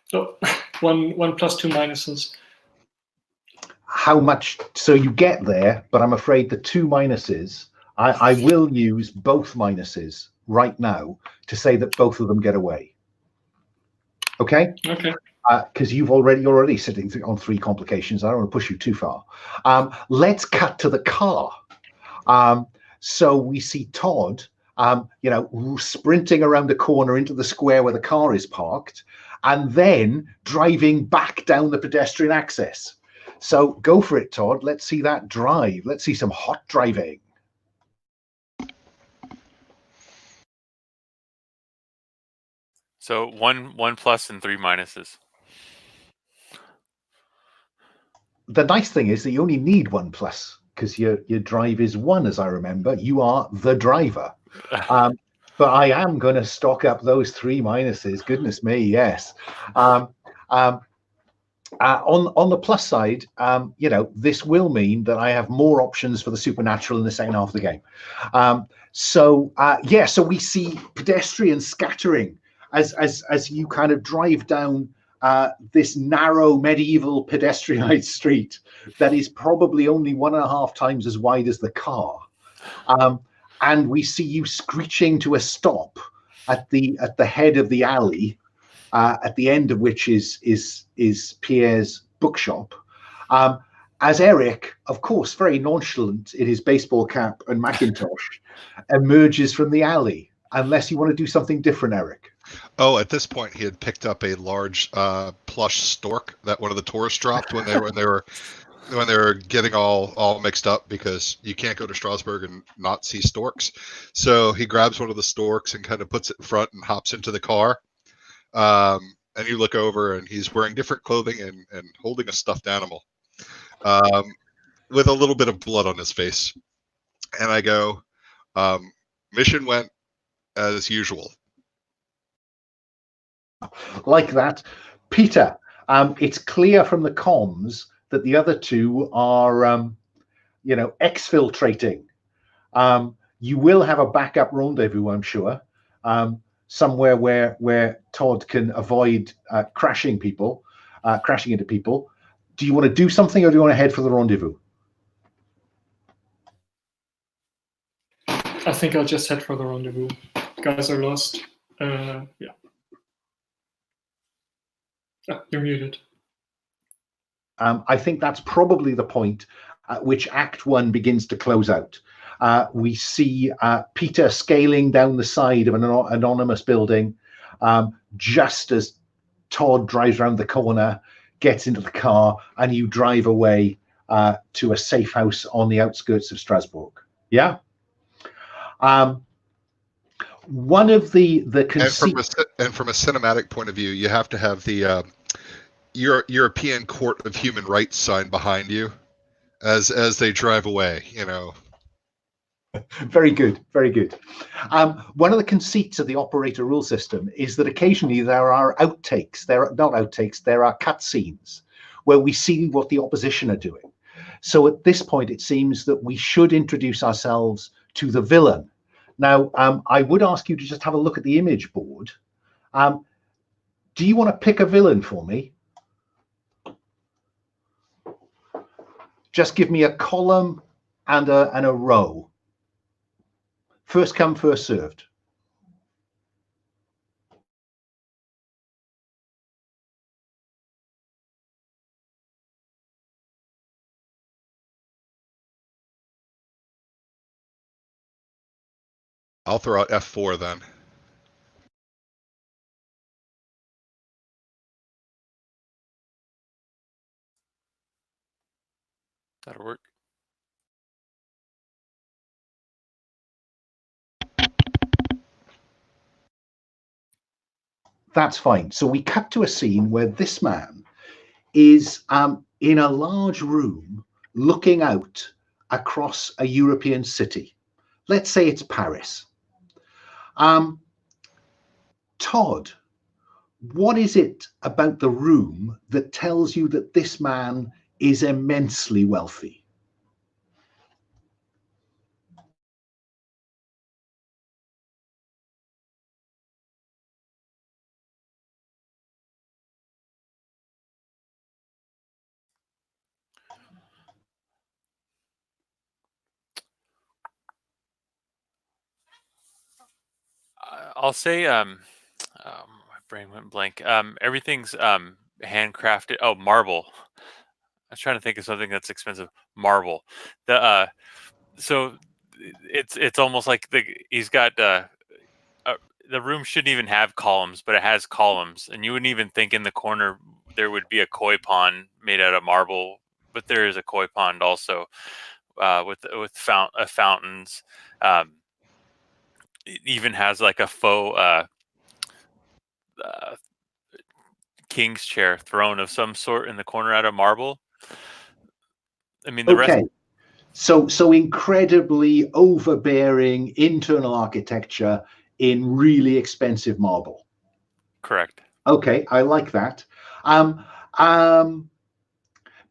[SPEAKER 5] So one plus 2 minuses.
[SPEAKER 1] How much? So you get there, but I'm afraid the 2 minuses, I will use both minuses right now to say that both of them get away. Okay?
[SPEAKER 5] Okay.
[SPEAKER 1] Because you're already sitting on 3 complications. I don't want to push you too far. Let's cut to the car. So we see Todd, sprinting around the corner into the square where the car is parked, and then driving back down the pedestrian access. So go for it, Todd. Let's see that drive. Let's see some hot driving.
[SPEAKER 4] So one plus and 3 minuses.
[SPEAKER 1] The nice thing is that you only need 1 plus because your drive is 1, as I remember. You are the driver. But I am going to stock up those 3 minuses. Goodness me, yes. On the plus side, this will mean that I have more options for the supernatural in the second half of the game. So we see pedestrians scattering as you kind of drive down this narrow medieval pedestrianized street that is probably only 1.5 times as wide as the car. And we see you screeching to a stop at the head of the alley, at the end of which is Pierre's bookshop. As Eric, of course, very nonchalant in his baseball cap and Macintosh, emerges from the alley. Unless you want to do something different, Eric.
[SPEAKER 3] Oh, at this point, he had picked up a large plush stork that one of the tourists dropped when they were getting all mixed up, because you can't go to Strasbourg and not see storks. So he grabs one of the storks and kind of puts it in front and hops into the car. And you look over, and he's wearing different clothing and holding a stuffed animal with a little bit of blood on his face. And I go, mission went as usual.
[SPEAKER 1] Like that. Peter, it's clear from the comms that the other 2 are, exfiltrating. You will have a backup rendezvous, I'm sure, somewhere where Todd can avoid crashing into people. Do you want to do something, or do you want to head for the rendezvous?
[SPEAKER 5] I think I'll just head for the rendezvous. Guys are lost. Yeah. You're muted.
[SPEAKER 1] I think that's probably the point at which Act 1 begins to close out. We see Peter scaling down the side of an anonymous building just as Todd drives around the corner, gets into the car, and you drive away to a safe house on the outskirts of Strasbourg. Yeah? One of the
[SPEAKER 3] and from a cinematic point of view, you have to have the European Court of Human Rights sign behind you as they drive away.
[SPEAKER 1] Very good, very good. One of the conceits of the operator rule system is that occasionally there are outtakes. There are not outtakes. There are cutscenes where we see what the opposition are doing. So at this point, it seems that we should introduce ourselves to the villain. Now, I would ask you to just have a look at the image board. Do you want to pick a villain for me? Just give me a column and a row. First come, first served.
[SPEAKER 3] I'll throw out F4 then.
[SPEAKER 4] That'll work.
[SPEAKER 1] That's fine. So we cut to a scene where this man is in a large room looking out across a European city. Let's say it's Paris. Todd, what is it about the room that tells you that this man is immensely wealthy?
[SPEAKER 4] I'll say my brain went blank. Everything's handcrafted. Oh, marble. I was trying to think of something that's expensive. Marble. The so it's almost like he's got the room shouldn't even have columns, but it has columns, and you wouldn't even think in the corner there would be a koi pond made out of marble, but there is a koi pond also with fountains. It even has like a faux uh, king's chair throne of some sort in the corner out of marble. I mean, the rest.
[SPEAKER 1] So incredibly overbearing internal architecture in really expensive marble.
[SPEAKER 4] Correct.
[SPEAKER 1] Okay, I like that.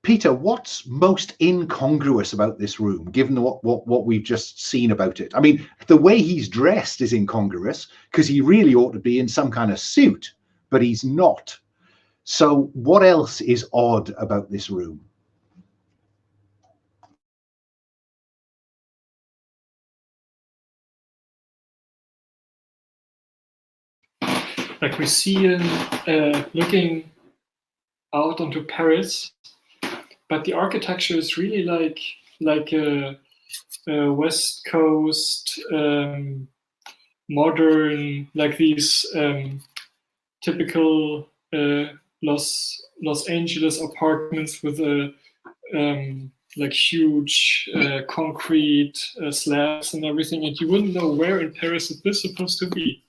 [SPEAKER 1] Peter, what's most incongruous about this room, given what we've just seen about it? I mean, the way he's dressed is incongruous because he really ought to be in some kind of suit, but he's not. So what else is odd about this room?
[SPEAKER 5] Like we see him looking out onto Paris, but the architecture is really like a West Coast modern, like these typical Los Angeles apartments with a like huge concrete slabs and everything, and you wouldn't know where in Paris is this supposed to be.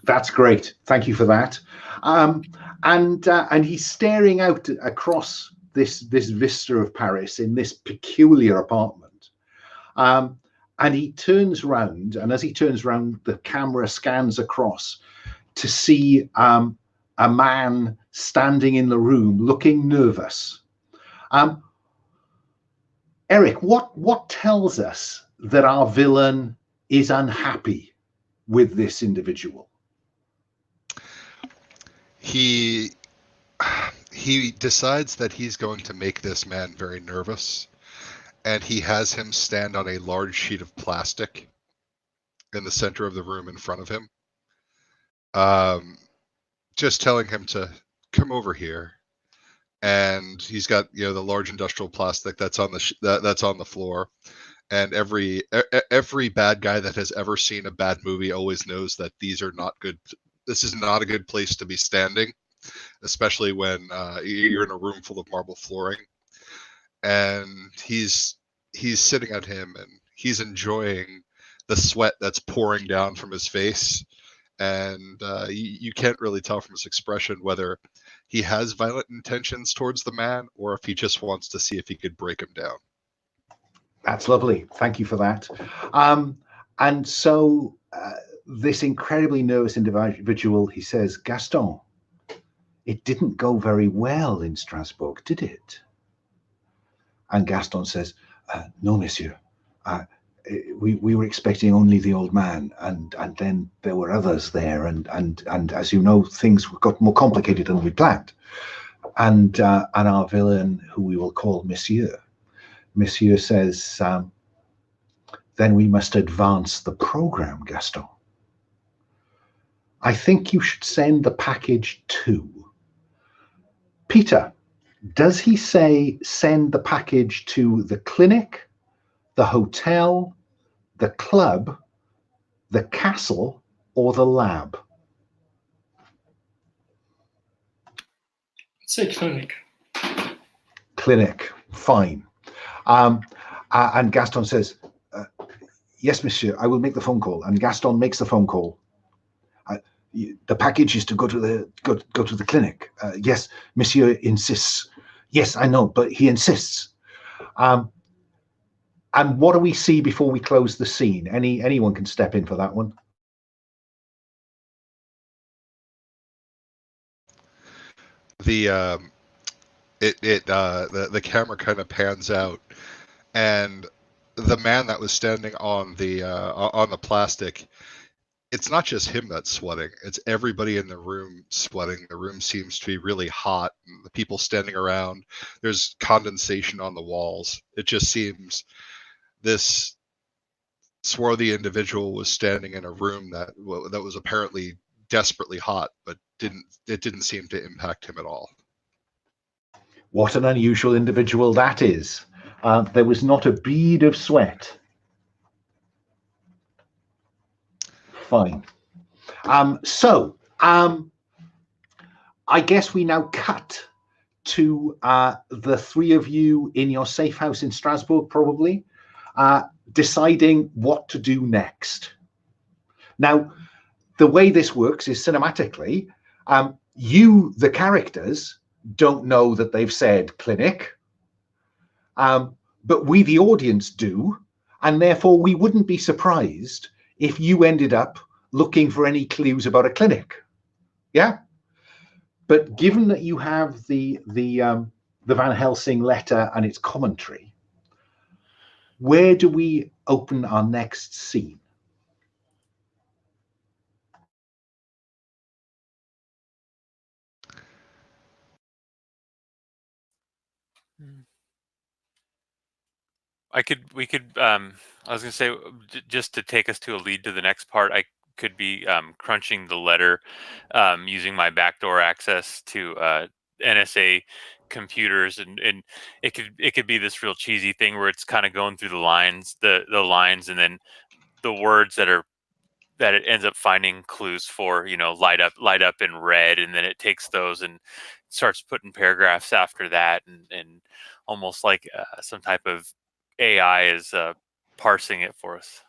[SPEAKER 1] That's great. Thank you for that. And he's staring out across this vista of Paris in this peculiar apartment. And he turns round, and as he turns round, the camera scans across to see a man standing in the room looking nervous. Eric, what tells us that our villain is unhappy with this individual?
[SPEAKER 3] He decides that he's going to make this man very nervous, and he has him stand on a large sheet of plastic in the center of the room in front of him, just telling him to come over here. And he's got, the large industrial plastic that's on the floor, and every bad guy that has ever seen a bad movie always knows that these are not good. This is not a good place to be standing, especially when you're in a room full of marble flooring. And he's sitting at him, and he's enjoying the sweat that's pouring down from his face. And you can't really tell from his expression whether he has violent intentions towards the man or if he just wants to see if he could break him down.
[SPEAKER 1] That's lovely. Thank you for that. And so this incredibly nervous individual, he says, Gaston, it didn't go very well in Strasbourg, did it? And Gaston says, no, monsieur. We were expecting only the old man, and then there were others there, and as you know, things got more complicated than we planned. And our villain, who we will call Monsieur says, then we must advance the program, Gaston. I think you should send the package to. Peter, does he say send the package to the clinic, the hotel, the club, the castle, or the lab?
[SPEAKER 5] I'd say clinic.
[SPEAKER 1] Clinic, fine. And Gaston says, yes, monsieur, I will make the phone call. And Gaston makes the phone call. The package is to go to the clinic. Yes, monsieur insists. Yes, I know, but he insists. And what do we see before we close the scene? Anyone can step in for that one.
[SPEAKER 3] the camera kind of pans out, and the man that was standing on the plastic, it's not just him that's sweating, it's everybody in the room sweating. The room seems to be really hot. The people standing around, there's condensation on the walls. It just seems this swarthy individual was standing in a room that was apparently desperately hot, but it didn't seem to impact him at all.
[SPEAKER 1] What an unusual individual that is. There was not a bead of sweat. Fine. So I guess we now cut to the three of you in your safe house in Strasbourg, probably, deciding what to do next. Now, the way this works is cinematically, you, the characters, don't know that they've said clinic, but we, the audience, do, and therefore we wouldn't be surprised if you ended up looking for any clues about a clinic. Yeah? But given that you have the Van Helsing letter and its commentary, where do we open our next scene?
[SPEAKER 4] We could I was gonna say, just to take us to a lead to the next part, I could be crunching the letter using my backdoor access to NSA computers, and it could be this real cheesy thing where it's kind of going through the lines, the lines, and then the words that it ends up finding clues for, light up in red, and then it takes those and starts putting paragraphs after that, and almost like some type of AI is parsing it for us.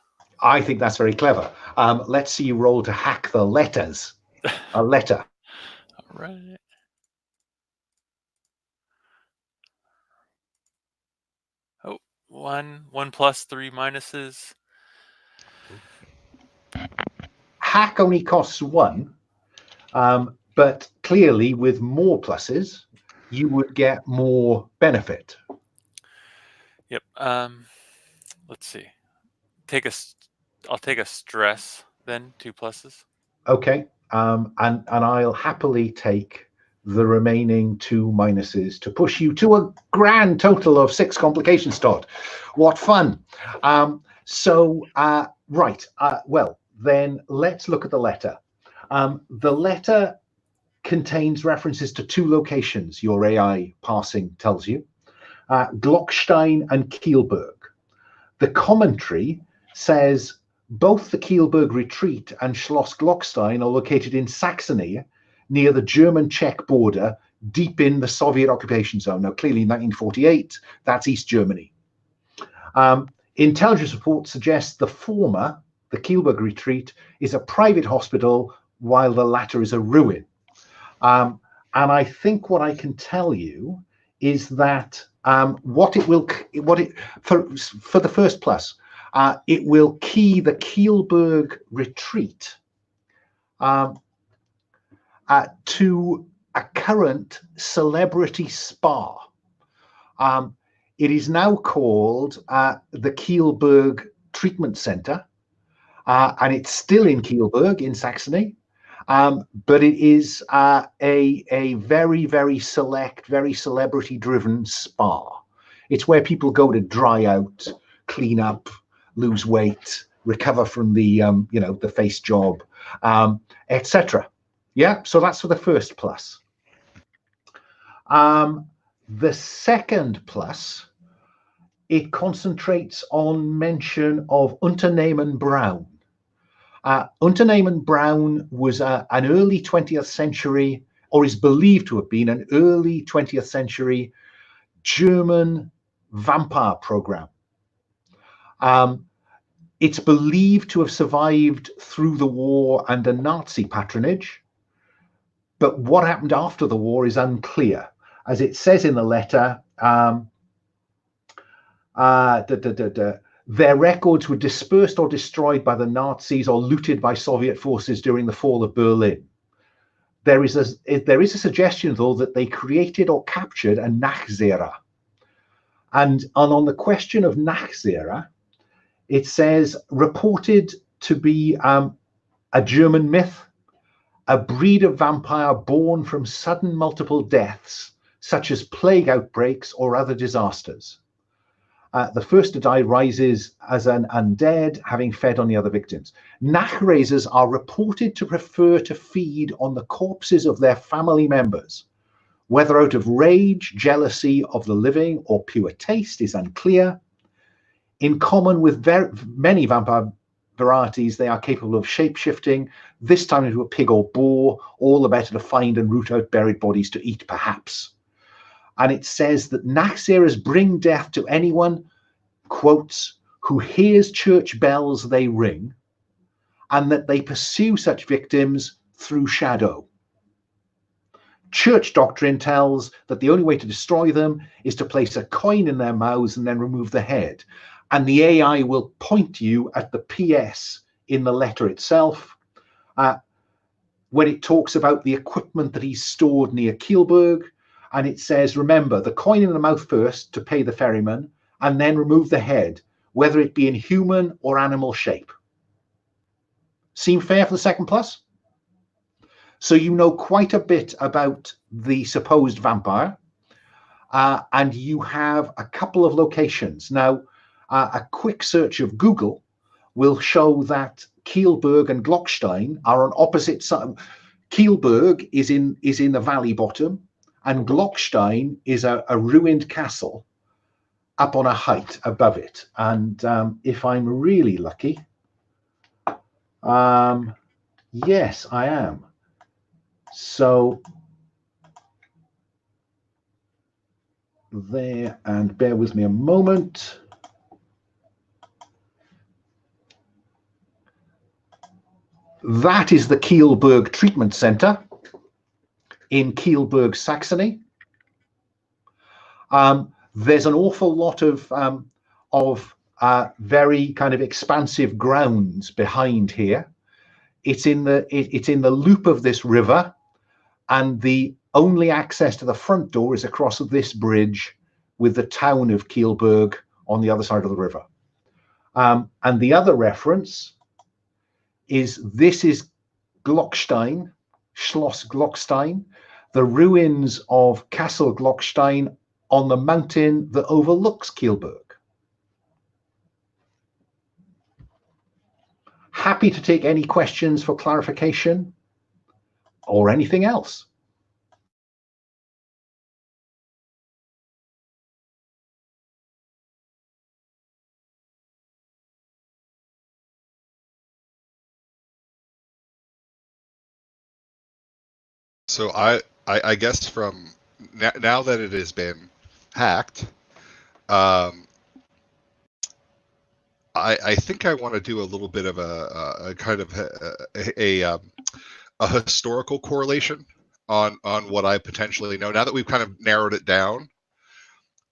[SPEAKER 1] I think that's very clever. Let's see you roll to hack the letters. A letter.
[SPEAKER 4] All right. Oh, 1 plus 3 minuses.
[SPEAKER 1] Hack only costs 1, but clearly with more pluses, you would get more benefit.
[SPEAKER 4] Yep. Let's see. I'll take a stress then, 2 pluses.
[SPEAKER 1] Okay. And I'll happily take the remaining 2 minuses to push you to a grand total of 6 complications, Todd. What fun. Right. Well, then let's look at the letter. The letter contains references to 2 locations, your AI parsing tells you, Glockstein and Keilberg. The commentary says both the Keilberg retreat and Schloss Glockstein are located in Saxony, near the German-Czech border, deep in the Soviet occupation zone. Now, clearly in 1948, that's East Germany. Intelligence reports suggest the former, the Keilberg retreat, is a private hospital, while the latter is a ruin. And I think what I can tell you is that for the first plus, it will key the Keilberg retreat to a current celebrity spa. It is now called the Keilberg Treatment Center, and it's still in Keilberg in Saxony, but it is a very, very select, very celebrity-driven spa. It's where people go to dry out, clean up, lose weight, recover from the the face job, etc. Yeah, so that's for the first plus. The second plus, it concentrates on mention of Unternehmen Braun. Unternehmen Braun was an early 20th century, or is believed to have been an early 20th century German vampire program. It's believed to have survived through the war under Nazi patronage, but what happened after the war is unclear. As it says in the letter, their records were dispersed or destroyed by the Nazis or looted by Soviet forces during the fall of Berlin. there is a suggestion, though, that they created or captured a Nachzehrer. And on the question of Nachzehrer, it says, reported to be a German myth, a breed of vampire born from sudden multiple deaths, such as plague outbreaks or other disasters. The first to die rises as an undead, having fed on the other victims. Nachraisers are reported to prefer to feed on the corpses of their family members. Whether out of rage, jealousy of the living, or pure taste is unclear. In common with many vampire varieties, they are capable of shape-shifting, this time into a pig or boar, all the better to find and root out buried bodies to eat, perhaps. And it says that Nachzerers bring death to anyone, quotes, who hears church bells they ring, and that they pursue such victims through shadow. Church doctrine tells that the only way to destroy them is to place a coin in their mouths and then remove the head. And the AI will point you at the PS in the letter itself when it talks about the equipment that he's stored near Keilberg. And it says, remember, the coin in the mouth first to pay the ferryman, and then remove the head, whether it be in human or animal shape. Seem fair for the second plus? So you know quite a bit about the supposed vampire, and you have a couple of locations. Now, a quick search of Google will show that Keilberg and Glockstein are on opposite sides. Keilberg is in the valley bottom, and Glockstein is a ruined castle up on a height above it. And if I'm really lucky, yes, I am. So there, and bear with me a moment. That is the Keilberg Treatment Center in Keilberg, Saxony. There's an awful lot of very kind of expansive grounds behind here. It's in the loop of this river, and the only access to the front door is across this bridge with the town of Keilberg on the other side of the river. And the other reference is Glockstein, Schloss Glockstein, the ruins of Castle Glockstein on the mountain that overlooks Keilberg. Happy to take any questions for clarification or anything else.
[SPEAKER 3] So I guess from now that it has been hacked, I think I want to do a little bit of a kind of a historical correlation on what I potentially know. Now that we've kind of narrowed it down,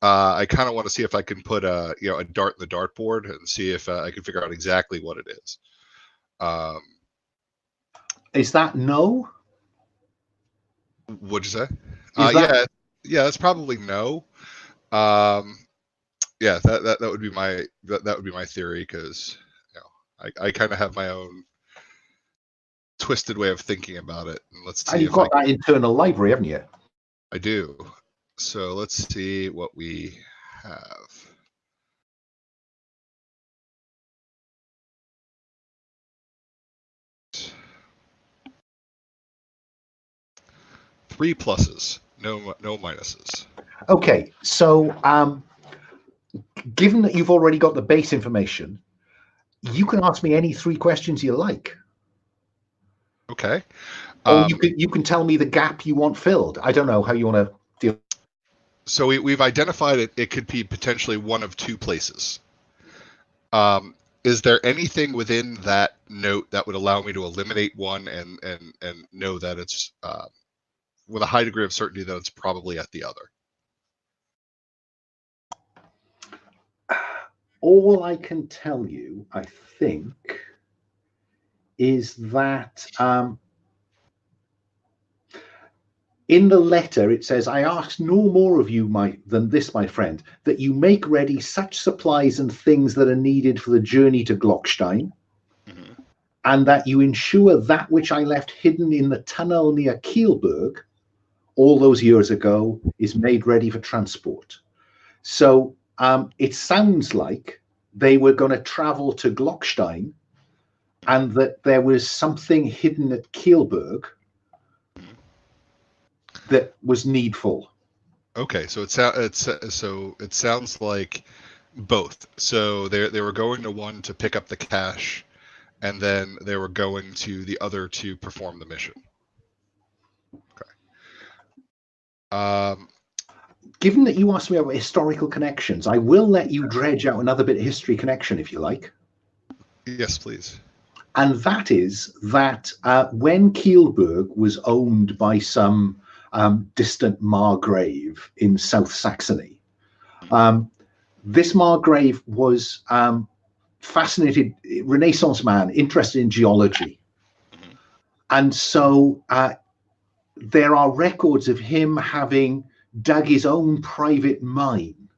[SPEAKER 3] I kind of want to see if I can put a dart in the dartboard and see if I can figure out exactly what it is.
[SPEAKER 1] Is that no?
[SPEAKER 3] What'd you say? Yeah, that's probably no. Yeah, that would be my that would be my theory, because I kind of have my own twisted way of thinking about it. And let's see.
[SPEAKER 1] And you've got that internal library, haven't you?
[SPEAKER 3] I do. So let's see what we have. Three pluses, no minuses.
[SPEAKER 1] Okay, so given that you've already got the base information, you can ask me any three questions you like.
[SPEAKER 3] Okay.
[SPEAKER 1] Or you can tell me the gap you want filled. I don't know how you want to deal.
[SPEAKER 3] So we've identified it could be potentially one of two places. Is there anything within that note that would allow me to eliminate one and know that it's with a high degree of certainty that it's probably at the other?
[SPEAKER 1] All I can tell you, I think, is that in the letter, it says, I ask no more of you than this, my friend, that you make ready such supplies and things that are needed for the journey to Glockstein, and that you ensure that which I left hidden in the tunnel near Keilberg all those years ago is made ready for transport. So it sounds like they were going to travel to Glockstein, and that there was something hidden at Keilberg that was needful.
[SPEAKER 3] Okay, so it sounds like both. So they were going to one to pick up the cash, and then they were going to the other to perform the mission. Okay.
[SPEAKER 1] Given that you asked me about historical connections, I will let you dredge out another bit of history connection if you like.
[SPEAKER 3] Yes, please.
[SPEAKER 1] And that is that when Keilberg was owned by some distant margrave in South Saxony, this margrave was fascinated, Renaissance man, interested in geology. And so there are records of him having dug his own private mine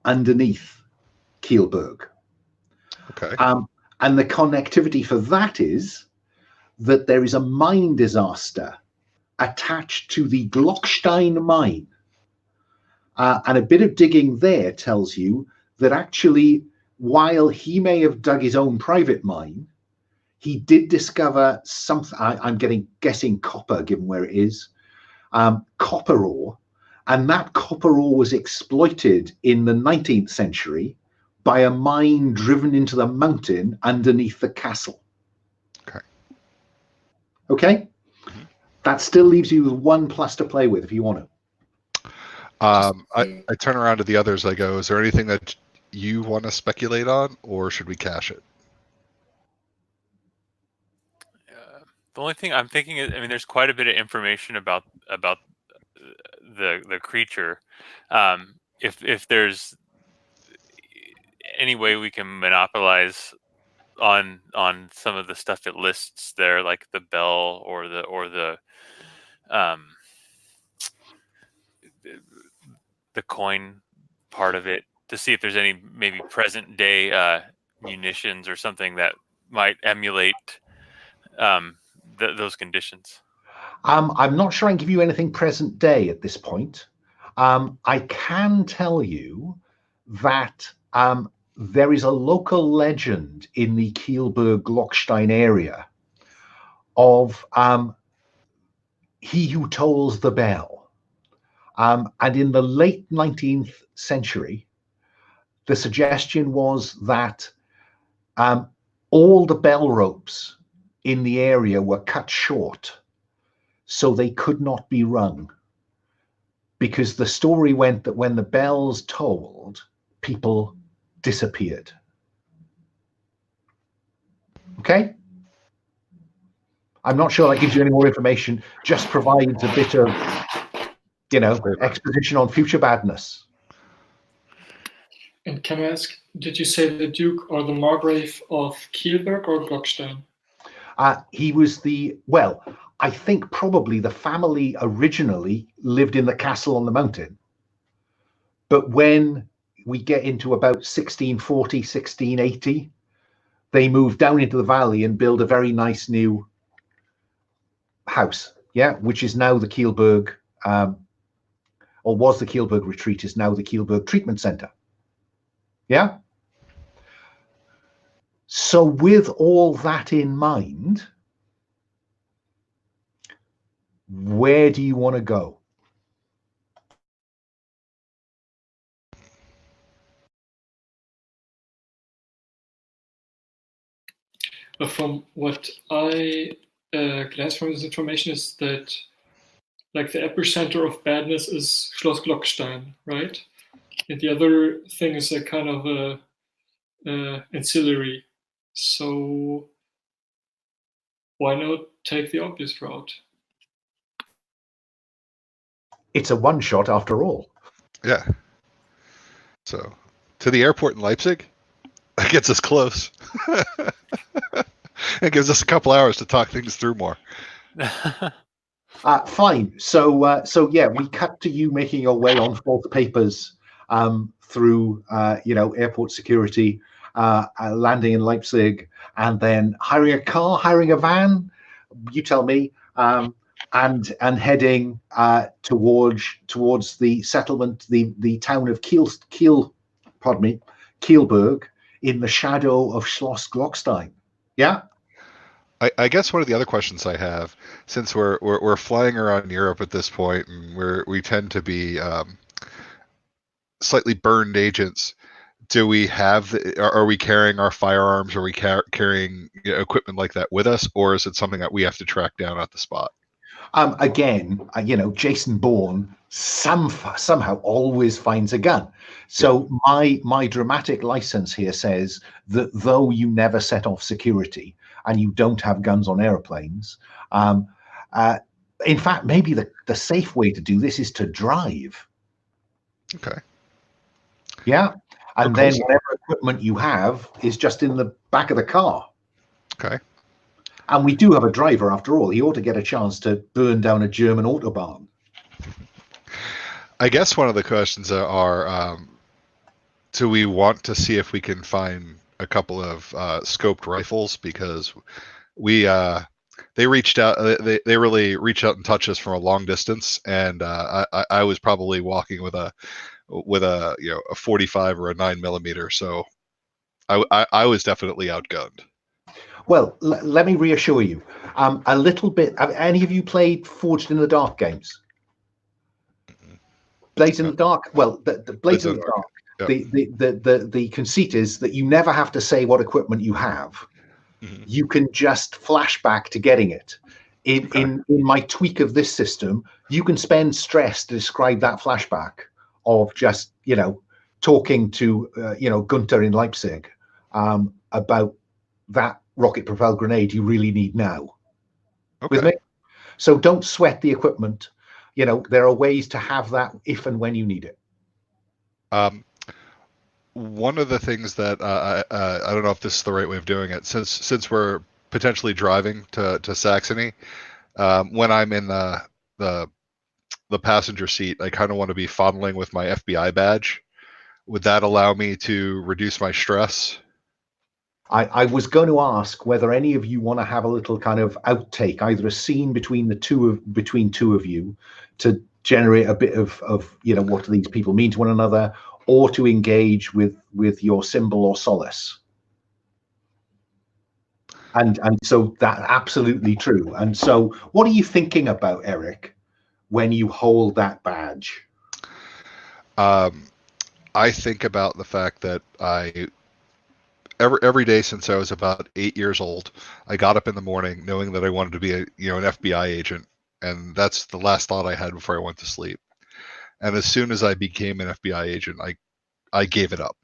[SPEAKER 1] underneath Keilberg.
[SPEAKER 3] Okay.
[SPEAKER 1] And the connectivity for that is that there is a mine disaster attached to the Glockstein mine. And a bit of digging there tells you that actually, while he may have dug his own private mine, he did discover something. I'm guessing copper, given where it is, copper ore. And that copper ore was exploited in the 19th century by a mine driven into the mountain underneath the castle.
[SPEAKER 3] Okay.
[SPEAKER 1] Okay? Mm-hmm. That still leaves you with 1+ to play with if you want to.
[SPEAKER 3] I turn around to the others. I go, is there anything that you want to speculate on, or should we cash it?
[SPEAKER 4] The only thing I'm thinking is, I mean, there's quite a bit of information about the creature. If there's any way we can monopolize on some of the stuff it lists there, like the bell or the coin part of it, to see if there's any maybe present day munitions or something that might emulate those conditions.
[SPEAKER 1] I'm not sure I can give you anything present day at this point. I can tell you that there is a local legend in the Keilberg-Glockstein area of he who tolls the bell. And in the late 19th century, the suggestion was that all the bell ropes in the area were cut short so they could not be rung, because the story went that when the bells tolled, people disappeared. Okay? I'm not sure that gives you any more information, just provides a bit of, exposition on future badness.
[SPEAKER 5] And can I ask, did you say the Duke or the Margrave of Keilberg or Glockstein?
[SPEAKER 1] He was I think probably the family originally lived in the castle on the mountain. But when we get into about 1640, 1680, they moved down into the valley and built a very nice new house, which is now the Keilberg, or was the Keilberg Retreat, is now the Keilberg Treatment Center. Yeah? So with all that in mind, where do you want to go?
[SPEAKER 5] From what I glanced from this information is that, like, the epicenter of badness is Schloss Glockstein, right? And the other thing is a kind of a ancillary. So why not take the obvious route?
[SPEAKER 1] It's a one-shot after all.
[SPEAKER 3] Yeah. So, to the airport in Leipzig, that gets us close. It gives us a couple hours to talk things through more.
[SPEAKER 1] Fine. So yeah, we cut to you making your way on false papers through airport security, landing in Leipzig, and then hiring a car, hiring a van. You tell me. And heading towards the settlement, the town of Keilberg, in the shadow of Schloss Glockstein. Yeah.
[SPEAKER 3] I guess one of the other questions I have, since we're flying around Europe at this point, and we tend to be slightly burned agents, do we have? Are we carrying our firearms? Are we carrying equipment like that with us, or is it something that we have to track down at the spot?
[SPEAKER 1] Again, Jason Bourne somehow always finds a gun. So my dramatic license here says that though you never set off security and you don't have guns on airplanes, in fact, maybe the safe way to do this is to drive.
[SPEAKER 3] Okay.
[SPEAKER 1] Yeah. And then whatever equipment you have is just in the back of the car.
[SPEAKER 3] Okay.
[SPEAKER 1] And we do have a driver, after all. He ought to get a chance to burn down a German autobahn.
[SPEAKER 3] I guess one of the questions are, do we want to see if we can find a couple of scoped rifles? Because they reached out, they really reached out and touched us from a long distance, and I was probably walking with a 45 or a 9mm, so I was definitely outgunned.
[SPEAKER 1] Well, let me reassure you, a little bit. Have any of you played Forged in the Dark games? Blades in the Dark. Well, the Blades in the Dark. Yep. The conceit is that you never have to say what equipment you have. Mm-hmm. You can just flash back to getting it. In my tweak of this system, you can spend stress to describe that flashback of just talking to Gunther in Leipzig about that rocket propelled grenade you really need now. Okay. With me? So don't sweat the equipment. There are ways to have that if and when you need it.
[SPEAKER 3] One of the things that I don't know if this is the right way of doing it, since we're potentially driving to Saxony, when I'm in the passenger seat, I kind of want to be fondling with my FBI badge. Would that allow me to reduce my stress?
[SPEAKER 1] I was going to ask whether any of you want to have a little kind of outtake, either a scene between two of you, to generate a bit of what do these people mean to one another, or to engage with your symbol or solace. And so that's absolutely true. And so, what are you thinking about, Eric, when you hold that badge?
[SPEAKER 3] I think about the fact that every day since I was about 8 years old, I got up in the morning knowing that I wanted to be an FBI agent, and that's the last thought I had before I went to sleep. And as soon as I became an FBI agent, I gave it up.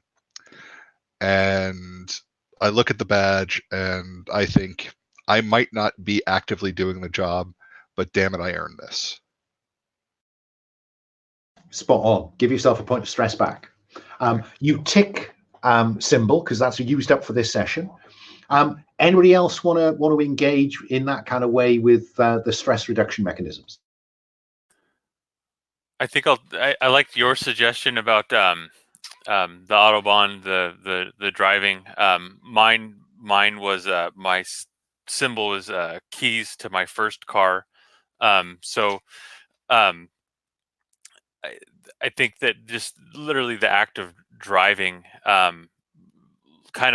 [SPEAKER 3] And I look at the badge and I think I might not be actively doing the job, but damn it, I earned this.
[SPEAKER 1] Spot on. Give yourself a point of stress back. You tick symbol because that's used up for this session. Anybody else want to engage in that kind of way with the stress reduction mechanisms?
[SPEAKER 4] I think I liked your suggestion about the autobahn, the driving. Mine was my symbol was keys to my first car. I think that just literally the act of driving kind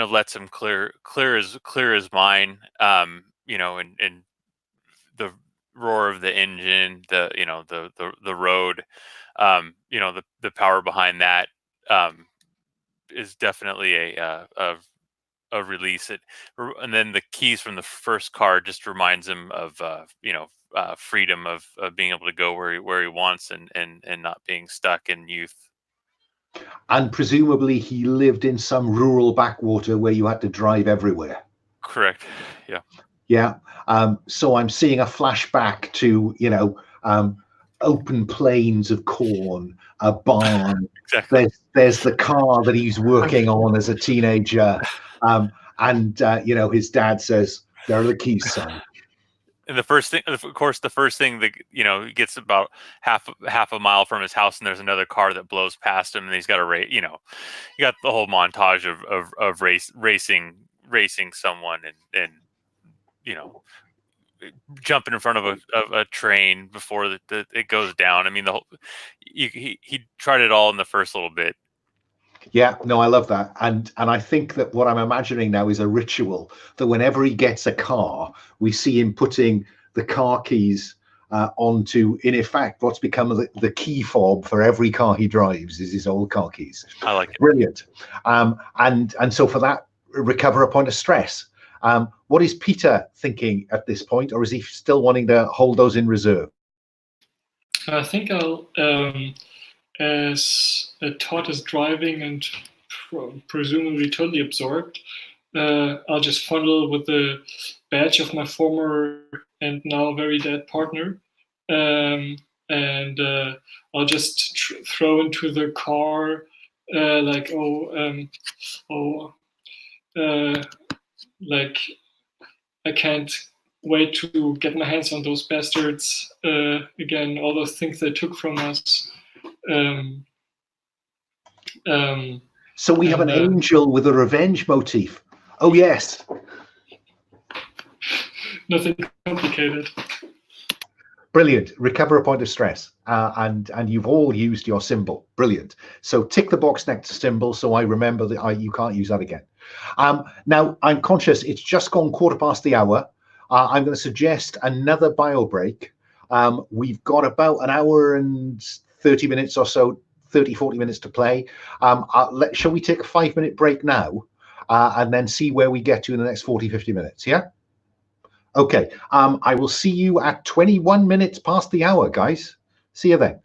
[SPEAKER 4] of lets him clear as mine. And the roar of the engine, the road, the power behind that is definitely a release. And then the keys from the first car just reminds him of freedom of being able to go where he wants and not being stuck in youth.
[SPEAKER 1] And presumably he lived in some rural backwater where you had to drive everywhere.
[SPEAKER 4] Correct. Yeah.
[SPEAKER 1] Yeah. So I'm seeing a flashback to open plains of corn, a barn.
[SPEAKER 4] Exactly.
[SPEAKER 1] There's the car that he's working on as a teenager, and his dad says, "There are the keys, son."
[SPEAKER 4] And the first thing, of course, the first thing that he gets about half a mile from his house, and there's another car that blows past him, and he's got to race. You got the whole montage of racing someone, and jumping in front of a train before it goes down. I mean, he tried it all in the first little bit.
[SPEAKER 1] Yeah, no, I love that, and I think that what I'm imagining now is a ritual that whenever he gets a car, we see him putting the car keys onto, in effect, what's become the key fob for every car he drives is his old car keys.
[SPEAKER 4] I like it.
[SPEAKER 1] Brilliant. And so for that, recover a point of stress. What is Peter thinking at this point, or is he still wanting to hold those in reserve?
[SPEAKER 5] I think I'll, as Todd is driving and presumably totally absorbed, I'll just funnel with the badge of my former and now very dead partner, and I'll just throw into the car like like I can't wait to get my hands on those bastards again, all those things they took from us.
[SPEAKER 1] So we have an angel with a revenge motif. Oh yes.
[SPEAKER 5] Nothing complicated.
[SPEAKER 1] Brilliant. Recover a point of stress, and you've all used your symbol. Brilliant. So tick the box next to symbol, so I remember that you can't use that again. Now I'm conscious it's just gone 1/4 the hour. I'm going to suggest another bio break. We've got about an hour and 30 minutes or so, 30-40 minutes to play. Shall we take a 5-minute break now, and then see where we get to in the next 40-50 minutes? Yeah. Okay, I will see you at 21 minutes past the hour, guys. See you then.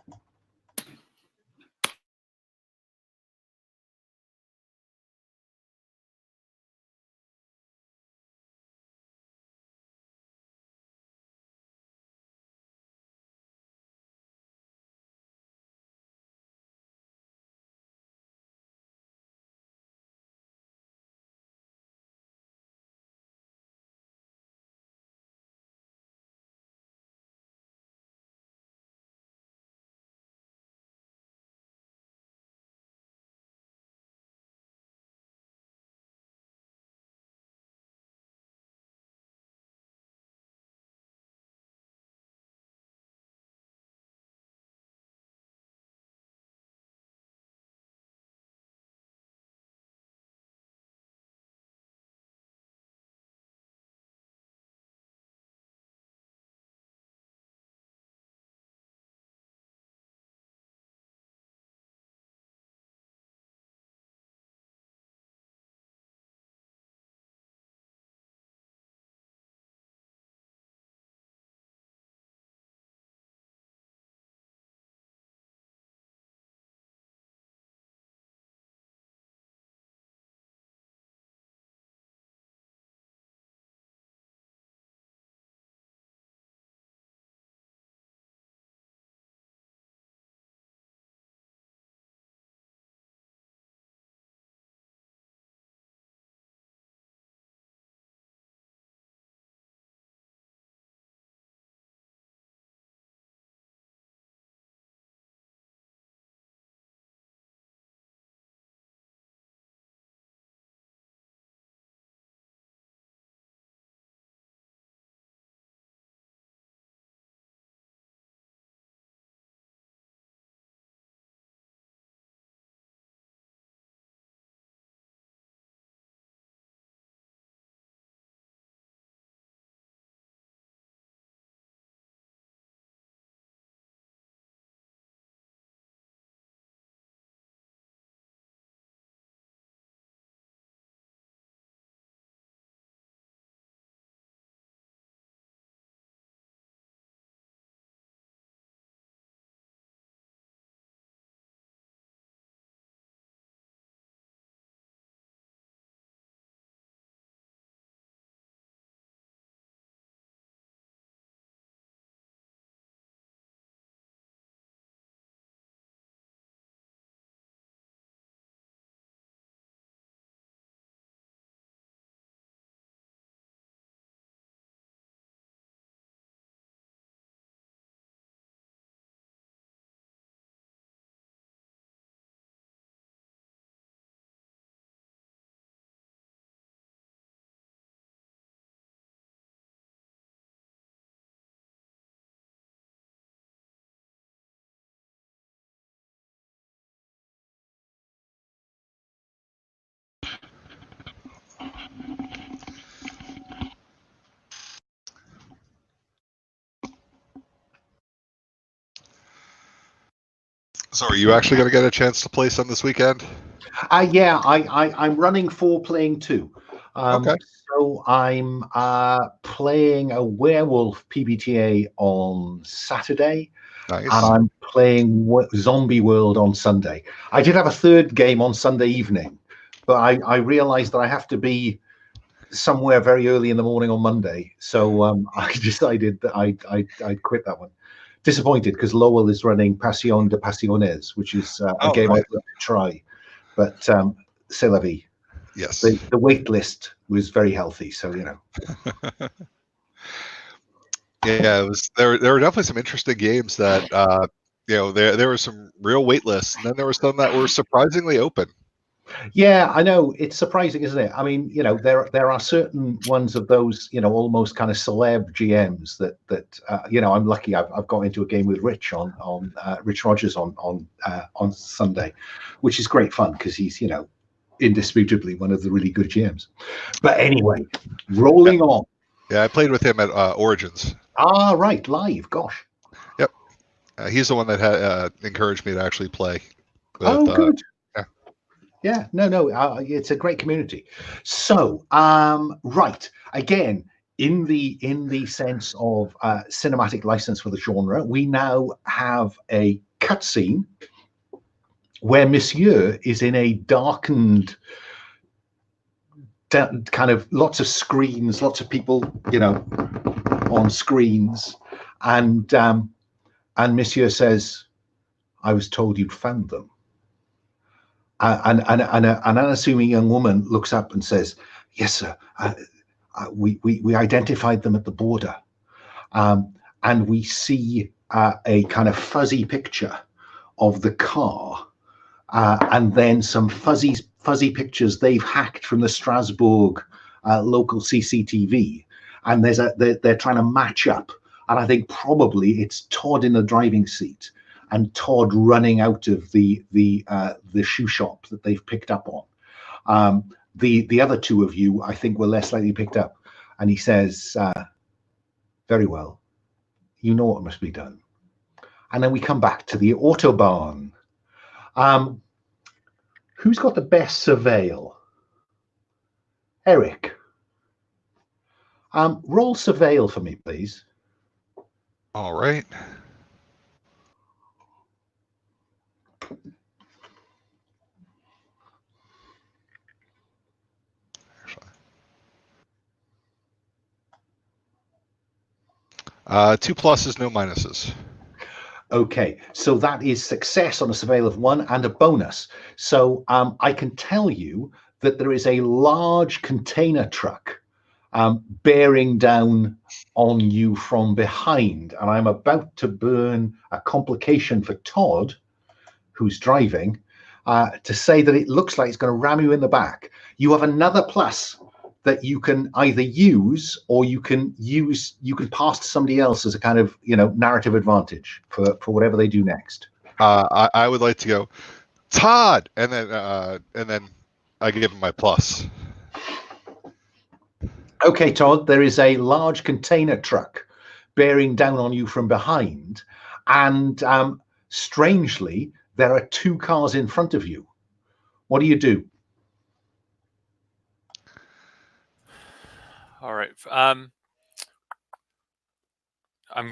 [SPEAKER 3] So are you actually going to get a chance to play some this weekend?
[SPEAKER 1] Yeah, I'm running 4 playing 2.
[SPEAKER 3] Okay.
[SPEAKER 1] So I'm playing a werewolf PBTA on Saturday,
[SPEAKER 3] Nice.
[SPEAKER 1] and I'm playing Zombie World on Sunday. I did have a third game on Sunday evening, but I realized that I have to be somewhere very early in the morning on Monday, so I decided that I'd quit that one. Disappointed because Lowell is running Passion de Pasiones, which is a game
[SPEAKER 3] right.
[SPEAKER 1] I'd like to try, but c'est la vie.
[SPEAKER 3] Yes.
[SPEAKER 1] The wait list was very healthy, so you know.
[SPEAKER 3] Yeah, it was. There were definitely some interesting games that there were some real wait lists, and then there were some that were surprisingly open.
[SPEAKER 1] Yeah, I know, it's surprising, isn't it? I mean, there are certain ones of those, almost kind of celeb GMs that I'm lucky. I've got into a game with Rich on Rich Rogers on Sunday, which is great fun because he's indisputably one of the really good GMs. But anyway, rolling on.
[SPEAKER 3] Yeah, I played with him at Origins.
[SPEAKER 1] Ah, right, live. Gosh.
[SPEAKER 3] Yep, he's the one that had encouraged me to actually play.
[SPEAKER 1] Good. Yeah, no, it's a great community. So, right, again, in the sense of cinematic license for the genre, we now have a cutscene where Monsieur is in a darkened, kind of lots of screens, lots of people, on screens, and Monsieur says, "I was told you'd found them." And an unassuming young woman looks up and says, "Yes, sir. We identified them at the border." And we see a kind of fuzzy picture of the car, and then some fuzzy pictures they've hacked from the Strasbourg local CCTV, and they're trying to match up. And I think probably it's Todd in the driving seat and Todd running out of the shoe shop that they've picked up on. The other two of you, I think, were less likely picked up. And he says, "Very well, you know what must be done." And then we come back to the autobahn. Who's got the best surveil? Eric. Roll surveil for me, please.
[SPEAKER 3] All right. Two pluses, no minuses.
[SPEAKER 1] Okay, so that is success on a surveil of 1 and a bonus. So I can tell you that there is a large container truck bearing down on you from behind, and I'm about to burn a complication for Todd, who's driving, to say that it looks like it's going to ram you in the back. You have another plus that you can either use or you can pass to somebody else as a kind of narrative advantage for whatever they do next.
[SPEAKER 3] I would like to go, Todd, and then I give him my plus.
[SPEAKER 1] Okay, Todd, there is a large container truck bearing down on you from behind, and strangely, there are 2 cars in front of you. What do you do?
[SPEAKER 4] All right. I'm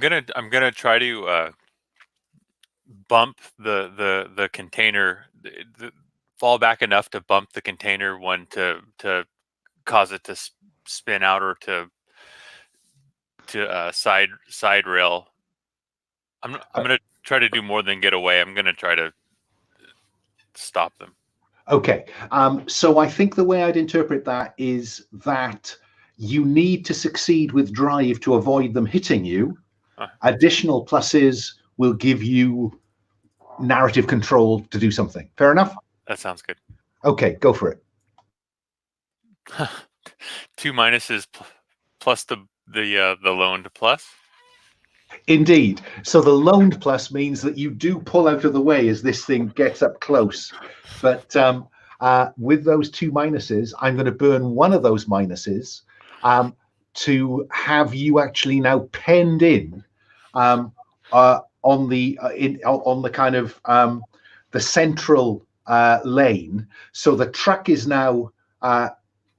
[SPEAKER 4] gonna try to bump the container, fall back enough to bump the container one to cause it to spin out or to side rail. I'm gonna try to do more than get away. I'm gonna try to stop them. Okay.
[SPEAKER 1] So I think the way I'd interpret that is that you need to succeed with drive to avoid them hitting you. Additional pluses will give you narrative control to do something. Fair enough?
[SPEAKER 4] That sounds good.
[SPEAKER 1] Okay, go for it.
[SPEAKER 4] 2 minuses plus the loaned plus.
[SPEAKER 1] Indeed. So the loaned plus means that you do pull out of the way as this thing gets up close. But with those 2 minuses, I'm going to burn one of those minuses to have you actually now penned in on the kind of central lane. So the truck is now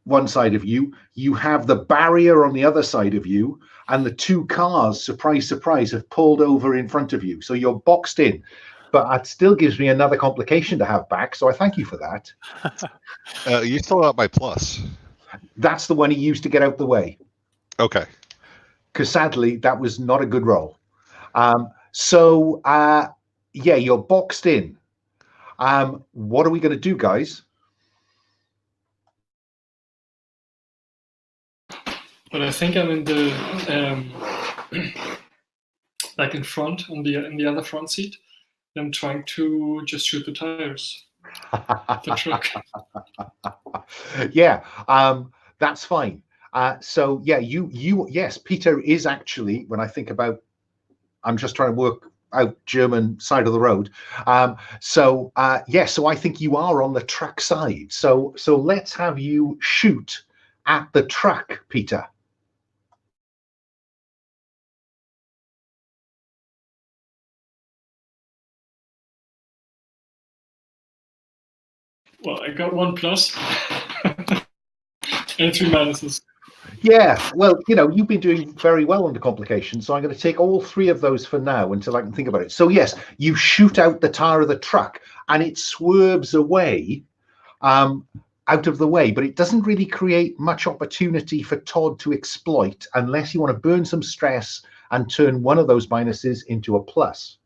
[SPEAKER 1] one side of you. You have the barrier on the other side of you, and the two cars, surprise, surprise, have pulled over in front of you. So you're boxed in. But it still gives me another complication to have back. So I thank you for that.
[SPEAKER 3] You still got my plus.
[SPEAKER 1] That's the one he used to get out the way.
[SPEAKER 3] Okay.
[SPEAKER 1] Because sadly, that was not a good roll. Yeah, you're boxed in. What are we going to do, guys?
[SPEAKER 5] But I think I'm in the like in front in the other front seat. I'm trying to just shoot the tires of the truck.
[SPEAKER 1] Yeah, that's fine. So yeah, yes, Peter is actually, when I think about, I'm just trying to work out German side of the road. So I think you are on the truck side. So let's have you shoot at the truck, Peter.
[SPEAKER 5] Well, I got 1 plus and 3 minuses.
[SPEAKER 1] Yeah, well, you've been doing very well under complications, so I'm going to take all 3 of those for now until I can think about it. So yes, you shoot out the tire of the truck and it swerves away, out of the way, but it doesn't really create much opportunity for Todd to exploit unless you want to burn some stress and turn one of those minuses into a plus.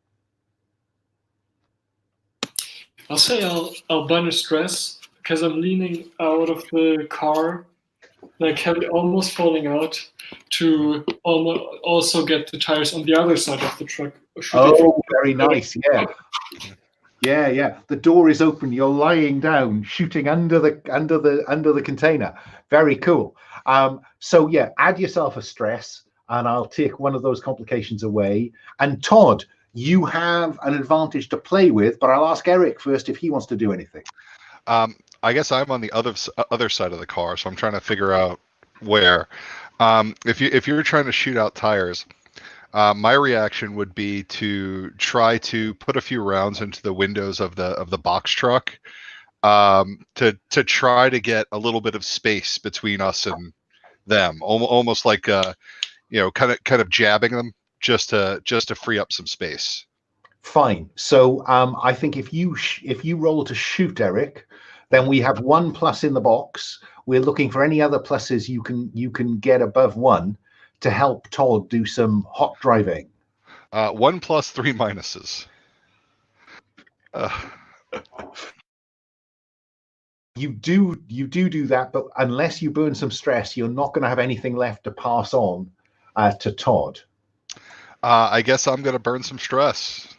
[SPEAKER 5] I'll say I'll burn a stress because I'm leaning out of the car, like almost falling out, to also get the tires on the other side of the truck.
[SPEAKER 1] Oh, very nice. Yeah. The door is open. You're lying down, shooting under the container. Very cool. So yeah, add yourself a stress, and I'll take one of those complications away. And Todd, you have an advantage to play with, but I'll ask Eric first if he wants to do anything.
[SPEAKER 3] I guess I'm on the other side of the car, so I'm trying to figure out where. If you're trying to shoot out tires, my reaction would be to try to put a few rounds into the windows of the box truck, to try to get a little bit of space between us and them, almost like kind of jabbing them just to free up some space.
[SPEAKER 1] Fine. So I think if you roll to shoot, Eric, then we have 1 plus in the box. We're looking for any other pluses you can get above 1 to help Todd do some hot driving.
[SPEAKER 3] 1 plus 3 minuses.
[SPEAKER 1] You do that, but unless you burn some stress, you're not going to have anything left to pass on to Todd.
[SPEAKER 3] I guess I'm going to burn some stress.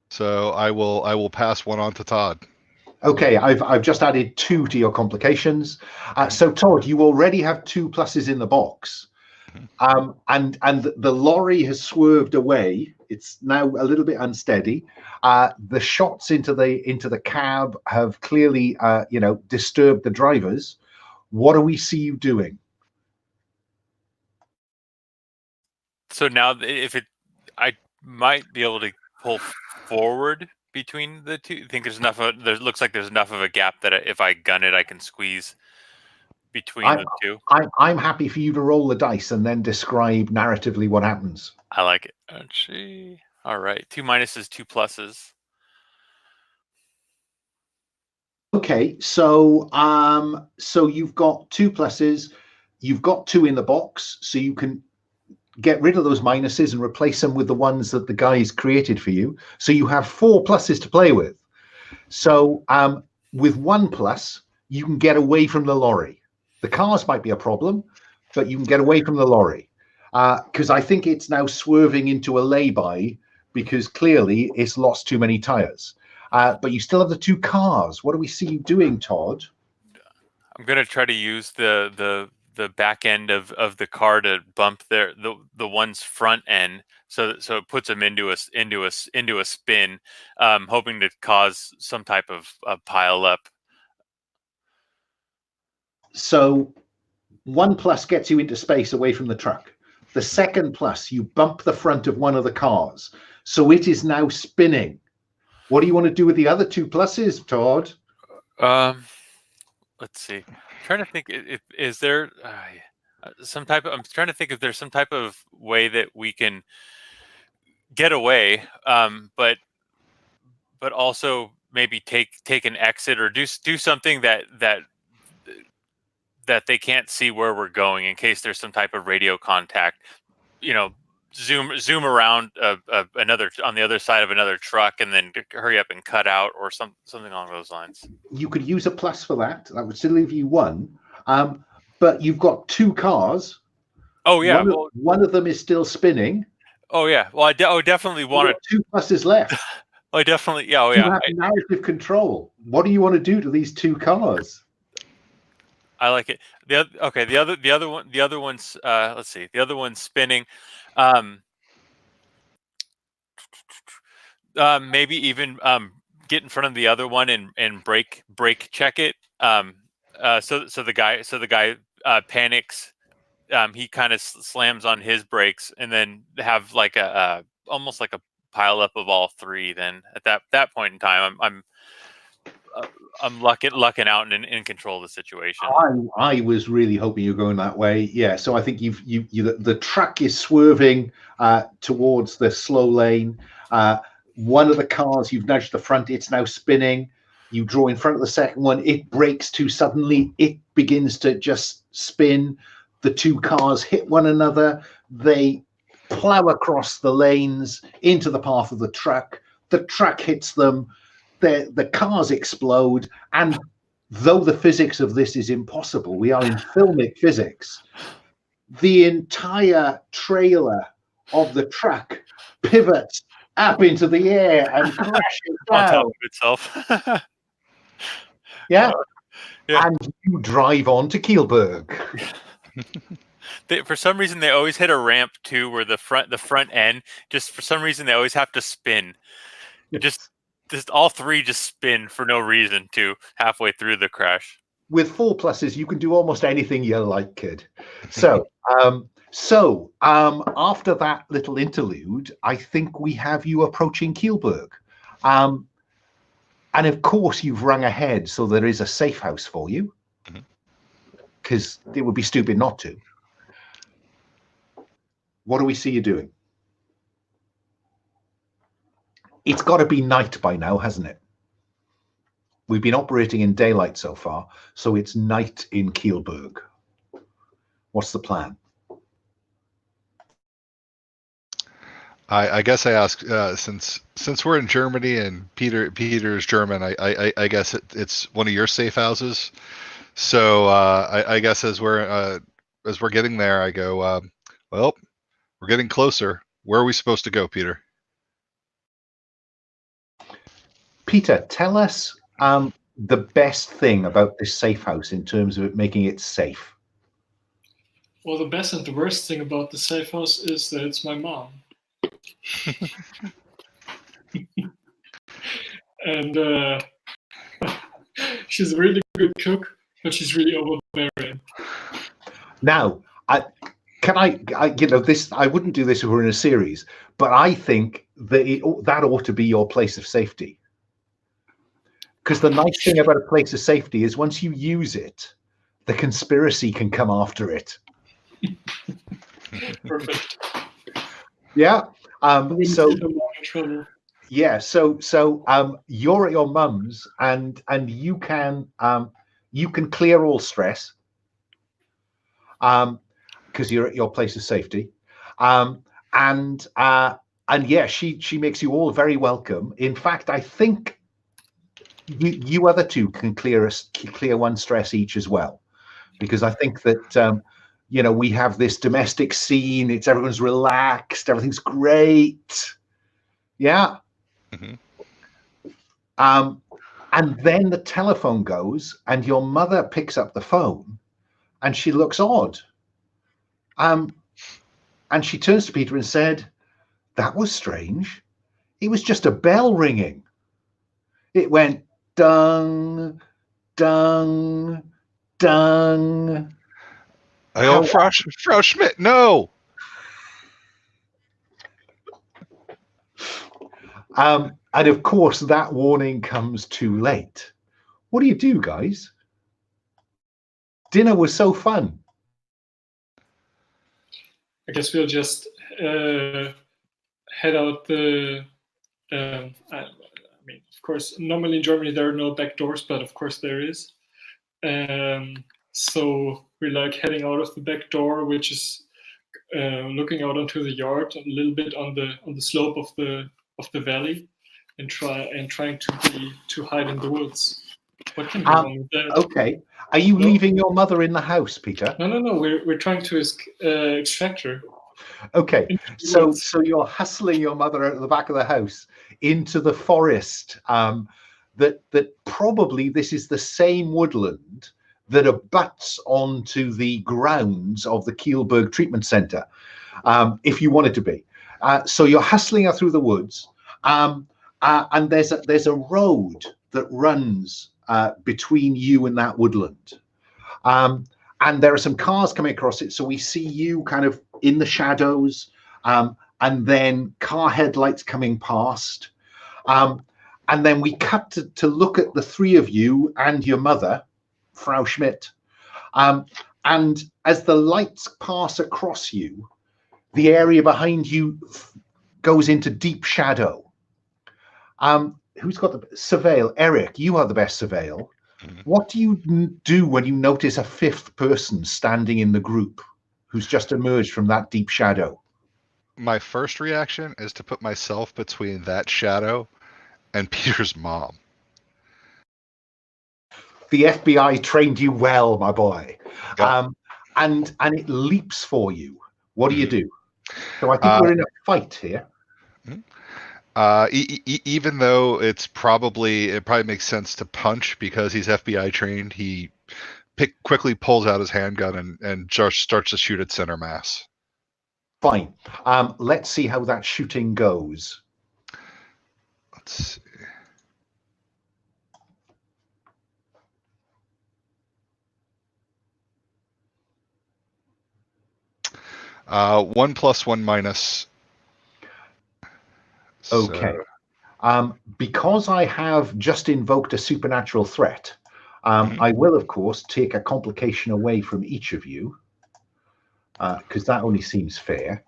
[SPEAKER 3] So I will pass 1 on to Todd.
[SPEAKER 1] Okay, I've just added 2 to your complications. So Todd, you already have 2 pluses in the box, and the lorry has swerved away. It's now a little bit unsteady. The shots into the cab have clearly disturbed the drivers. What do we see you doing?
[SPEAKER 4] So now, I might be able to pull forward between the two. I think there looks like there's enough of a gap that if I gun it, I can squeeze between the two.
[SPEAKER 1] I'm happy for you to roll the dice and then describe narratively what happens.
[SPEAKER 4] I like it. Actually, all right. 2 minuses, 2 pluses.
[SPEAKER 1] Okay, so you've got 2 pluses, you've got 2 in the box, so you can get rid of those minuses and replace them with the ones that the guys created for you. So you have 4 pluses to play with. So with 1 plus, you can get away from the lorry. The cars might be a problem, but you can get away from the lorry. Because I think it's now swerving into a lay-by because clearly it's lost too many tires. But you still have the 2 cars. What do we see you doing, Todd?
[SPEAKER 4] I'm going to try to use the back end of the car to bump the one's front end, so it puts them into a spin, hoping to cause some type of pile up.
[SPEAKER 1] So 1 plus gets you into space away from the truck. The 2nd plus, you bump the front of one of the cars, so it is now spinning. What do you want to do with the other 2 pluses, Todd?
[SPEAKER 4] Let's see. I'm trying to think. Is there some type of? I'm trying to think if there's some type of way that we can get away, but also maybe take an exit or do something that they can't see where we're going in case there's some type of radio contact. Zoom around another on the other side of another truck and then hurry up and cut out or something along those lines.
[SPEAKER 1] You could use a plus for that. That would still leave you 1. But you've got 2 cars.
[SPEAKER 4] Oh yeah,
[SPEAKER 1] one of them is still spinning.
[SPEAKER 4] Oh yeah. Well, I definitely want
[SPEAKER 1] 2 pluses left.
[SPEAKER 4] I definitely You
[SPEAKER 1] have narrative control. What do you want to do to these 2 cars?
[SPEAKER 4] I like it. The other one's let's see. The other one's spinning. Maybe even get in front of the other one and brake check it. So the guy panics. He kind of slams on his brakes and then have like a almost like a pile up of all 3. Then at that point in time, I'm lucking out and in control of the situation.
[SPEAKER 1] I was really hoping you were going that way. Yeah, so I think the truck is swerving towards the slow lane. One of the cars, you've nudged the front, it's now spinning. You draw in front of the second one, it brakes too suddenly. It begins to just spin. The 2 cars hit one another. They plow across the lanes into the path of the truck. The truck hits them. The cars explode, and though the physics of this is impossible, we are in filmic physics, the entire trailer of the truck pivots up into the air and crashes down.
[SPEAKER 4] On top of itself.
[SPEAKER 1] Yeah. And you drive on to Keilberg.
[SPEAKER 4] For some reason, they always hit a ramp too, where the front end, just for some reason, they always have to spin. Just all 3 just spin for no reason to halfway through the crash.
[SPEAKER 1] With 4 pluses, you can do almost anything you like, kid. So, after that little interlude, I think we have you approaching Keilberg. And of course, you've rung ahead, so there is a safe house for you, because it would be stupid not to. What do we see you doing? It's got to be night by now, hasn't it? We've been operating in daylight so far, so it's night in Keilberg. What's the plan?
[SPEAKER 3] I guess I ask since we're in Germany and Peter's German. I guess it's one of your safe houses. So I guess as we're getting there, I go, well, we're getting closer. Where are we supposed to go, Peter?
[SPEAKER 1] Peter, tell us the best thing about this safe house in terms of making it safe.
[SPEAKER 5] Well, the best and the worst thing about the safe house is that it's my mom. And she's a really good cook, but she's really overbearing.
[SPEAKER 1] Now, I wouldn't do this if we were in a series, but I think that that ought to be your place of safety. Because the nice thing about a place of safety is once you use it, the conspiracy can come after it.
[SPEAKER 5] Perfect.
[SPEAKER 1] Yeah. So you're at your mum's and you can clear all stress because you're at your place of safety. And yeah, she makes you all very welcome. In fact, I think you other two can clear one stress each as well, because I think that we have this domestic scene. Everyone's relaxed. Everything's great. Yeah.
[SPEAKER 3] Mm-hmm.
[SPEAKER 1] And then the telephone goes, and your mother picks up the phone, and she looks odd. And she turns to Peter and said, "That was strange. It was just a bell ringing. It went dung, dung, dung."
[SPEAKER 3] Oh, Frau Schmidt, no.
[SPEAKER 1] And of course, that warning comes too late. What do you do, guys? Dinner was so fun.
[SPEAKER 5] I guess we'll just head out the. I mean, of course, normally in Germany there are no back doors, but of course there is. So we're like heading out of the back door, which is looking out onto the yard, a little bit on the slope of the valley, and trying to hide in the woods. What can go wrong with that?
[SPEAKER 1] Okay. Are you leaving your mother in the house, Peter?
[SPEAKER 5] No. We're trying to extract her.
[SPEAKER 1] Okay. So you're hustling your mother out of the back of the house into the forest. That probably this is the same woodland that abuts onto the grounds of the Keilberg treatment center, if you want it to be. So you're hustling her through the woods, and there's a road that runs between you and that woodland. And there are some cars coming across it. So we see you kind of in the shadows, and then car headlights coming past. And then we cut to look at the three of you and your mother, Frau Schmidt. And as the lights pass across you, the area behind you goes into deep shadow. Who's got the surveil? Eric, you are the best surveil. What do you do when you notice a fifth person standing in the group who's just emerged from that deep shadow?
[SPEAKER 3] My first reaction is to put myself between that shadow and Peter's mom.
[SPEAKER 1] The FBI trained you well, my boy.
[SPEAKER 3] Yep.
[SPEAKER 1] And it leaps for you. What do you do? So I think we're in a fight here.
[SPEAKER 3] Even though it probably makes sense to punch because he's FBI trained, he quickly pulls out his handgun and just starts to shoot at center mass.
[SPEAKER 1] Fine. Let's see how that shooting goes.
[SPEAKER 3] Let's see. One plus, one minus.
[SPEAKER 1] Okay. Because I have just invoked a supernatural threat, I will, of course, take a complication away from each of you, because that only seems fair.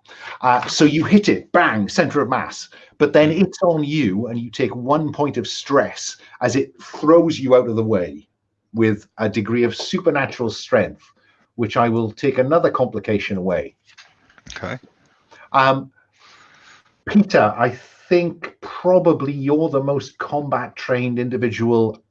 [SPEAKER 1] So you hit it, bang, center of mass, but then it's on you, and you take 1 point of stress as it throws you out of the way with a degree of supernatural strength, which I will take another complication away.
[SPEAKER 3] Okay.
[SPEAKER 1] Peter, I think probably you're the most combat trained individual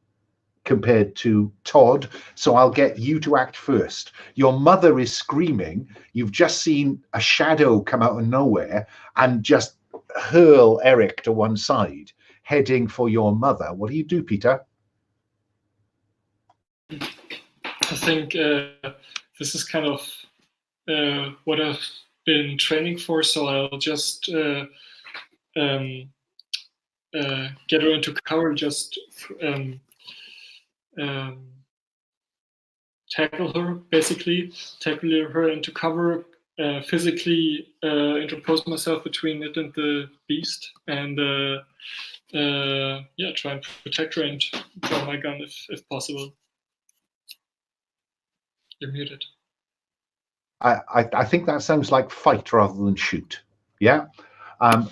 [SPEAKER 1] compared to Todd, so I'll get you to act first. Your mother is screaming. You've just seen a shadow come out of nowhere and just hurl Eric to one side, heading for your mother. What do you do, Peter?
[SPEAKER 5] I think this is kind of what I've been training for, so I'll just get her into cover, just tackle her into cover, physically interpose myself between it and the beast, and try and protect her and draw my gun if possible. You're muted.
[SPEAKER 1] I think that sounds like fight rather than shoot. Yeah.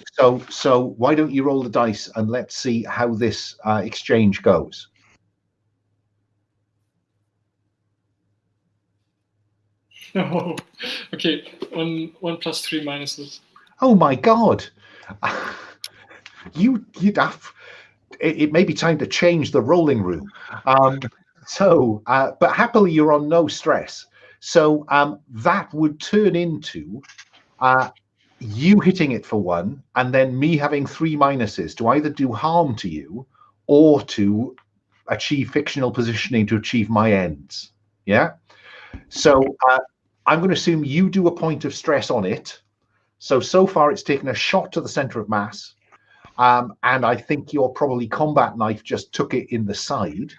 [SPEAKER 1] So why don't you roll the dice and let's see how this exchange goes.
[SPEAKER 5] Oh, okay. One plus 3 minuses.
[SPEAKER 1] Oh my God! It may be time to change the rolling room. But happily you're on no stress. So that would turn into you hitting it for 1, and then me having 3 minuses to either do harm to you or to achieve fictional positioning to achieve my ends. Yeah. So I'm going to assume you do a point of stress on it. So far it's taken a shot to the center of mass. And I think your probably combat knife just took it in the side.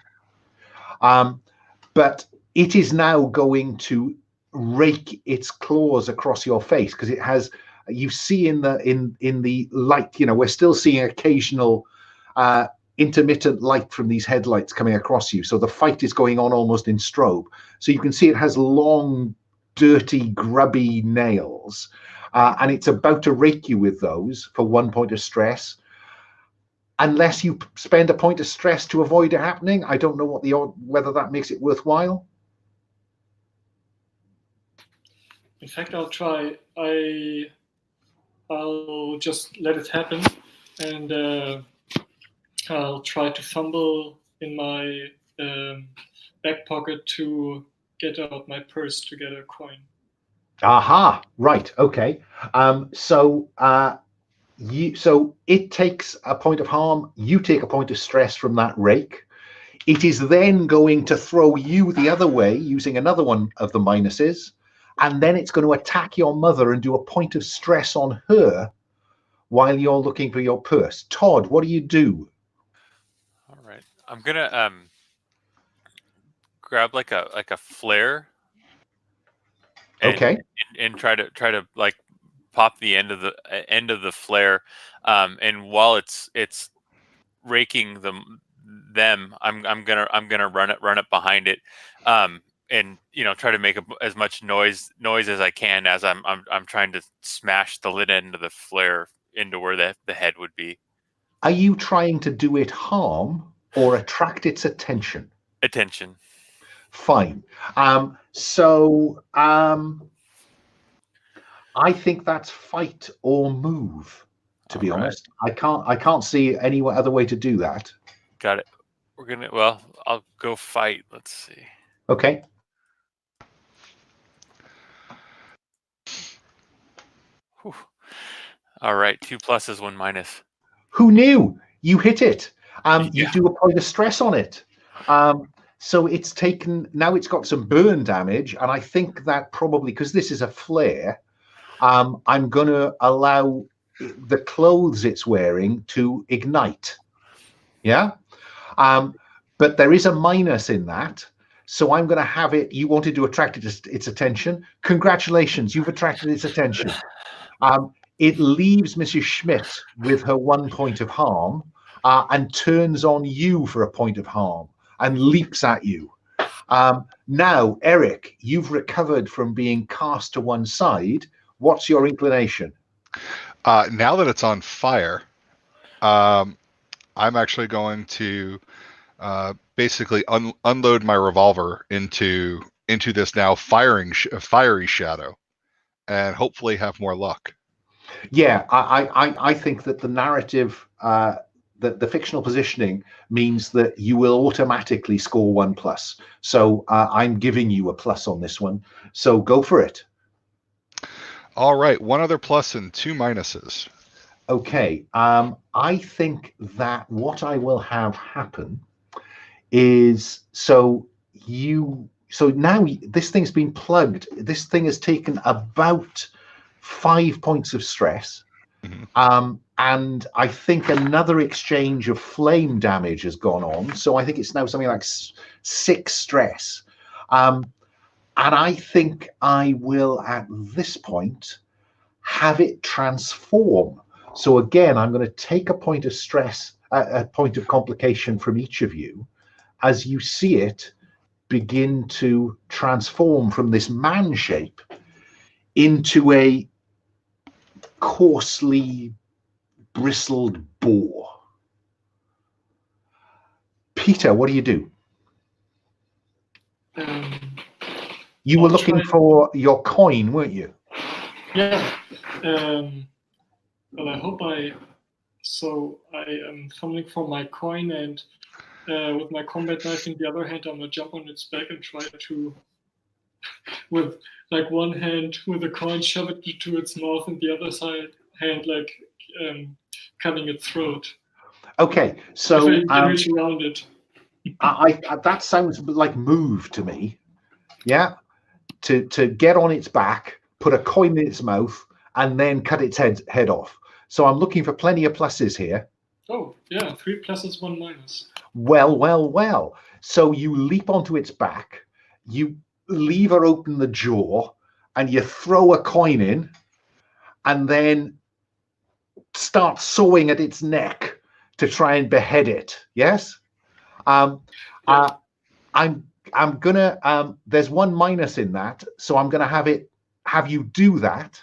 [SPEAKER 1] But it is now going to rake its claws across your face because it has. You see in the light, we're still seeing occasional intermittent light from these headlights coming across you. So the fight is going on almost in strobe. So you can see it has long, dirty, grubby nails, and it's about to rake you with those for 1 point of stress. Unless you spend a point of stress to avoid it happening, I don't know whether that makes it worthwhile.
[SPEAKER 5] In fact, I'll try. I'll just let it happen, and I'll try to fumble in my back pocket to get out my purse to get a coin.
[SPEAKER 1] Aha! Right. Okay. So it takes a point of harm. You take a point of stress from that rake. It is then going to throw you the other way using another one of the minuses, and then it's going to attack your mother and do a point of stress on her while you're looking for your purse. Todd, what do you do?
[SPEAKER 4] All right, I'm gonna grab like a flare.
[SPEAKER 1] Okay.
[SPEAKER 4] And try to like pop the end of the flare, and while it's raking them, I'm gonna run it behind it, and try to make as much noise as I can as I'm trying to smash the lid end of the flare into where the head would be.
[SPEAKER 1] Are you trying to do it harm or attract its attention?
[SPEAKER 4] Attention.
[SPEAKER 1] Fine. I think that's fight or move, to be honest. I can't see any other way to do that.
[SPEAKER 4] Got it. I'll go fight. Let's see.
[SPEAKER 1] Okay.
[SPEAKER 4] Whew. All right, 2 pluses, 1 minus.
[SPEAKER 1] Who knew? You hit it.
[SPEAKER 4] Yeah.
[SPEAKER 1] You do a point of stress on it. So it's now it's got some burn damage, and I think that probably, because this is a flare, I'm going to allow the clothes it's wearing to ignite. Yeah? But there is a minus in that. So I'm going to have it. You wanted to attract its attention. Congratulations, you've attracted its attention. It leaves Mrs. Schmidt with her 1 point of harm and turns on you for a point of harm and leaps at you. Now, Eric, you've recovered from being cast to one side. What's your inclination?
[SPEAKER 3] Now that it's on fire, I'm actually going to basically unload my revolver into this now fiery shadow, and hopefully have more luck.
[SPEAKER 1] Yeah, I think that the narrative, the fictional positioning means that you will automatically score 1+. So I'm giving you a plus on this one. So go for it.
[SPEAKER 3] All right, 1 other plus and 2 minuses.
[SPEAKER 1] Okay, I think that what I will have happen is so now this thing's been plugged. This thing has taken about 5 points of stress.
[SPEAKER 3] Mm-hmm.
[SPEAKER 1] And I think another exchange of flame damage has gone on. So I think it's now something like 6 stress. And I think I will, at this point, have it transform. So again, I'm going to take a point of stress, a point of complication from each of you, as you see it begin to transform from this man shape into a coarsely bristled boar. Peter, what do you do? You were looking for your coin, weren't you?
[SPEAKER 5] Yeah. Well, I hope so I am fumbling for my coin, and with my combat knife in the other hand, I'm gonna jump on its back and try to, with like one hand with the coin, shove it into its mouth, and the other hand like cutting its throat.
[SPEAKER 1] Okay, so
[SPEAKER 5] if I reach around it.
[SPEAKER 1] I that sounds like move to me. Yeah, to get on its back, put a coin in its mouth, and then cut its head off. So I'm looking for plenty of pluses here.
[SPEAKER 5] Oh yeah, 3 pluses, 1 minus.
[SPEAKER 1] Well. So you leap onto its back, you lever open the jaw, and you throw a coin in, and then start sawing at its neck to try and behead it. Yes. I'm gonna. There's one minus in that, so I'm gonna have you do that,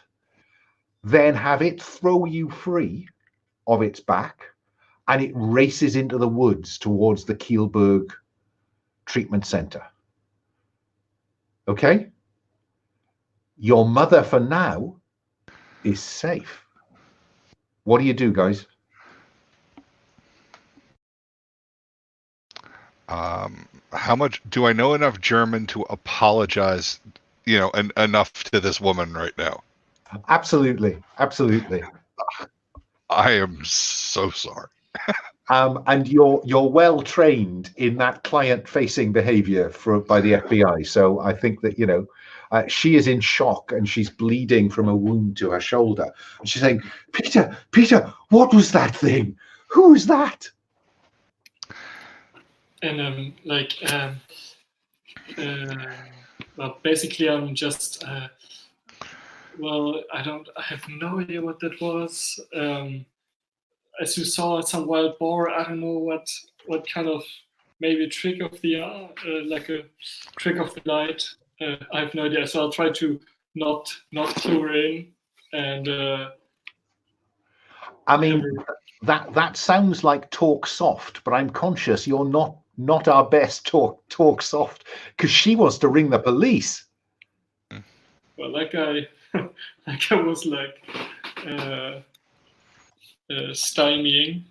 [SPEAKER 1] then have it throw you free of its back, and it races into the woods towards the Keilberg treatment center. Okay? Your mother for now is safe. What do you do, guys?
[SPEAKER 3] How much do I know enough German to apologize, enough to this woman right now?
[SPEAKER 1] Absolutely.
[SPEAKER 3] I am so sorry.
[SPEAKER 1] And you're well trained in that client-facing behavior by the FBI. So I think that she is in shock and she's bleeding from a wound to her shoulder. And she's saying, Peter, what was that thing? Who was that?
[SPEAKER 5] And well, basically, I'm just I have no idea what that was. As you saw, some wild boar. I don't know what kind of, maybe a trick of the like a trick of the light. I have no idea. So I'll try to not clue her in. And
[SPEAKER 1] I mean, that sounds like talk soft, but I'm conscious you're not our best talk soft, because she wants to ring the police.
[SPEAKER 5] Well, that guy was like stymieing.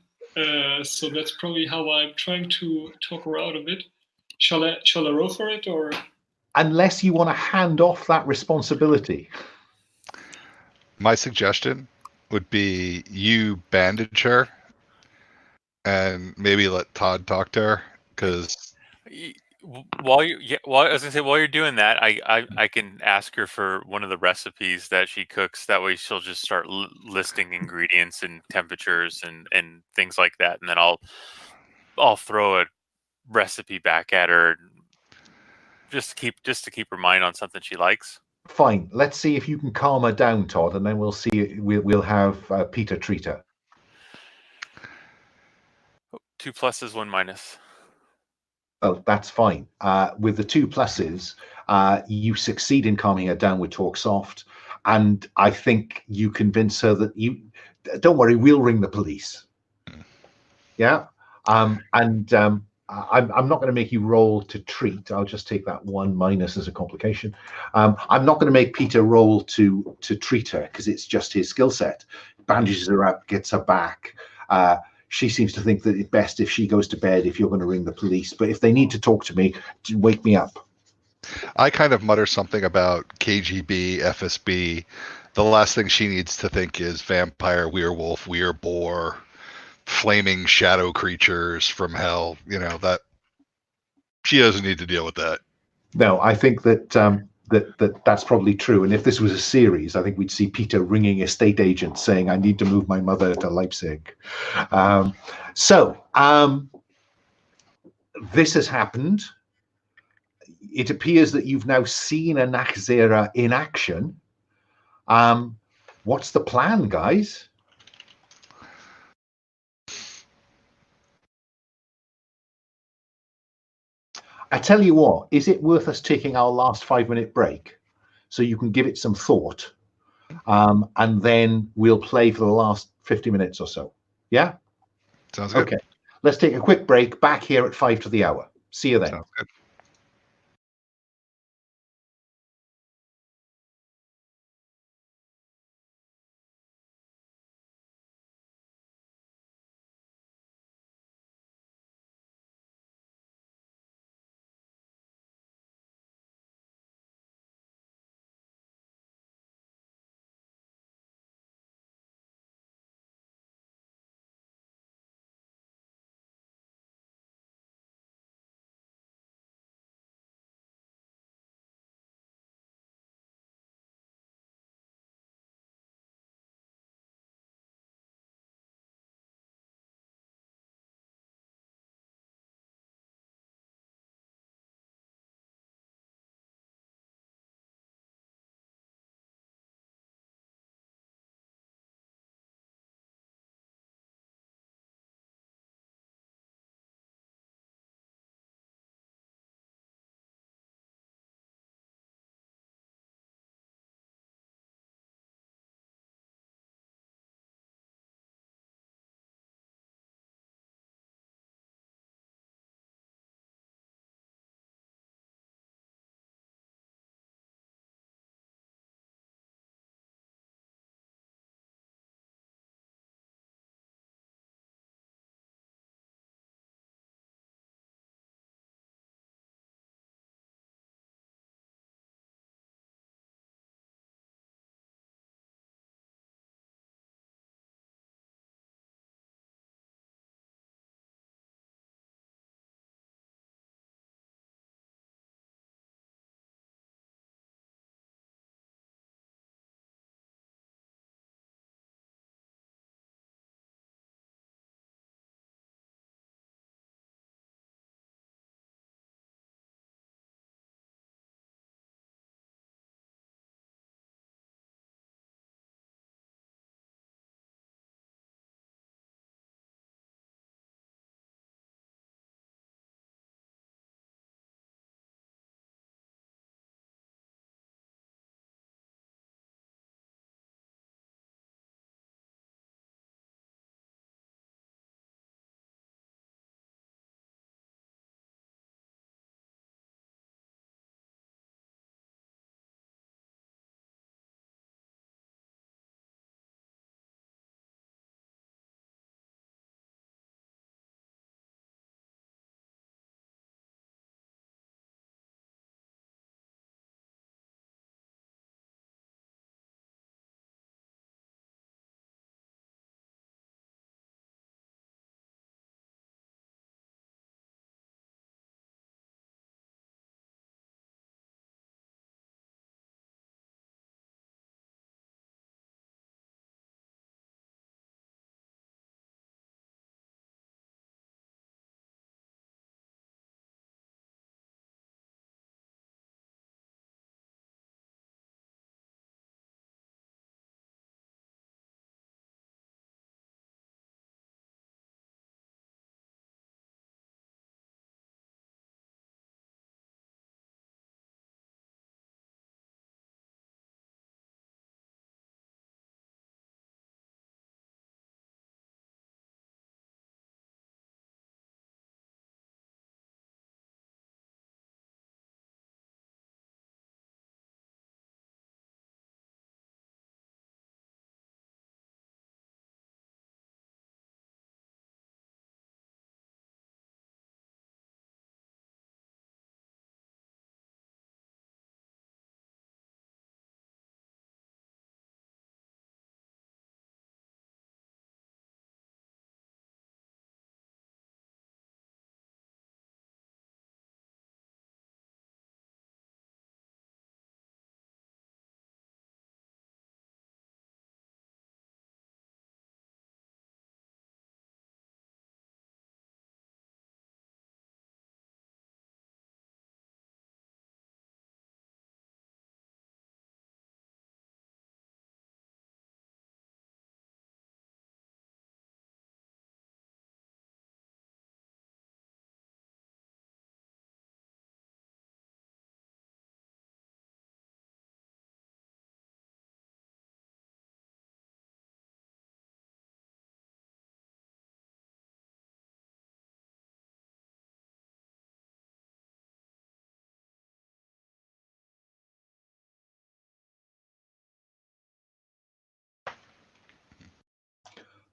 [SPEAKER 5] So that's probably how I'm trying to talk her out of it. Shall I roll for it, or?
[SPEAKER 1] Unless you want to hand off that responsibility.
[SPEAKER 3] My suggestion would be you bandage her and maybe let Todd talk to her, because
[SPEAKER 4] while I was gonna say, while you're doing that, I can ask her for one of the recipes that she cooks. That way, she'll just start listing ingredients and temperatures and things like that, and then I'll throw a recipe back at her, just to keep her mind on something she likes.
[SPEAKER 1] Fine. Let's see if you can calm her down, Todd, and then we'll see. We'll have Peter treat her.
[SPEAKER 4] 2 pluses, 1 minus.
[SPEAKER 1] Oh, that's fine. With the 2 pluses, you succeed in calming her down with talk soft, and I think you convince her that don't worry, we'll ring the police. Yeah. I'm not going to make you roll to treat. I'll just take that 1 minus as a complication. I'm not going to make Peter roll to treat her, because it's just his skill set. Bandages her up, gets her back. She seems to think that it's best if she goes to bed if you're going to ring the police. But if they need to talk to me, wake me up.
[SPEAKER 3] I kind of mutter something about KGB, FSB. The last thing she needs to think is vampire, werewolf, weirboar, flaming shadow creatures from hell. That she doesn't need to deal with that.
[SPEAKER 1] No, I think that that's probably true. And if this was a series, I think we'd see Peter ringing estate agents saying, I need to move my mother to Leipzig. This has happened. It appears that you've now seen a Nachzehrer in action. What's the plan, guys? I tell you what, is it worth us taking our last 5-minute break so you can give it some thought, and then we'll play for the last 50 minutes or so? Yeah?
[SPEAKER 3] Sounds good.
[SPEAKER 1] Okay. Let's take a quick break. Back here at 5 to the hour. See you then.
[SPEAKER 3] Sounds good.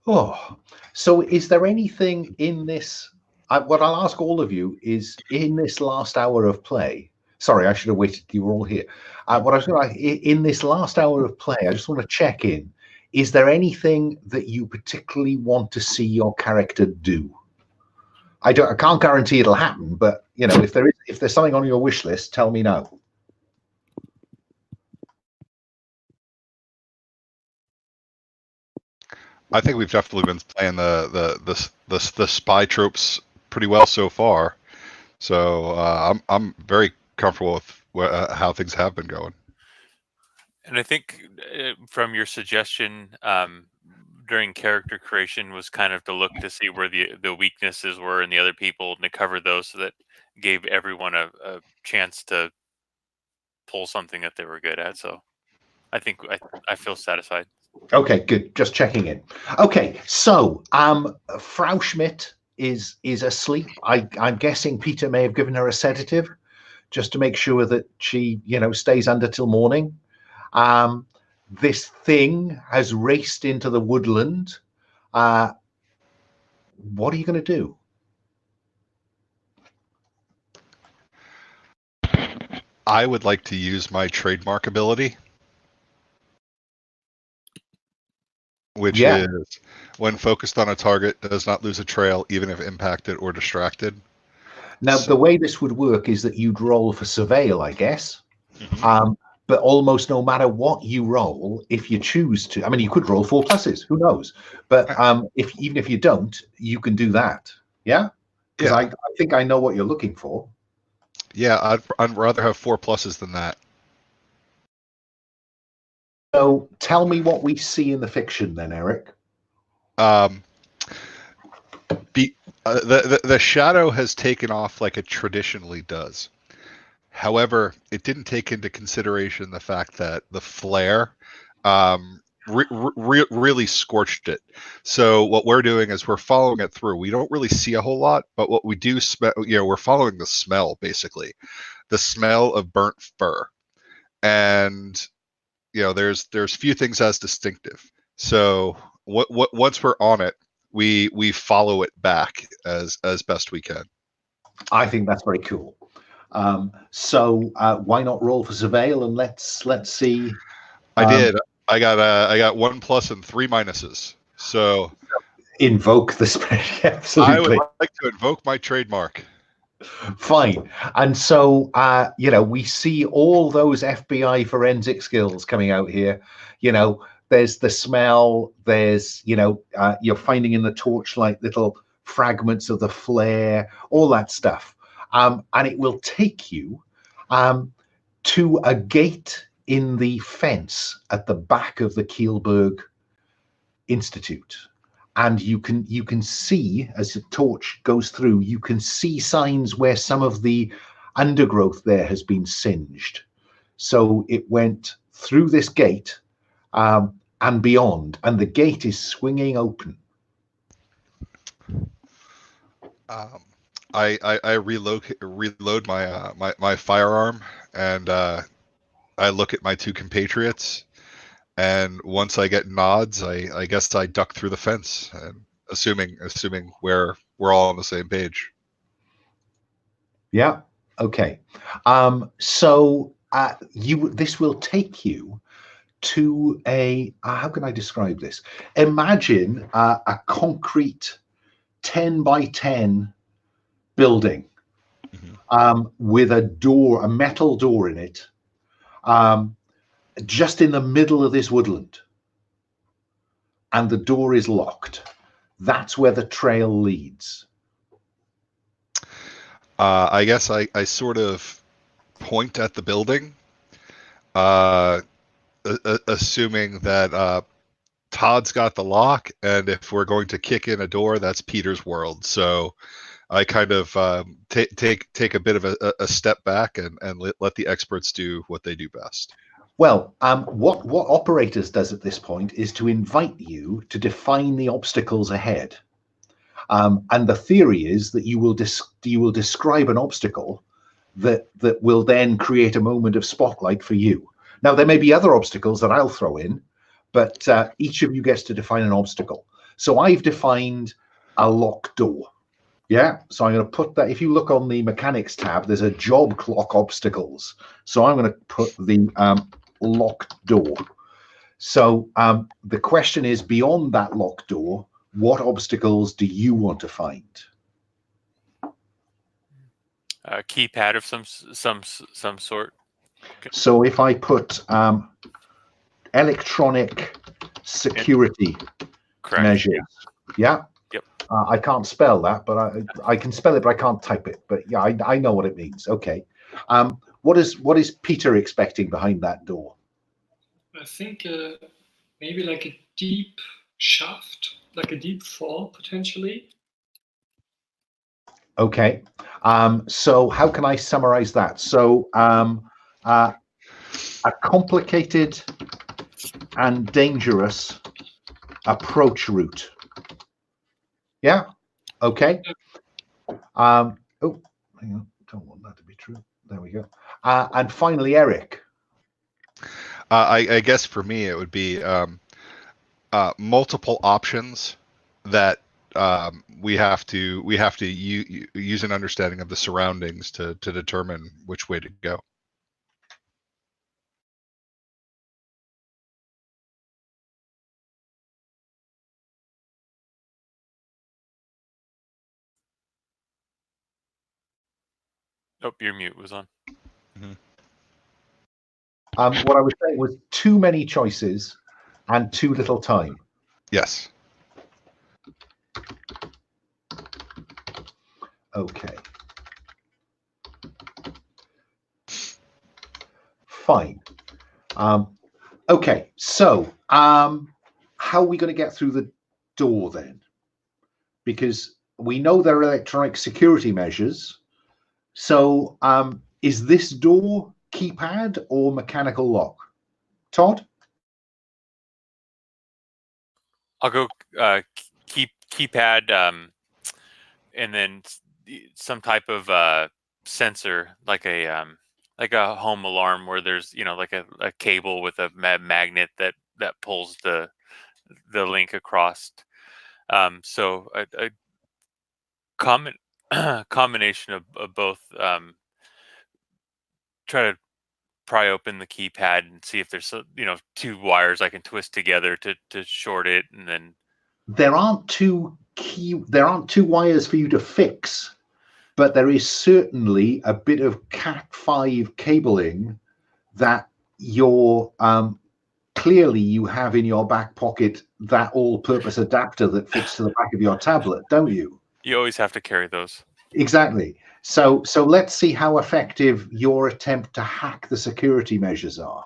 [SPEAKER 1] Oh, so is there anything in this? What I'll ask all of you is, in this last hour of play. Sorry, I should have waited till you were all here. What I was going to, in this last hour of play, I just want to check in. Is there anything that you particularly want to see your character do? I can't guarantee it'll happen, but you know, if there's something on your wish list, tell me now.
[SPEAKER 3] I think we've definitely been playing the spy tropes pretty well so far. So I'm very comfortable with how things have been going.
[SPEAKER 4] And I think from your suggestion during character creation was kind of to look to see where the weaknesses were in the other people and to cover those, so that gave everyone a chance to pull something that they were good at. So I think I feel satisfied.
[SPEAKER 1] Okay, good. Just checking in. Okay, so Frau Schmidt is asleep. I'm guessing Peter may have given her a sedative just to make sure that she, you know, stays under till morning. This thing has raced into the woodland. What are you going to do?
[SPEAKER 3] I would like to use my trademark ability, which is when focused on a target, does not lose a trail, even if impacted or distracted.
[SPEAKER 1] Now, the way this would work is that you'd roll for surveil, I guess. But almost no matter what you roll, if you choose to, I mean, you could roll 4 pluses, who knows? But even if you don't, you can do that. Yeah? Because I think I know what you're looking for.
[SPEAKER 3] Yeah, I'd rather have 4 pluses than that.
[SPEAKER 1] So tell me what we see in the fiction then, Eric.
[SPEAKER 3] The shadow has taken off like it traditionally does. However, it didn't take into consideration the fact that the flare really scorched it. So what we're doing is we're following it through. We don't really see a whole lot, but what we do, we're following the smell, basically. The smell of burnt fur. And, there's few things as distinctive. So once we're on it, we follow it back as best we can.
[SPEAKER 1] I think that's very cool. So why not roll for surveil and let's see.
[SPEAKER 3] I did. I got 1 plus and 3 minuses. So
[SPEAKER 1] invoke the spell. Absolutely.
[SPEAKER 3] I would like to invoke my trademark.
[SPEAKER 1] Fine. And so we see all those FBI forensic skills coming out here. There's the smell. There's you're finding in the torchlight little fragments of the flare, all that stuff. And it will take you to a gate in the fence at the back of the Keilberg Institute. And you can see, as the torch goes through, you can see signs where some of the undergrowth there has been singed. So it went through this gate and beyond, and the gate is swinging open.
[SPEAKER 3] I reload my firearm, and I look at my 2 compatriots, and once I get nods, I guess I duck through the fence, and assuming we're all on the same page.
[SPEAKER 1] Yeah. Okay. So this will take you to a how can I describe this? Imagine a concrete 10 by 10 building with a metal door in it, just in the middle of this woodland, and the door is locked. That's where the trail leads.
[SPEAKER 3] I guess I sort of point at the building, assuming that Todd's got the lock, and if we're going to kick in a door, that's Peter's world. So I kind of take a bit of a step back and let the experts do what they do best.
[SPEAKER 1] Well, what Operators does at this point is to invite you to define the obstacles ahead. And the theory is that you will describe an obstacle that will then create a moment of spotlight for you. Now, there may be other obstacles that I'll throw in, but each of you gets to define an obstacle. So I've defined a lock door. Yeah, so I'm going to put that. If you look on the mechanics tab, there's a job clock obstacles. So I'm going to put the locked door. So the question is, beyond that locked door, what obstacles do you want to find?
[SPEAKER 4] A keypad of some sort. Okay.
[SPEAKER 1] So if I put electronic security measures, yeah.
[SPEAKER 4] Yep.
[SPEAKER 1] I can't spell that, but I can spell it, but I can't type it. But yeah, I know what it means. Okay. What is Peter expecting behind that door?
[SPEAKER 5] I think maybe like a deep shaft, like a deep fall potentially.
[SPEAKER 1] Okay. So how can I summarize that? So a complicated and dangerous approach route. Yeah. Okay. Oh, hang on. Don't want that to be true. There we go. And finally, Eric.
[SPEAKER 3] I guess for me it would be multiple options that we have to use an understanding of the surroundings to determine which way to go.
[SPEAKER 4] Nope, your mute was on.
[SPEAKER 3] Mm-hmm.
[SPEAKER 1] What I was saying was too many choices and too little time.
[SPEAKER 3] Yes.
[SPEAKER 1] Okay. Fine. Okay, so how are we going to get through the door then? Because we know there are electronic security measures. So is this door keypad or mechanical lock? Todd?
[SPEAKER 4] I'll go keypad, and then some type of sensor, like a home alarm, where there's like a cable with a magnet that pulls the link across. So a combination of both. Try to pry open the keypad and see if there's two wires I can twist together to short it, and then
[SPEAKER 1] there aren't two wires for you to fix, but there is certainly a bit of Cat5 cabling that you're clearly you have in your back pocket, that all-purpose adapter that fits to the back of your tablet, don't you?
[SPEAKER 4] You always have to carry those.
[SPEAKER 1] Exactly. So let's see how effective your attempt to hack the security measures are.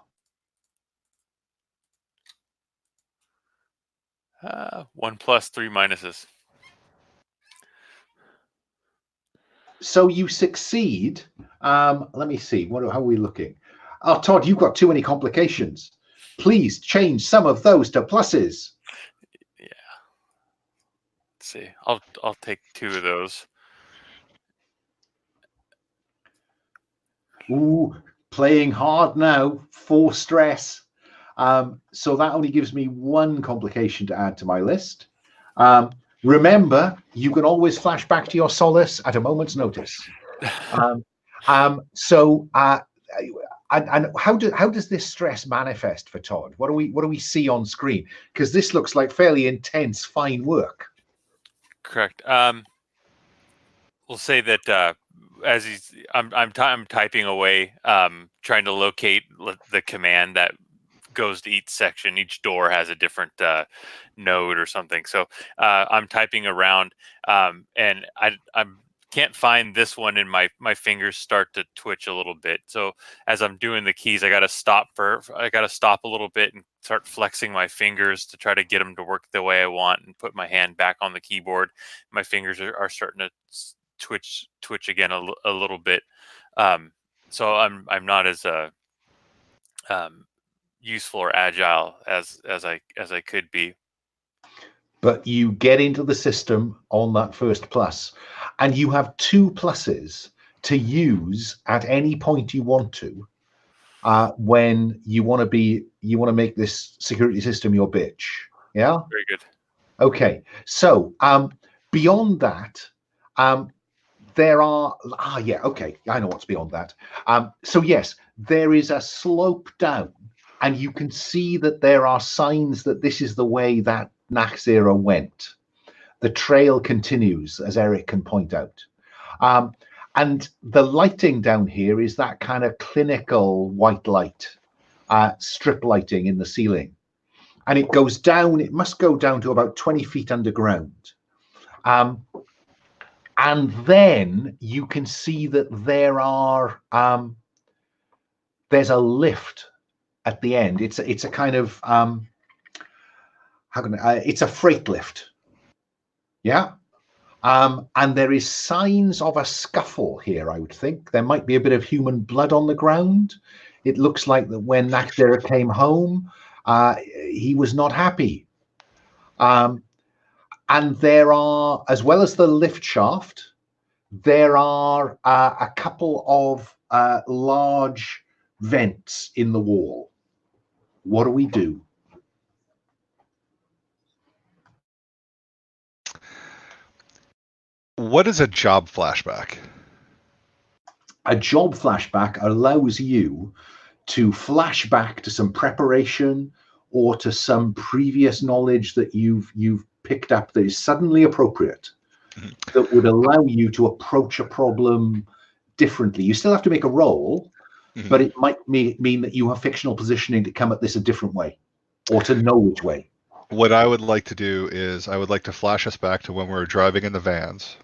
[SPEAKER 4] 1 plus 3 minuses.
[SPEAKER 1] So you succeed. Let me see. How are we looking? Oh, Todd, you've got too many complications. Please change some of those to pluses.
[SPEAKER 4] Yeah. Let's see. I'll take 2 of those.
[SPEAKER 1] Ooh, playing hard now. 4 stress. So that only gives me 1 complication to add to my list. Remember, you can always flash back to your solace at a moment's notice. And how does this stress manifest for Todd? What do we see on screen? Because this looks like fairly intense, fine work.
[SPEAKER 4] Correct. We'll say that as I'm typing away, trying to locate the command that goes to each section. Each door has a different node or something. So I'm typing around, and I can't find this one, and my fingers start to twitch a little bit. So as I'm doing the keys, I got to stop a little bit and start flexing my fingers to try to get them to work the way I want, and put my hand back on the keyboard. My fingers are starting to twitch again a little bit. So I'm not as useful or agile as I could be.
[SPEAKER 1] But you get into the system on that first plus, and you have 2 pluses to use at any point you want to, when you want to make this security system your bitch. Yeah.
[SPEAKER 4] Very good.
[SPEAKER 1] Okay, so beyond that, there are, yeah, okay, I know what's beyond that. So yes, there is a slope down, and you can see that there are signs that this is the way that Nachzera went. The trail continues, as Eric can point out. And the lighting down here is that kind of clinical white light, strip lighting in the ceiling. And it goes down, it must go down to about 20 feet underground. And then you can see that there are, there's a lift at the end. It's a kind of, it's a freight lift. Yeah. And there is signs of a scuffle here, I would think. There might be a bit of human blood on the ground. It looks like that when Nachzera came home, he was not happy. And there are, as well as the lift shaft, there are a couple of large vents in the wall. What do we do?
[SPEAKER 3] What is a job flashback?
[SPEAKER 1] A job flashback allows you to flash back to some preparation or to some previous knowledge that you've picked up that is suddenly appropriate, that would allow you to approach a problem differently. You still have to make a roll, but it might mean that you have fictional positioning to come at this a different way or to know which way.
[SPEAKER 3] What I would like to do is I would like to flash us back to when we were driving in the vans.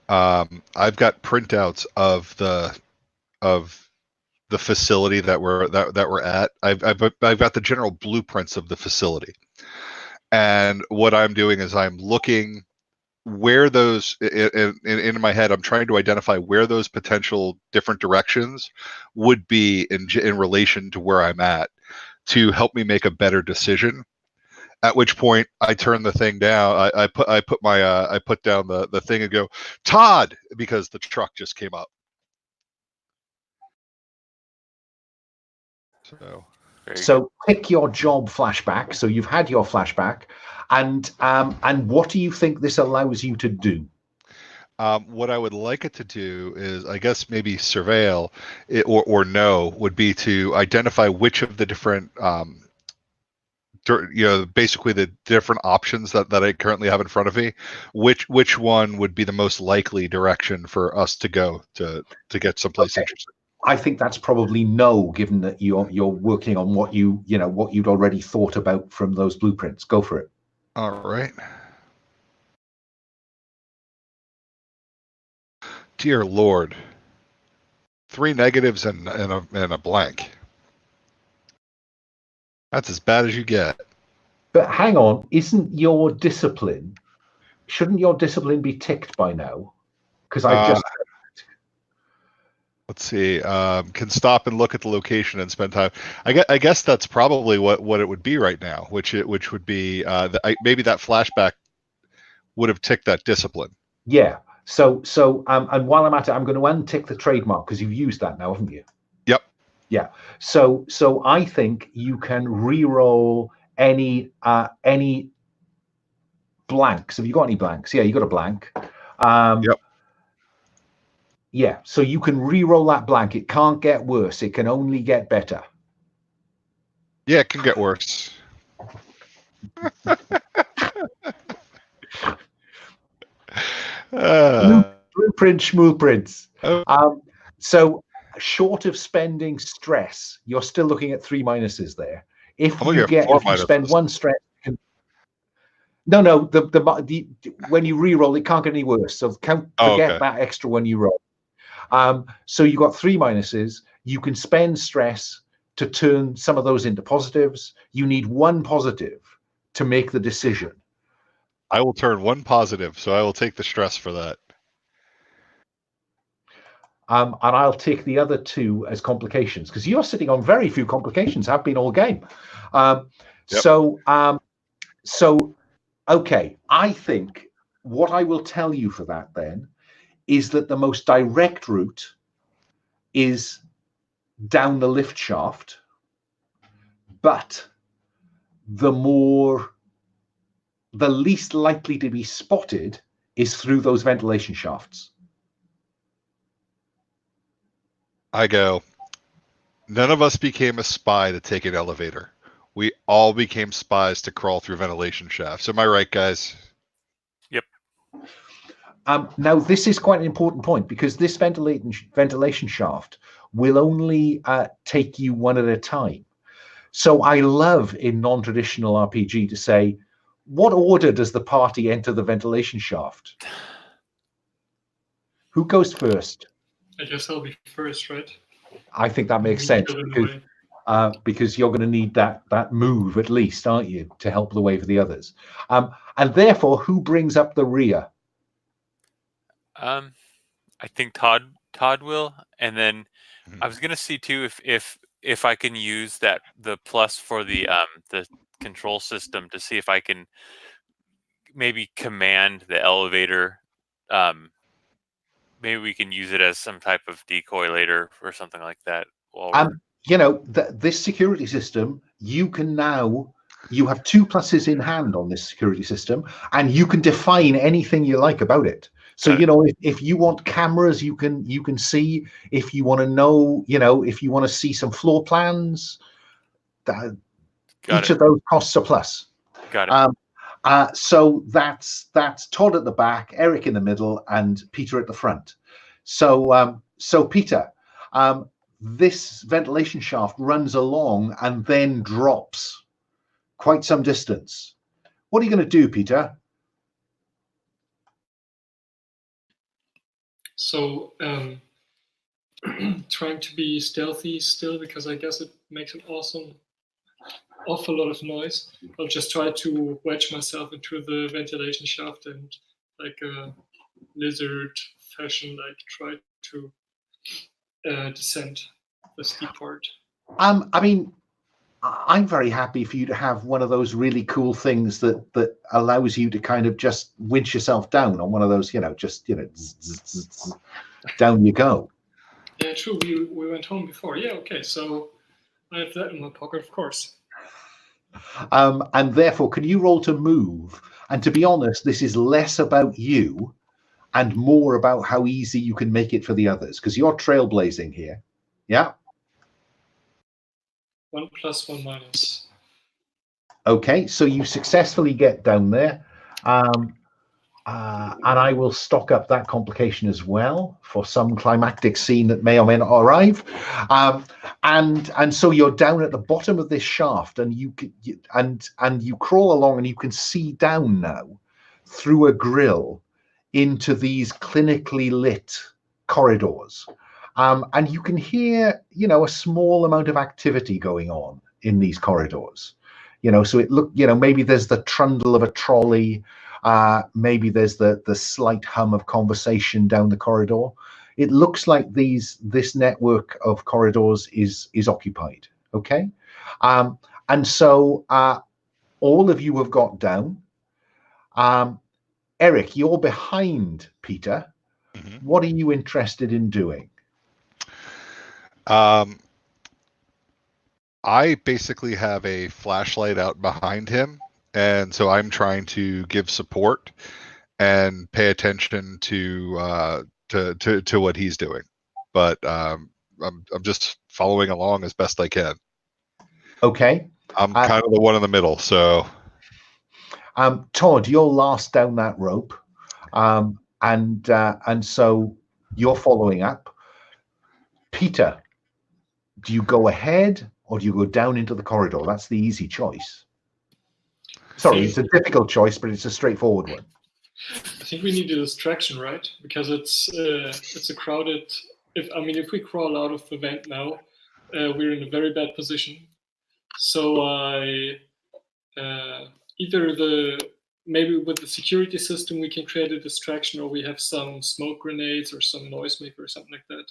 [SPEAKER 3] I've got printouts of the facility that we're at. I've got the general blueprints of the facility, and what I'm doing is I'm looking where those in my head. I'm trying to identify where those potential different directions would be in relation to where I'm at to help me make a better decision. At which point I turn the thing down. I put down the thing and go, Todd, because the truck just came up.
[SPEAKER 1] So pick your job flashback. So you've had your flashback, and what do you think this allows you to do?
[SPEAKER 3] What I would like it to do is, I guess maybe surveil it, or no, would be to identify which of the different basically the different options that I currently have in front of me, which one would be the most likely direction for us to go to get someplace interesting.
[SPEAKER 1] I think that's probably no, given that you're working on what you'd already thought about from those blueprints. Go for it.
[SPEAKER 3] All right. Dear Lord, 3 negatives and a blank. That's as bad as you get.
[SPEAKER 1] But hang on, shouldn't your discipline be ticked by now? Because I just
[SPEAKER 3] let's see. Can stop and look at the location and spend time. I guess that's probably what it would be right now, which would be maybe that flashback would have ticked that discipline.
[SPEAKER 1] Yeah. So and while I'm at it, I'm going to untick the trademark because you've used that now, haven't you?
[SPEAKER 3] Yep.
[SPEAKER 1] Yeah. So I think you can re-roll any blanks. Have you got any blanks? Yeah, you got a blank.
[SPEAKER 3] Yep.
[SPEAKER 1] Yeah, so you can re-roll that blank. It can't get worse. It can only get better.
[SPEAKER 3] Yeah, it can get worse.
[SPEAKER 1] Blueprint schmooprints.
[SPEAKER 3] Oh.
[SPEAKER 1] So short of spending stress, you're still looking at 3 minuses there. If you spend 1 stress, no, the when you re-roll, it can't get any worse. So forget that extra when you roll. So you got 3 minuses. You can spend stress to turn some of those into positives. You need 1 positive to make the decision.
[SPEAKER 3] I will turn 1 positive, so I will take the stress for that.
[SPEAKER 1] And I'll take the other 2 as complications because you're sitting on very few complications. Have been all game. Yep. So okay. I think what I will tell you for that then is that the most direct route is down the lift shaft, but the more the least likely to be spotted is through those ventilation shafts.
[SPEAKER 3] I go, none of us became a spy to take an elevator. We all became spies to crawl through ventilation shafts. Am I right, guys?
[SPEAKER 4] Yep.
[SPEAKER 1] Now, this is quite an important point, because this ventilation shaft will only take you one at a time. So I love in non-traditional RPG to say, what order does the party enter the ventilation shaft? Who goes first?
[SPEAKER 5] I guess I'll be first, right?
[SPEAKER 1] I think that makes sense, because you're going to need that move at least, aren't you, to help the way for the others. And therefore, who brings up the rear?
[SPEAKER 4] I think Todd will, and then I was gonna see too if I can use the plus for the control system to see if I can maybe command the elevator. Maybe we can use it as some type of decoy later or something like that.
[SPEAKER 1] You know, this security system, you have 2 pluses in hand on this security system, and you can define anything you like about it. So, you know, if you want cameras, you can see. If you want to know, you know, if you want to see some floor plans, each of those costs a plus.
[SPEAKER 4] Got it.
[SPEAKER 1] So that's Todd at the back, Eric in the middle, and Peter at the front. So Peter, this ventilation shaft runs along and then drops quite some distance. What are you going to do, Peter?
[SPEAKER 5] So trying to be stealthy still, because I guess it makes an awful lot of noise. I'll just try to wedge myself into the ventilation shaft and, like a lizard fashion, like try to descend the steep part.
[SPEAKER 1] I mean, I'm very happy for you to have one of those really cool things that allows you to kind of just winch yourself down on one of those, you know, just, you know, down you go.
[SPEAKER 5] Yeah, true. We went home before. Yeah, okay. So I have that in my pocket, of course.
[SPEAKER 1] And therefore, can you roll to move? And to be honest, this is less about you and more about how easy you can make it for the others, because you're trailblazing here. Yeah.
[SPEAKER 5] 1 + 1 minus.
[SPEAKER 1] Okay, so you successfully get down there. And I will stock up that complication as well for some climactic scene that may or may not arrive. And so you're down at the bottom of this shaft, and you crawl along, and you can see down now through a grill into these clinically lit corridors. And you can hear, you know, a small amount of activity going on in these corridors. You know, so maybe there's the trundle of a trolley. Maybe there's the slight hum of conversation down the corridor. It looks like this network of corridors is occupied. Okay, and so all of you have got down. Eric, you're behind Peter. Mm-hmm. What are you interested in doing?
[SPEAKER 3] I basically have a flashlight out behind him, and so I'm trying to give support and pay attention to what he's doing. But I'm just following along as best I can.
[SPEAKER 1] Okay.
[SPEAKER 3] I'm kind of the one in the middle, so.
[SPEAKER 1] Todd, you're last down that rope, and so you're following up. Peter, do you go ahead or do you go down into the corridor? That's the easy choice. Sorry, it's a difficult choice, but it's a straightforward one.
[SPEAKER 5] I think we need a distraction, right? Because it's a crowded. If we crawl out of the vent now, we're in a very bad position. So maybe with the security system we can create a distraction, or we have some smoke grenades or some noisemaker or something like that.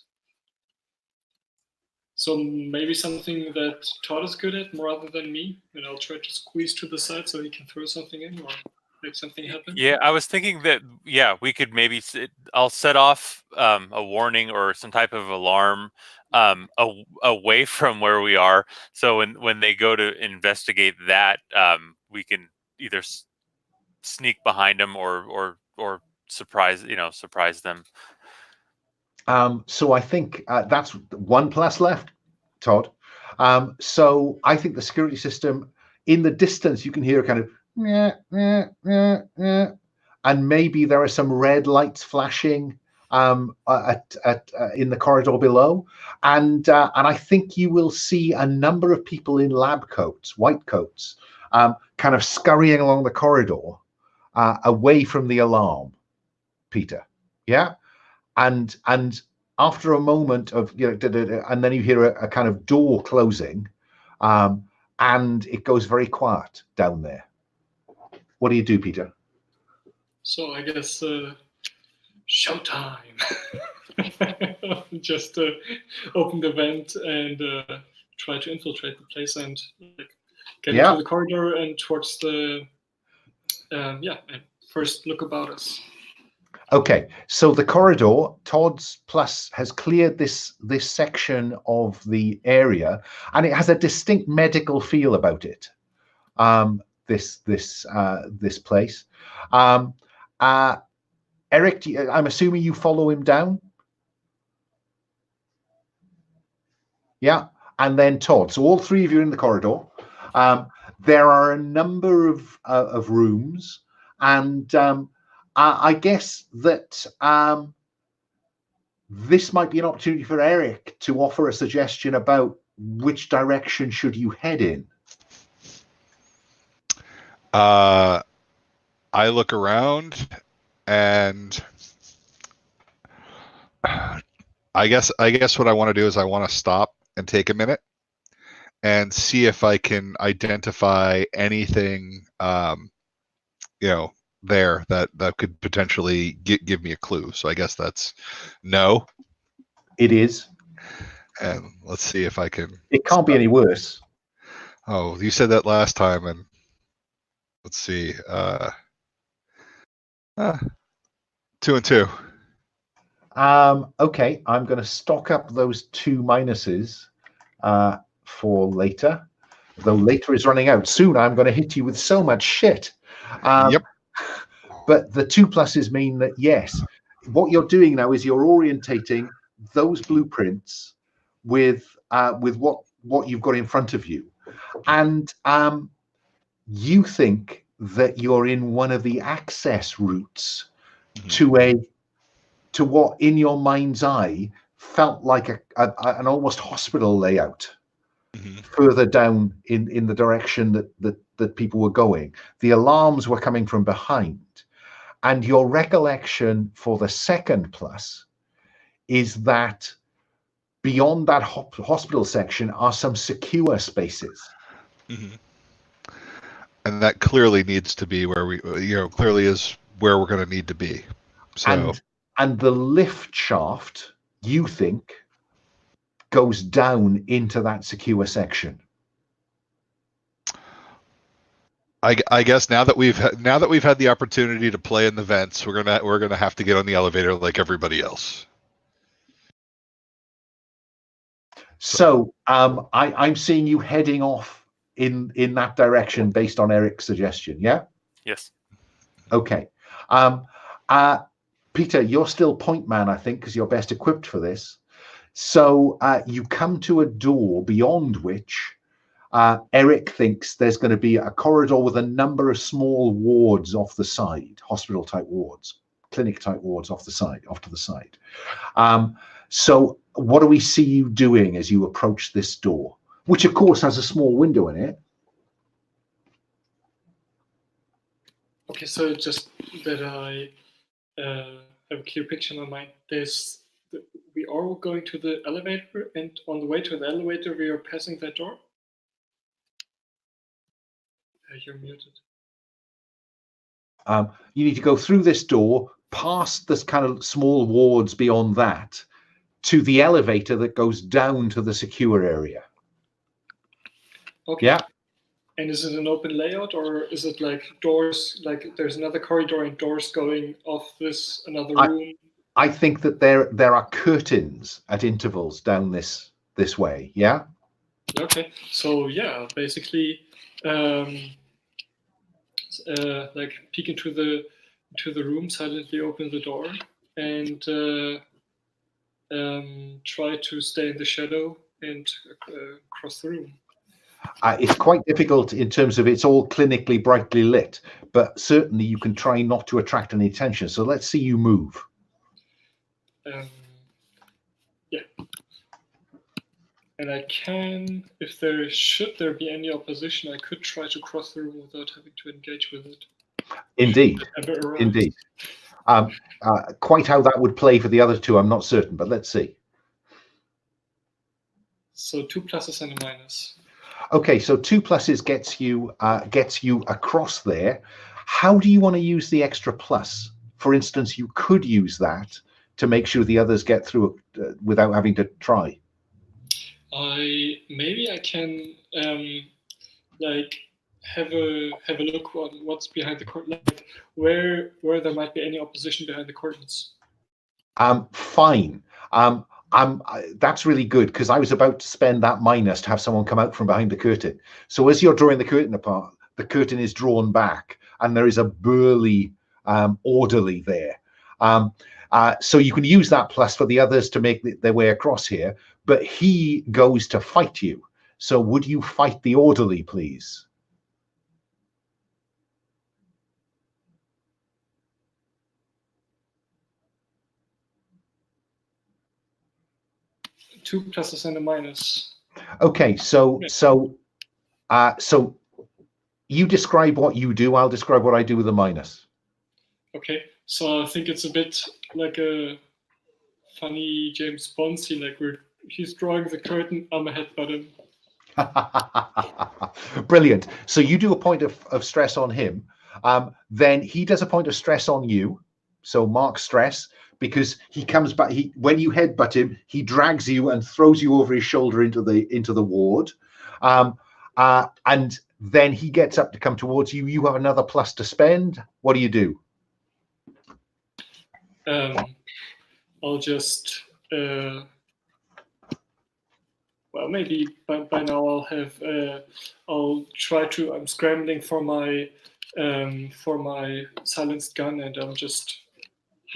[SPEAKER 5] So maybe something that Todd is good at more other than me, and I'll try to squeeze to the side so he can throw something in or make something happen.
[SPEAKER 4] Yeah, I was thinking that, we could maybe, I'll set off a warning or some type of alarm away from where we are. So when they go to investigate that, we can either sneak behind them or surprise them.
[SPEAKER 1] So I think that's 1+ left, Todd. So I think the security system, in the distance, you can hear a kind of meh, meh, meh, meh, and maybe there are some red lights flashing in the corridor below, and I think you will see a number of people in lab coats, white coats, kind of scurrying along the corridor away from the alarm, Peter. Yeah. And after a moment of, and then you hear a kind of door closing, and it goes very quiet down there. What do you do, Peter?
[SPEAKER 5] So I guess showtime. Just open the vent and try to infiltrate the place and get into the corridor and towards the and first look about us.
[SPEAKER 1] Okay, so the corridor, Todd's plus has cleared this section of the area, and it has a distinct medical feel about it. This place. Eric, I'm assuming you follow him down. Yeah, and then Todd. So all three of you are in the corridor. There are a number of rooms, and I guess that this might be an opportunity for Eric to offer a suggestion about which direction should you head in.
[SPEAKER 3] I look around, and I guess what I want to do is I want to stop and take a minute and see if I can identify anything, there that could potentially give me a clue. So I guess that's no.
[SPEAKER 1] It is.
[SPEAKER 3] And let's see if I can.
[SPEAKER 1] It can't be any worse.
[SPEAKER 3] Oh, you said that last time, and let's see. 2 and 2.
[SPEAKER 1] Okay, I'm going to stock up those 2 minuses for later. Though later is running out soon, I'm going to hit you with so much shit.
[SPEAKER 3] Yep.
[SPEAKER 1] But the 2 pluses mean that yes, what you're doing now is you're orientating those blueprints with what you've got in front of you, and you think that you're in one of the access routes to what in your mind's eye felt like an almost hospital layout. Further down in the direction that people were going. The alarms were coming from behind. And your recollection for the second plus is that beyond that hospital section are some secure spaces.
[SPEAKER 3] And that clearly needs to be where clearly is where we're going to need to be. So
[SPEAKER 1] and the lift shaft, you think, goes down into that secure section.
[SPEAKER 3] I guess now that we've had the opportunity to play in the vents, we're gonna have to get on the elevator like everybody else.
[SPEAKER 1] So I'm seeing you heading off in that direction based on Eric's suggestion. Yeah.
[SPEAKER 4] Yes.
[SPEAKER 1] Okay. Peter, you're still point man, I think, because you're best equipped for this. So you come to a door beyond which Eric thinks there's going to be a corridor with a number of small wards off the side, hospital-type wards, clinic-type wards off to the side. So what do we see you doing as you approach this door, which of course has a small window in it?
[SPEAKER 5] Okay, so just that I have a clear picture in my mind. We are all going to the elevator, and on the way to the elevator, we are passing that door. You're muted.
[SPEAKER 1] You need to go through this door, past this kind of small wards beyond that, to the elevator that goes down to the secure area.
[SPEAKER 5] Okay.
[SPEAKER 1] Yeah.
[SPEAKER 5] And is it an open layout, or is it like doors, like there's another corridor and doors going off this another room?
[SPEAKER 1] I think that there are curtains at intervals down this way. Yeah.
[SPEAKER 5] Okay. So yeah, basically, like peek into the room, silently open the door, and try to stay in the shadow and cross the room.
[SPEAKER 1] It's quite difficult in terms of it's all clinically brightly lit, but certainly you can try not to attract any attention. So let's see you move.
[SPEAKER 5] Yeah. And I can, if should there be any opposition, I could try to cross the room without having to engage with it.
[SPEAKER 1] Indeed, indeed. Quite how that would play for the other two, I'm not certain, but let's see.
[SPEAKER 5] So 2 pluses and a minus.
[SPEAKER 1] Okay, so 2 pluses gets you across there. How do you want to use the extra plus? For instance, you could use that to make sure the others get through without having to try.
[SPEAKER 5] Maybe I can like have a look on what's behind the curtain, like where there might be any opposition behind the curtains.
[SPEAKER 1] Fine. That's really good, because I was about to spend that minus to have someone come out from behind the curtain. So as you're drawing the curtain apart, the curtain is drawn back, and there is a burly orderly there. So you can use that plus for the others to make their way across here, but he goes to fight you. So would you fight the orderly, please?
[SPEAKER 5] Two pluses and a minus.
[SPEAKER 1] Okay, so you describe what you do. I'll describe what I do with a minus.
[SPEAKER 5] Okay, so I think it's a bit like a funny James Bond scene, like he's drawing the curtain, I'm a headbutt him.
[SPEAKER 1] Brilliant. So you do a point of stress on him, then he does a point of stress on you. So mark stress, because he comes back. When you headbutt him, he drags you and throws you over his shoulder into the ward, and then he gets up to come towards you. You have another plus to spend. What do you do?
[SPEAKER 5] I'll just well, maybe by now I'll have I'll try to. I'm scrambling for my silenced gun, and I'm just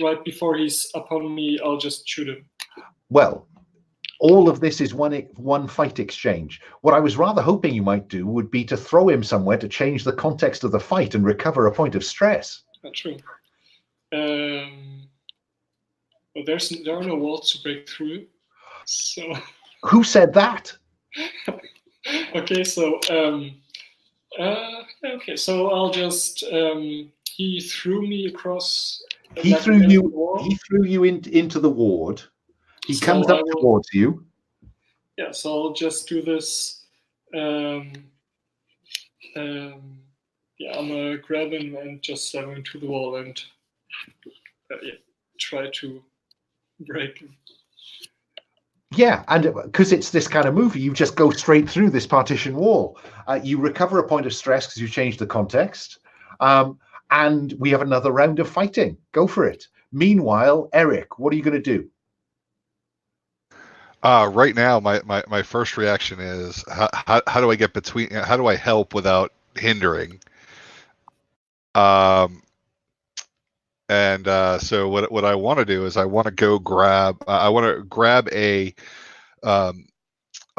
[SPEAKER 5] right before he's upon me, I'll just shoot him.
[SPEAKER 1] Well, all of this is one fight exchange. What I was rather hoping you might do would be to throw him somewhere to change the context of the fight and recover a point of stress.
[SPEAKER 5] Not true. Well, there are no walls to break through. So.
[SPEAKER 1] Who said that?
[SPEAKER 5] Okay, so okay, so I'll just he threw me across.
[SPEAKER 1] He threw you into the ward. He comes up towards you.
[SPEAKER 5] Yeah, so I'll just do this. Yeah, I'm gonna grab him and just slam him to the wall and try to break him.
[SPEAKER 1] Yeah, and because it's this kind of movie, you just go straight through this partition wall. You recover a point of stress because you changed the context. And we have another round of fighting. Go for it. Meanwhile, Eric, what are you going to do?
[SPEAKER 3] Right now, my first reaction is how do I get between? How do I help without hindering? So what I want to do is I want to go grab. I want to grab a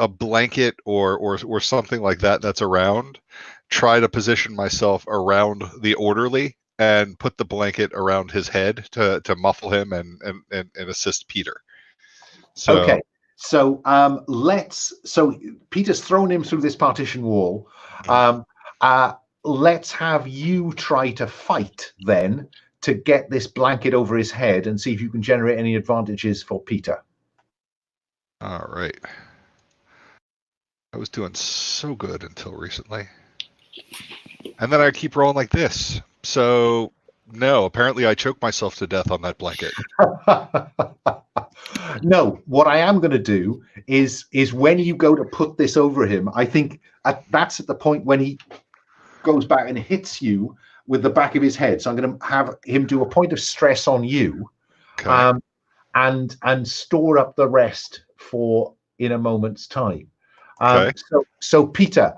[SPEAKER 3] blanket or something like that that's around. Try to position myself around the orderly and put the blanket around his head to muffle him and assist Peter. So,
[SPEAKER 1] okay. So so Peter's thrown him through this partition wall. Let's have you try to fight then to get this blanket over his head and see if you can generate any advantages for Peter.
[SPEAKER 3] All right. I was doing so good until recently. And then I keep rolling like this. So, no, apparently I choked myself to death on that blanket.
[SPEAKER 1] No, what I am going to do is when you go to put this over him, I think that's at the point when he goes back and hits you with the back of his head. So I'm going to have him do a point of stress on you, okay. and store up the rest for in a moment's time.
[SPEAKER 3] Okay.
[SPEAKER 1] So Peter,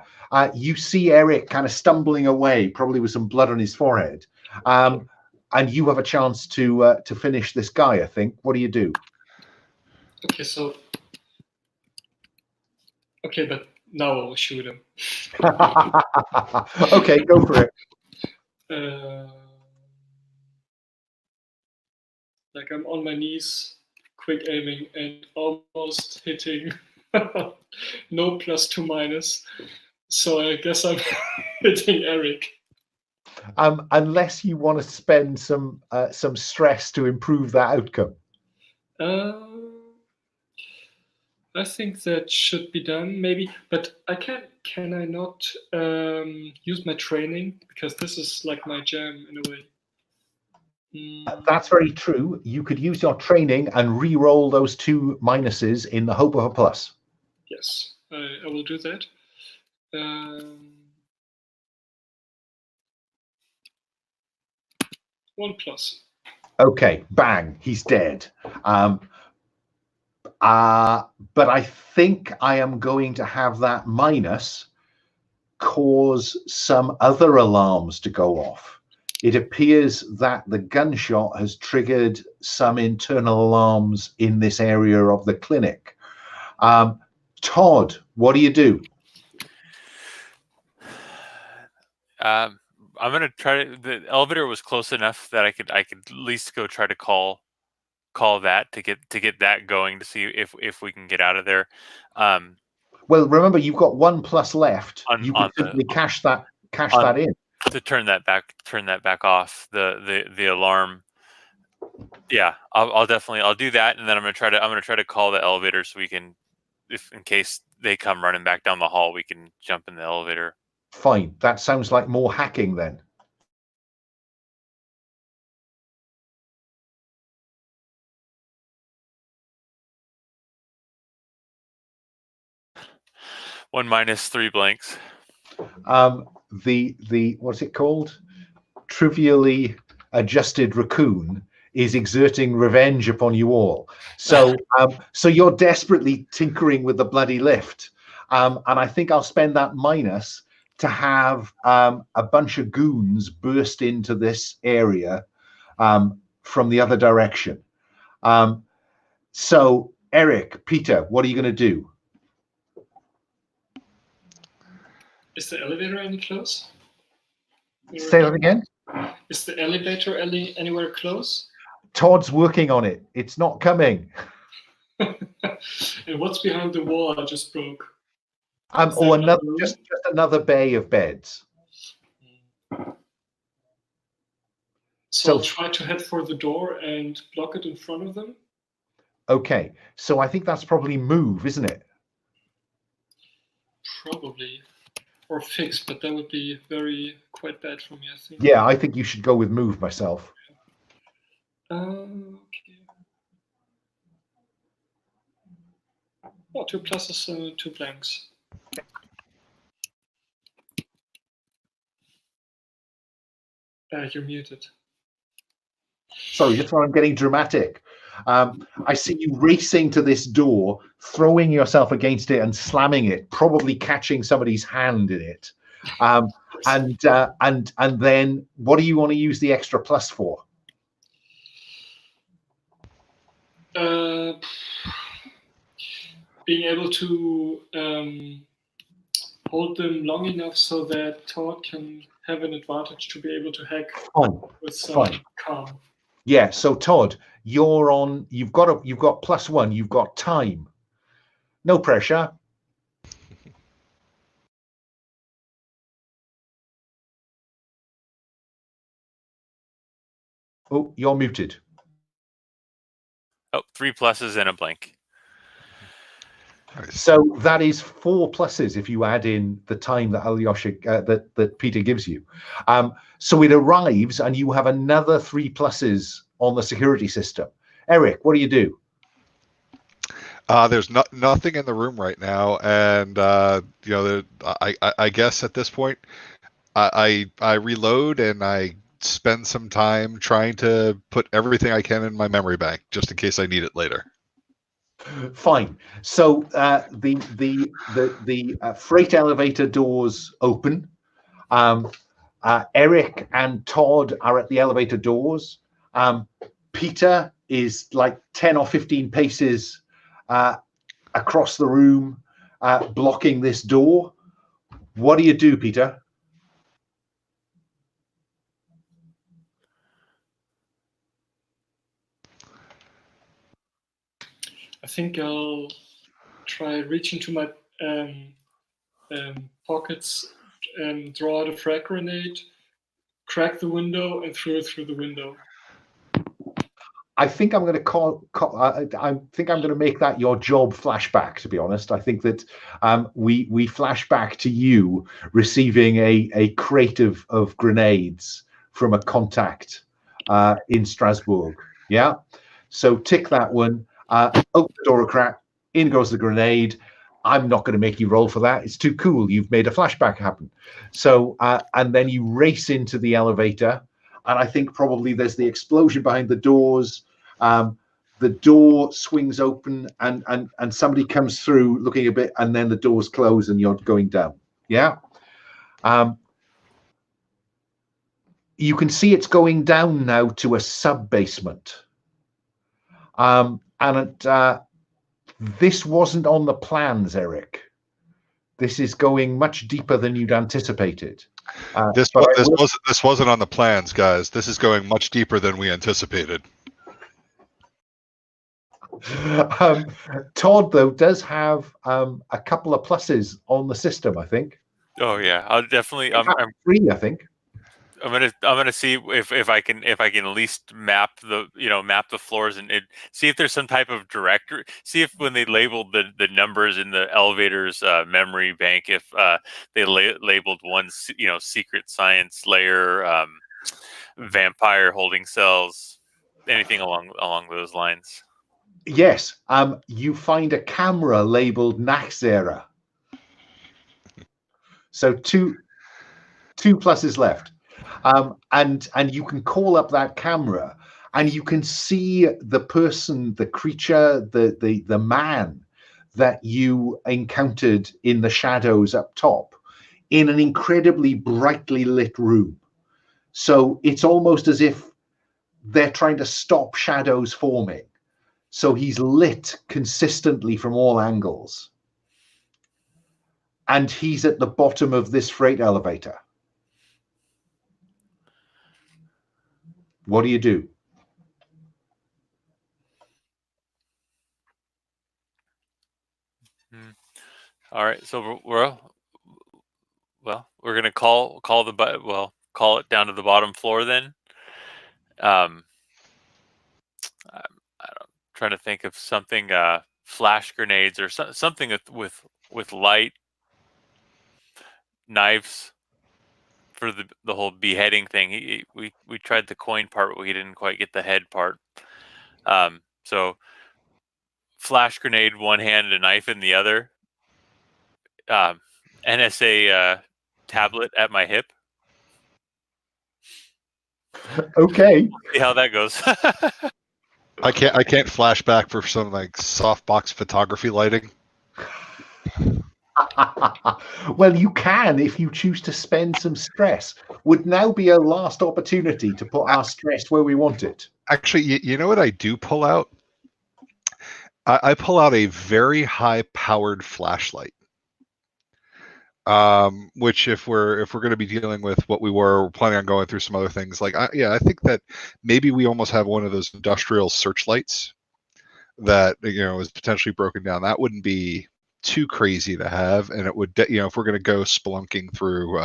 [SPEAKER 1] you see Eric kind of stumbling away, probably with some blood on his forehead. And you have a chance to finish this guy, I think. What do you do?
[SPEAKER 5] Okay, so... Okay, but now I'll shoot him.
[SPEAKER 1] Okay, go for it.
[SPEAKER 5] Like I'm on my knees, quick aiming, and almost hitting. No +2-. So I guess I'm hitting Eric.
[SPEAKER 1] Unless you want to spend some stress to improve that outcome.
[SPEAKER 5] I think that should be done, maybe. But can I not use my training? Because this is like my jam in a way.
[SPEAKER 1] That's very true. You could use your training and re-roll those 2 minuses in the hope of a plus.
[SPEAKER 5] Yes, I will do that. 1+.
[SPEAKER 1] Okay, bang, he's dead. But I think I am going to have that minus cause some other alarms to go off. It appears that the gunshot has triggered some internal alarms in this area of the clinic. Todd, what do you do?
[SPEAKER 4] I'm gonna try to. The elevator was close enough that I could at least go try to call that to get that going to see if we can get out of there.
[SPEAKER 1] Well, remember you've got 1+ left. You can simply cash that in
[SPEAKER 4] to turn that back off the alarm. Yeah, I'll definitely do that, and then I'm gonna try to call the elevator so we can, if in case they come running back down the hall, we can jump in the elevator.
[SPEAKER 1] Fine. That sounds like more hacking then.
[SPEAKER 4] One minus 3 blanks.
[SPEAKER 1] The what's it called? Trivially adjusted raccoon is exerting revenge upon you all. So so you're desperately tinkering with the bloody lift. And I think I'll spend that minus to have a bunch of goons burst into this area from the other direction. So Eric, Peter, what are you going to do?
[SPEAKER 5] Is the elevator any close?
[SPEAKER 1] Say that again?
[SPEAKER 5] Is the elevator anywhere close?
[SPEAKER 1] Todd's working on it. It's not coming.
[SPEAKER 5] And what's behind the wall I just broke?
[SPEAKER 1] Or just another bay of beds.
[SPEAKER 5] So I'll try to head for the door and block it in front of them.
[SPEAKER 1] Okay, so I think that's probably move, isn't it?
[SPEAKER 5] Probably. Or fix, but that would be quite bad for me, I think.
[SPEAKER 1] Yeah, I think you should go with move myself.
[SPEAKER 5] Okay. Oh, 2 pluses, 2 blanks. You're muted.
[SPEAKER 1] Sorry, just while I'm getting dramatic. I see you racing to this door, throwing yourself against it and slamming it, probably catching somebody's hand in it. And then what do you want to use the extra plus for?
[SPEAKER 5] Being able to hold them long enough so that Todd can have an advantage to be able to hack with some calm.
[SPEAKER 1] Yeah, so Todd, you're on. You've got +1. You've got time. No pressure. Oh, you're muted.
[SPEAKER 4] Oh, 3 pluses and a blank.
[SPEAKER 1] So that is 4 pluses if you add in the time that Alyosha that Peter gives you. So it arrives and you have another 3 pluses on the security system. Eric, what do you do?
[SPEAKER 3] There's nothing in the room right now, and I guess at this point, I reload and I spend some time trying to put everything I can in my memory bank just in case I need it later.
[SPEAKER 1] Fine. So the freight elevator doors open. Eric and Todd are at the elevator doors. Peter is like 10 or 15 paces across the room, blocking this door. What do you do, Peter?
[SPEAKER 5] I think I'll try reach into my pockets and draw out a frag grenade, crack the window, and throw it through the window.
[SPEAKER 1] I think I'm going to I think I'm going to make that your job flashback. To be honest, I think that we flash back to you receiving a crate of grenades from a contact in Strasbourg. Yeah, so tick that one. Open the door a crack. In goes the grenade. I'm not going to make you roll for that. It's too cool. You've made a flashback happen. So and then you race into the elevator. And I think probably there's the explosion behind the doors. The door swings open and somebody comes through looking a bit, and then the doors close and you're going down. Yeah. You can see it's going down now to a sub-basement. This wasn't on the plans, Eric. This is going much deeper than you'd anticipated.
[SPEAKER 3] This wasn't on the plans, guys. This is going much deeper than we anticipated.
[SPEAKER 1] Todd, though, does have a couple of pluses on the system, I think.
[SPEAKER 4] Oh yeah, I'll definitely. I'm
[SPEAKER 1] 3, I think.
[SPEAKER 4] I'm gonna see if I can at least map the floors and see if there's some type of directory. See if when they labeled the numbers in the elevator's memory bank, if they labeled one secret science layer, vampire holding cells, anything along those lines.
[SPEAKER 1] Yes, you find a camera labeled Nachzehrer. So two pluses left. And you can call up that camera and you can see the person, the creature, the man that you encountered in the shadows up top in an incredibly brightly lit room. So it's almost as if they're trying to stop shadows forming. So he's lit consistently from all angles. And he's at the bottom of this freight elevator. What do you do?
[SPEAKER 4] All right, so we're gonna call it down to the bottom floor then. I'm trying to think of something, flash grenades or something with light, knives for the whole beheading thing. We tried the coin part, but we didn't quite get the head part. So flash grenade one hand, a knife in the other. NSA tablet at my hip.
[SPEAKER 1] Okay.
[SPEAKER 4] See how that goes.
[SPEAKER 3] I can't flash back for some like softbox photography lighting.
[SPEAKER 1] Well, you can if you choose to spend some stress. Would now be a last opportunity to put our stress where we want it.
[SPEAKER 3] Actually, you know what I do pull out? I pull out a very high-powered flashlight. Which if we're going to be dealing with what we're planning on going through some other things, like I think that maybe we almost have one of those industrial searchlights that is potentially broken down. That wouldn't be too crazy to have, and it would if we're going to go spelunking through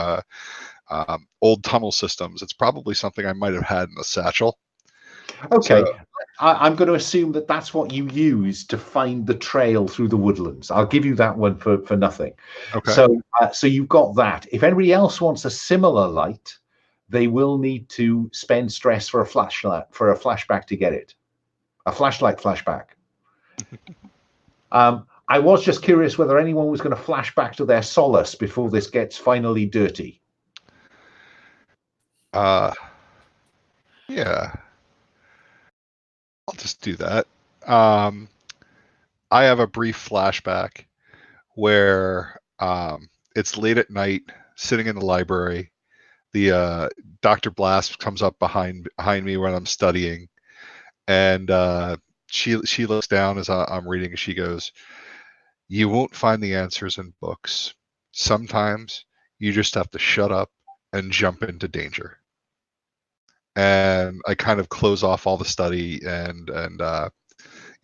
[SPEAKER 3] old tunnel systems, it's probably something I might have had in the satchel.
[SPEAKER 1] Okay, so, I'm going to assume that that's what you use to find the trail through the woodlands. I'll give you that one for nothing.
[SPEAKER 3] Okay.
[SPEAKER 1] So you've got that. If anybody else wants a similar light, they will need to spend stress for a flashback to get it. A flashlight flashback. I was just curious whether anyone was going to flash back to their solace before this gets finally dirty.
[SPEAKER 3] Yeah. I'll just do that. I I have a brief flashback where it's late at night, sitting in the library. The Dr. Blast comes up behind me when I'm studying, and she looks down as I'm reading, and she goes, "You won't find the answers in books. Sometimes you just have to shut up and jump into danger." And I kind of close off all the study and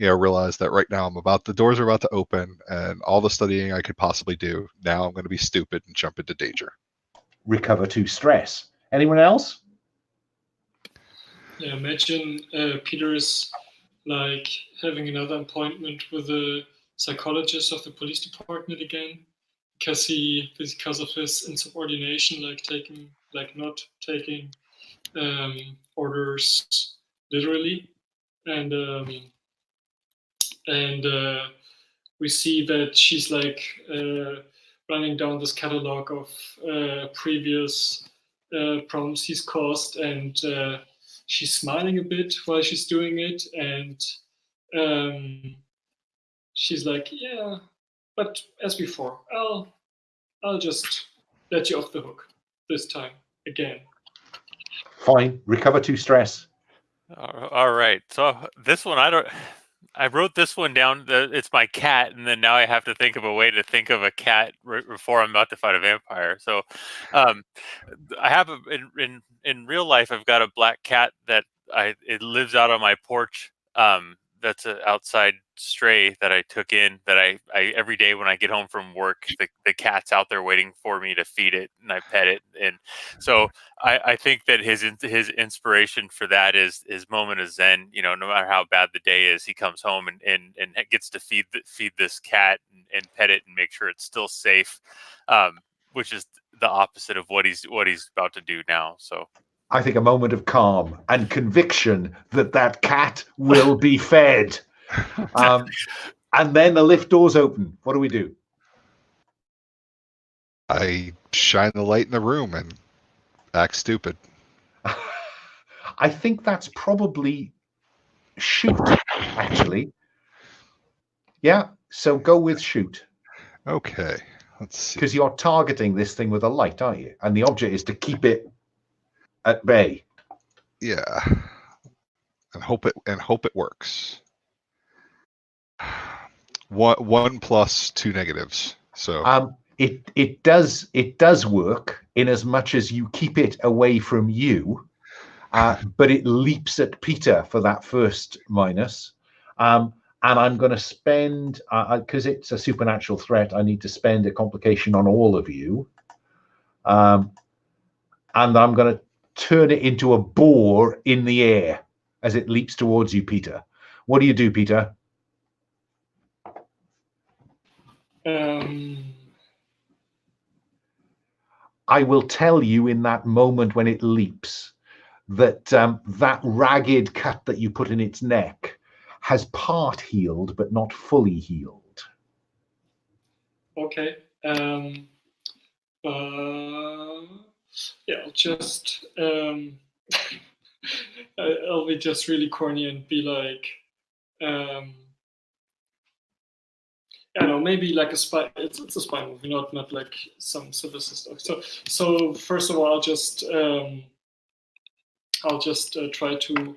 [SPEAKER 3] realize that right now the doors are about to open, and all the studying I could possibly do, now I'm going to be stupid and jump into danger.
[SPEAKER 1] Recover 2 stress. Anyone else?
[SPEAKER 5] Yeah, imagine Peter's like having another appointment with the psychologist of the police department again, because of his insubordination, not taking orders literally, and we see that she's like running down this catalog of previous problems he's caused, and she's smiling a bit while she's doing it, and she's like, "Yeah, but as before, I'll just let you off the hook this time again."
[SPEAKER 1] Fine. Recover 2 stress.
[SPEAKER 4] All right. So this one, I wrote this one down. It's my cat, and then now I have to think of a way to think of a cat before I'm about to fight a vampire. So, I have in real life, I've got a black cat that it lives out on my porch. That's an outside stray that I took in. That I every day when I get home from work, the cat's out there waiting for me to feed it, and I pet it. And so I think that his inspiration for that is his moment of zen. No matter how bad the day is, he comes home and gets to feed this cat and pet it and make sure it's still safe, which is the opposite of what he's about to do now. So
[SPEAKER 1] I think a moment of calm and conviction that cat will be fed. And then the lift doors open. What do we do?
[SPEAKER 3] I shine the light in the room and act stupid.
[SPEAKER 1] I think that's probably shoot, actually. Yeah, so go with shoot.
[SPEAKER 3] Okay, let's see.
[SPEAKER 1] Because you're targeting this thing with a light, aren't you? And the object is to keep it at bay.
[SPEAKER 3] Yeah, and hope it works. 1 plus 2 negatives. So
[SPEAKER 1] it does work in as much as you keep it away from you, but it leaps at Peter for that first minus. And I'm going to spend, because it's a supernatural threat, I need to spend a complication on all of you, and I'm going to turn it into a boar in the air as it leaps towards you, Peter. What do you do, Peter? I will tell you in that moment when it leaps that that ragged cut that you put in its neck has part healed but not fully healed.
[SPEAKER 5] Okay. Yeah, I'll just I'll be just really corny and be like, I don't know, maybe like a spy. It's a spy movie, not like some sinister stuff. So first of all, I'll just try to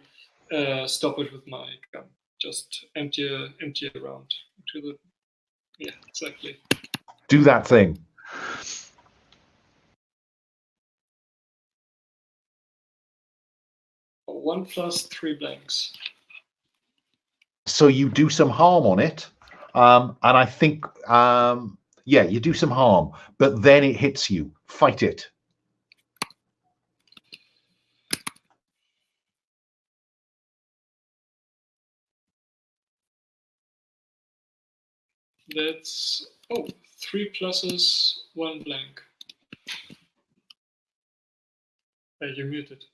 [SPEAKER 5] stop it with my gun. Just empty around to the. Yeah, exactly.
[SPEAKER 1] Do that thing.
[SPEAKER 5] Oh, 1 plus 3 blanks.
[SPEAKER 1] So you do some harm on it, and I think, yeah, you do some harm, but then it hits you. Fight it.
[SPEAKER 5] That's 3 pluses, 1 blank. You're muted.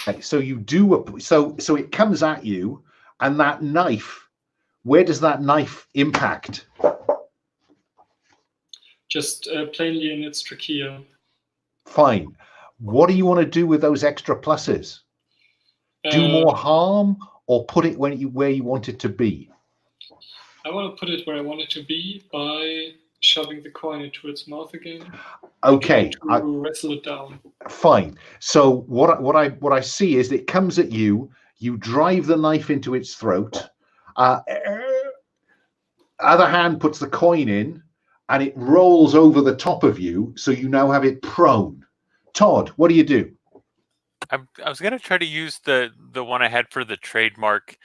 [SPEAKER 1] Okay, so you do so it comes at you, and that knife. Where does that knife impact?
[SPEAKER 5] Just plainly in its trachea.
[SPEAKER 1] Fine. What do you want to do with those extra pluses? Do more harm or put it where you want it to be?
[SPEAKER 5] I want to put it where I want it to be by shoving the coin into its mouth again.
[SPEAKER 1] Okay,
[SPEAKER 5] Try to wrestle it down.
[SPEAKER 1] fine. So what I see is it comes at you. You drive the knife into its throat. Other hand puts the coin in, and it rolls over the top of you. So you now have it prone. Todd, what do you do?
[SPEAKER 4] I was gonna try to use the one I had for the trademark,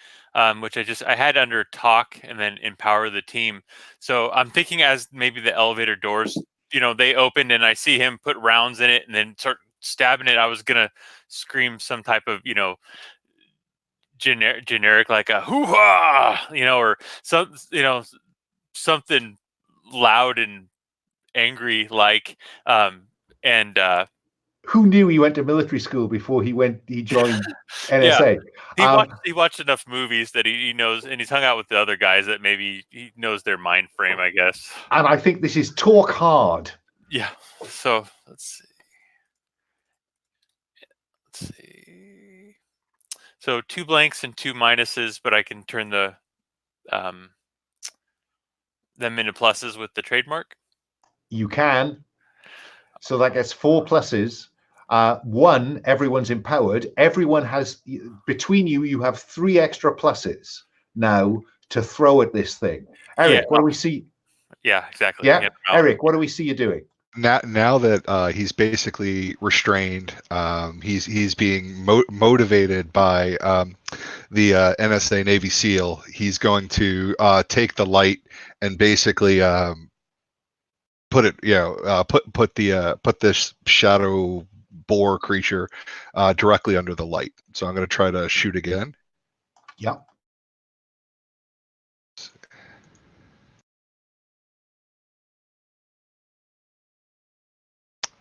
[SPEAKER 4] which I had under talk and then empower the team. So I'm thinking as maybe the elevator doors, they opened and I see him put rounds in it and then start stabbing it. I was gonna scream some type of generic like a hoo-ha, or some something loud and angry like and
[SPEAKER 1] Who knew he went to military school before he joined NSA?
[SPEAKER 4] He watched enough movies that he knows, and he's hung out with the other guys that maybe he knows their mind frame, I guess.
[SPEAKER 1] And I think this is talk hard.
[SPEAKER 4] Yeah. So let's see. So 2 blanks and 2 minuses, but I can turn them into pluses with the trademark.
[SPEAKER 1] You can. So that gets 4 pluses. 1, everyone's empowered. Everyone has, between you, you have 3 extra pluses now to throw at this thing. Eric, what do we see?
[SPEAKER 4] Yeah, exactly.
[SPEAKER 1] Yeah, Eric, what do we see you doing?
[SPEAKER 3] Now that he's basically restrained, he's being motivated by the NSA Navy SEAL. He's going to take the light and basically put this shadow boar creature directly under the light. So I'm going to try to shoot again.
[SPEAKER 1] Yeah.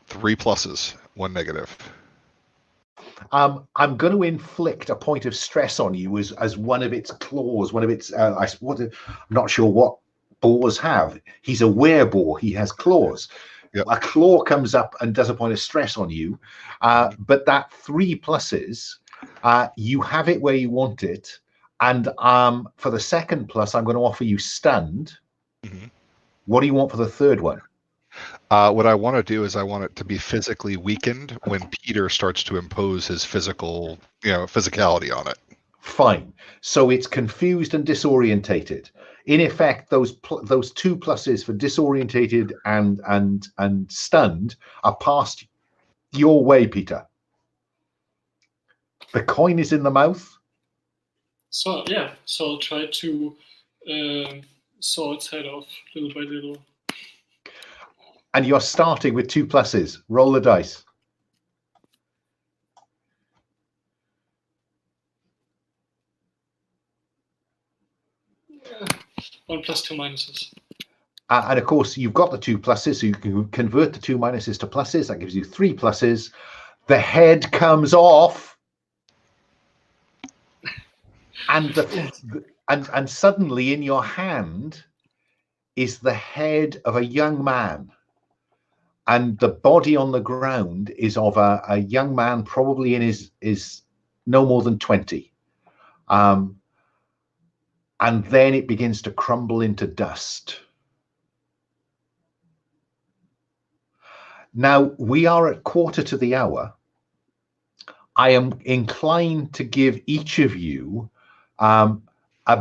[SPEAKER 3] Three pluses, 1 negative.
[SPEAKER 1] I'm going to inflict a point of stress on you as one of its claws, one of its. I'm not sure what boars have. He's a wereboar. He has claws. Yep. A claw comes up and does a point of stress on you, but that 3 pluses, you have it where you want it. And for the second plus, I'm going to offer you stunned. Mm-hmm. What do you want for the third one?
[SPEAKER 3] What I want to do is I want it to be physically weakened when Peter starts to impose his physicality on it.
[SPEAKER 1] Fine. So it's confused and disorientated. In effect, those 2 pluses for disorientated and stunned are passed your way, Peter. The coin is in the mouth.
[SPEAKER 5] So I'll try to saw its head off little by little.
[SPEAKER 1] And you're starting with 2 pluses. Roll the dice.
[SPEAKER 5] Yeah. 1 plus 2 minuses.
[SPEAKER 1] And of course, you've got the 2 pluses, so you can convert the 2 minuses to pluses. That gives you 3 pluses. The head comes off, and and suddenly in your hand is the head of a young man. And the body on the ground is of a young man, probably in his no more than 20. And then it begins to crumble into dust. Now, we are at 1:15. I am inclined to give each of you a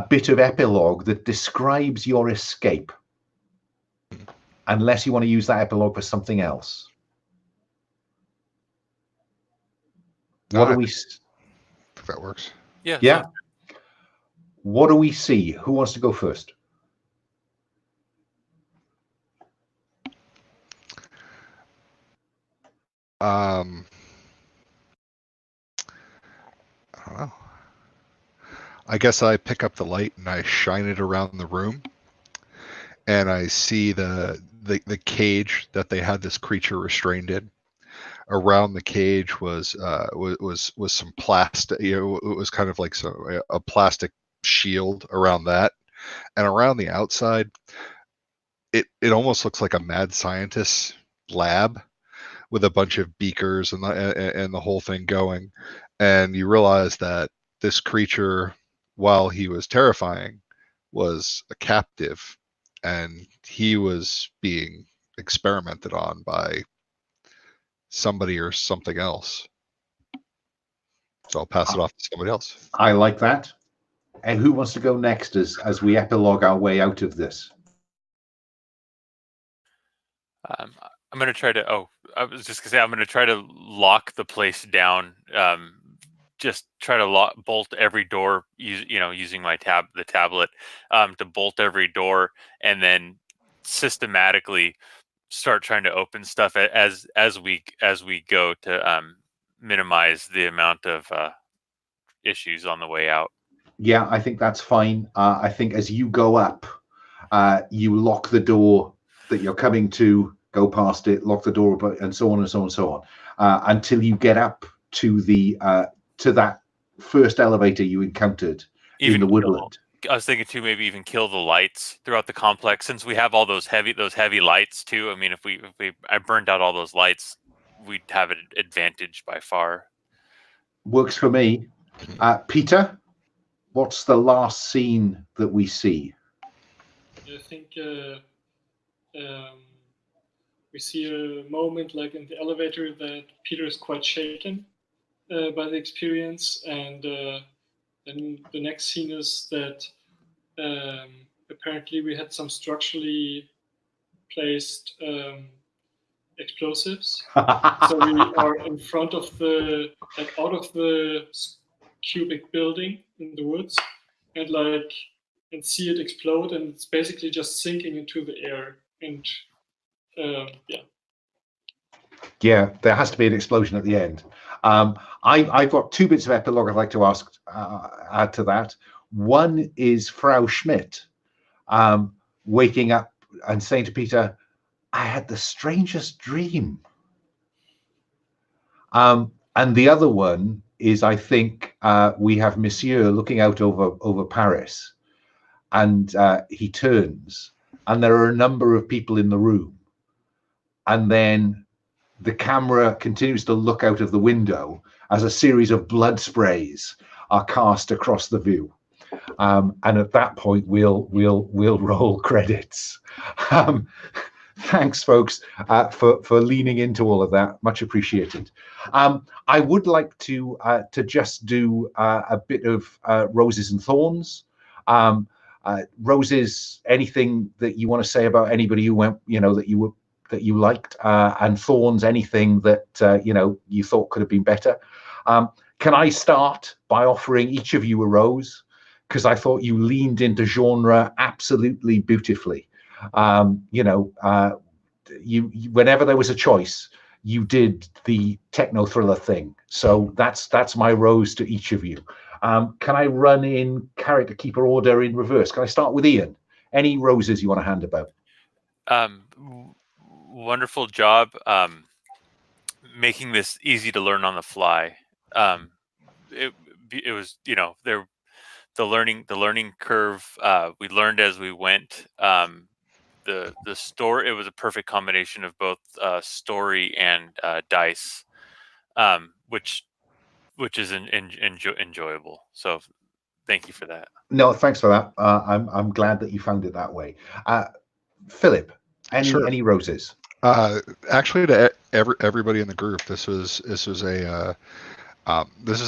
[SPEAKER 1] bit of epilogue that describes your escape. Unless you want to use that epilogue for something else. What do we?
[SPEAKER 3] If that works.
[SPEAKER 4] Yeah.
[SPEAKER 1] Yeah. What do we see? Who wants to go first?
[SPEAKER 3] I don't know. I guess I pick up the light and I shine it around the room, and I see the cage that they had this creature restrained in. Around the cage was some plastic. It was kind of like a plastic shield around that, and around the outside, it almost looks like a mad scientist lab with a bunch of beakers and the whole thing going. And you realize that this creature, while he was terrifying, was a captive, and he was being experimented on by somebody or something else. So I'll pass it off to somebody else.
[SPEAKER 1] I like that. And who wants to go next as we epilogue our way out of this?
[SPEAKER 4] I'm going to try to. Oh, I was just going to say I'm going to try to lock the place down. Just try to bolt every door. Using my the tablet to bolt every door, and then systematically start trying to open stuff as we go to minimize the amount of issues on the way out.
[SPEAKER 1] Yeah, I think that's fine. I think as you go up, you lock the door that you're coming to, go past it, lock the door, and so on and so on and so on, until you get up to the to that first elevator you encountered in the woodland.
[SPEAKER 4] I was thinking too, maybe even kill the lights throughout the complex, since we have all those heavy lights too. I mean, if I burned out all those lights, we'd have an advantage by far.
[SPEAKER 1] Works for me. Peter, what's the last scene that we see?
[SPEAKER 5] I think we see a moment like in the elevator that Peter is quite shaken by the experience, and then the next scene is that apparently we had some structurally placed explosives. So we are in front of out of the cubic building in the woods, and see it explode, and it's basically just sinking into the air. And
[SPEAKER 1] yeah, there has to be an explosion at the end. I've got two bits of epilogue I'd like to add to that. One is Frau Schmidt waking up and saying to Peter, "I had the strangest dream." And the other one is, I think, we have Monsieur looking out over Paris, and he turns, and there are a number of people in the room, and then the camera continues to look out of the window as a series of blood sprays are cast across the view. And at that point, we'll roll credits. Thanks, folks, for leaning into all of that. Much appreciated. I would like to just do a bit of roses and thorns. Roses, anything that you want to say about anybody who went, that you liked, and thorns, anything that you thought could have been better. Can I start by offering each of you a rose, because I thought you leaned into genre absolutely beautifully. You whenever there was a choice, you did the techno thriller thing. So that's my rose to each of you. Can I run in character keeper order in reverse? Can I start with Ian? Any roses you want to hand about?
[SPEAKER 4] Wonderful job making this easy to learn on the fly. It was, the learning curve. We learned as we went. The story, it was a perfect combination of both story and dice, which is enjoyable. So thank you for that.
[SPEAKER 1] No, thanks for that. I'm glad that you found it that way. Philip, any roses?
[SPEAKER 3] Actually, to everybody in the group, this was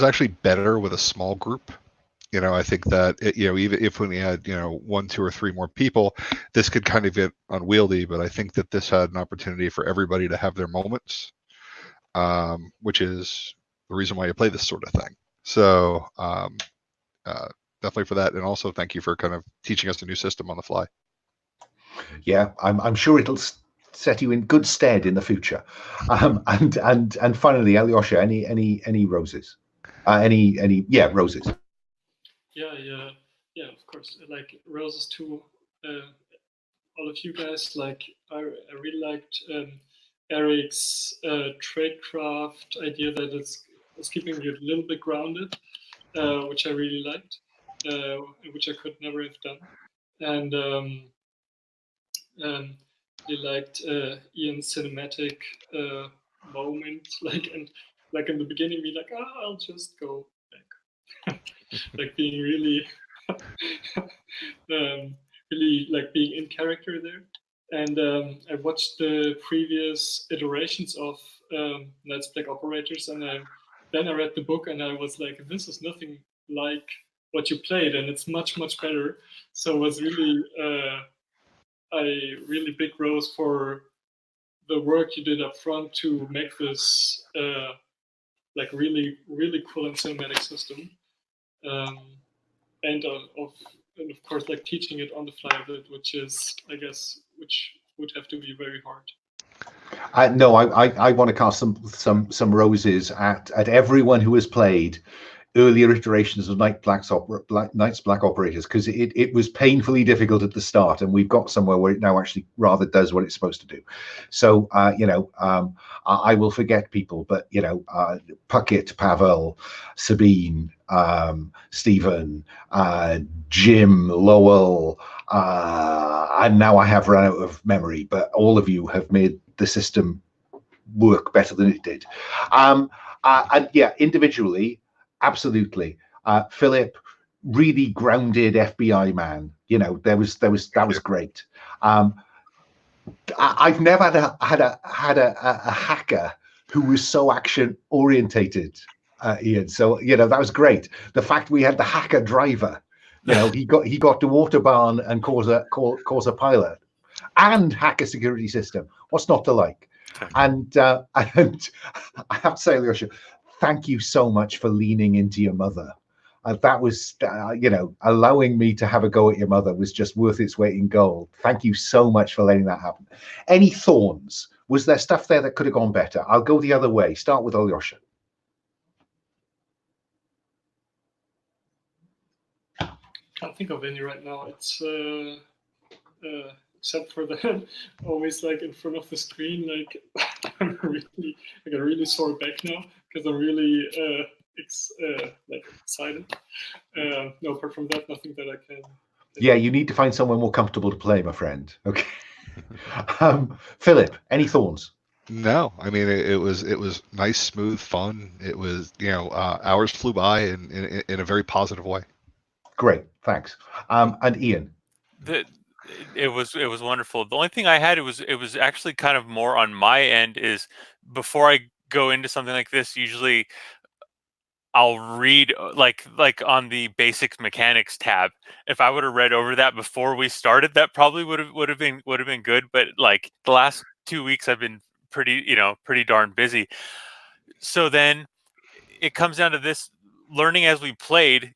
[SPEAKER 3] actually better with a small group. I think that even if we had 1, 2, or 3 more people, this could kind of get unwieldy. But I think that this had an opportunity for everybody to have their moments, which is the reason why you play this sort of thing. So definitely for that, and also thank you for kind of teaching us a new system on the fly.
[SPEAKER 1] Yeah, I'm sure it'll set you in good stead in the future. And finally, Alyosha, any roses? Roses.
[SPEAKER 5] Yeah, of course. Like roses to all of you guys. Like I really liked Eric's tradecraft idea that it's keeping you a little bit grounded, which I really liked, which I could never have done. And really liked Ian's cinematic moment, in the beginning, be like, I'll just go back. Like being really really like being in character there. And I watched the previous iterations of Knights Black Operators, and then I read the book, and I was like, this is nothing like what you played, and it's much, much better. So it was really a really big rose for the work you did up front to make this like really, really cool and cinematic system. And of course, like teaching it on the fly a bit, which is, I guess, which would have to be very hard.
[SPEAKER 1] No, I want to cast some roses at everyone who has played earlier iterations of Knights Black Operators, because it was painfully difficult at the start, and we've got somewhere where it now actually rather does what it's supposed to do. So I will forget people, but Puckett, Pavel, Sabine, Stephen, Jim, Lowell, and now I have run out of memory, but all of you have made the system work better than it did. And yeah, individually, absolutely. Philip, really grounded FBI man. That was great. I've never had a hacker who was so action orientated, Ian. So that was great. The fact we had the hacker driver, he got to autobahn and cause a pilot, and hack a security system. What's not to like? And I have to say, Alyosha, thank you so much for leaning into your mother. That was, allowing me to have a go at your mother was just worth its weight in gold. Thank you so much for letting that happen. Any thorns? Was there stuff there that could have gone better? I'll go the other way. Start with Alyosha.
[SPEAKER 5] Can't think of any right now. It's except for that, always like in front of the screen, like I got a really sore back now because I'm really excited. No, apart from that, nothing that I can.
[SPEAKER 1] Yeah, you need to find someone more comfortable to play, my friend. Okay. Philip, any thorns?
[SPEAKER 3] No, I mean it was nice, smooth, fun. It was hours flew by in a very positive way.
[SPEAKER 1] Great, thanks. And Ian.
[SPEAKER 4] It was wonderful. The only thing I had, it was actually kind of more on my end, is before I go into something like this, usually I'll read like on the basics mechanics tab. If I would have read over that before we started, that probably would have been good. But like the last 2 weeks, I've been pretty darn busy. So then it comes down to this learning as we played.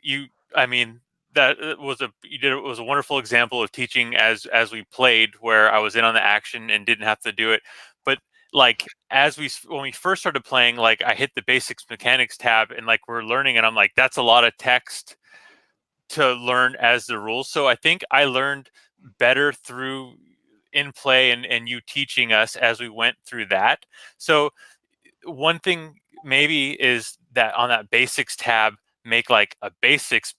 [SPEAKER 4] That was a wonderful example of teaching as we played, where I was in on the action and didn't have to do it. But like when we first started playing, like I hit the basics mechanics tab and like we're learning, and I'm like, that's a lot of text to learn as the rules. So I think I learned better through in play and you teaching us as we went through that. So one thing maybe is that on that basics tab, make like a basics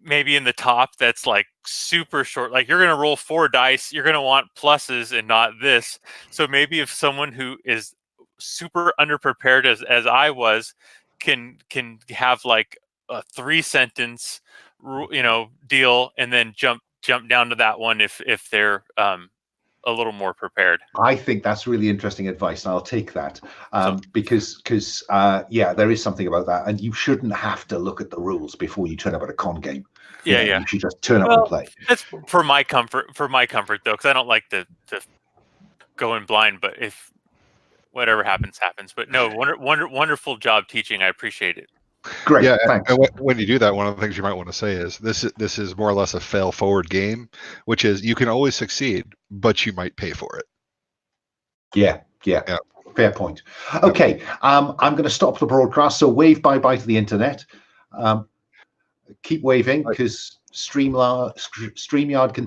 [SPEAKER 4] maybe in the top that's like super short. Like you're going to roll 4 dice, you're going to want pluses and not this. So maybe if someone who is super underprepared as I was can have like a 3-sentence deal and then jump down to that one if they're a little more prepared.
[SPEAKER 1] I think that's really interesting advice, and I'll take that because there is something about that, and you shouldn't have to look at the rules before you turn up at a con game. You should just turn up and play.
[SPEAKER 4] That's for my comfort though, because I don't like to go in blind. But if whatever happens. But no, wonderful job teaching. I appreciate it.
[SPEAKER 1] Great,
[SPEAKER 3] yeah,
[SPEAKER 1] thanks.
[SPEAKER 3] And when you do that, one of the things you might want to say is this is more or less a fail forward game, which is you can always succeed, but you might pay for it.
[SPEAKER 1] Yeah. Fair point. Okay, I'm going to stop the broadcast. So wave bye-bye to the internet. Keep waving because StreamYard continues.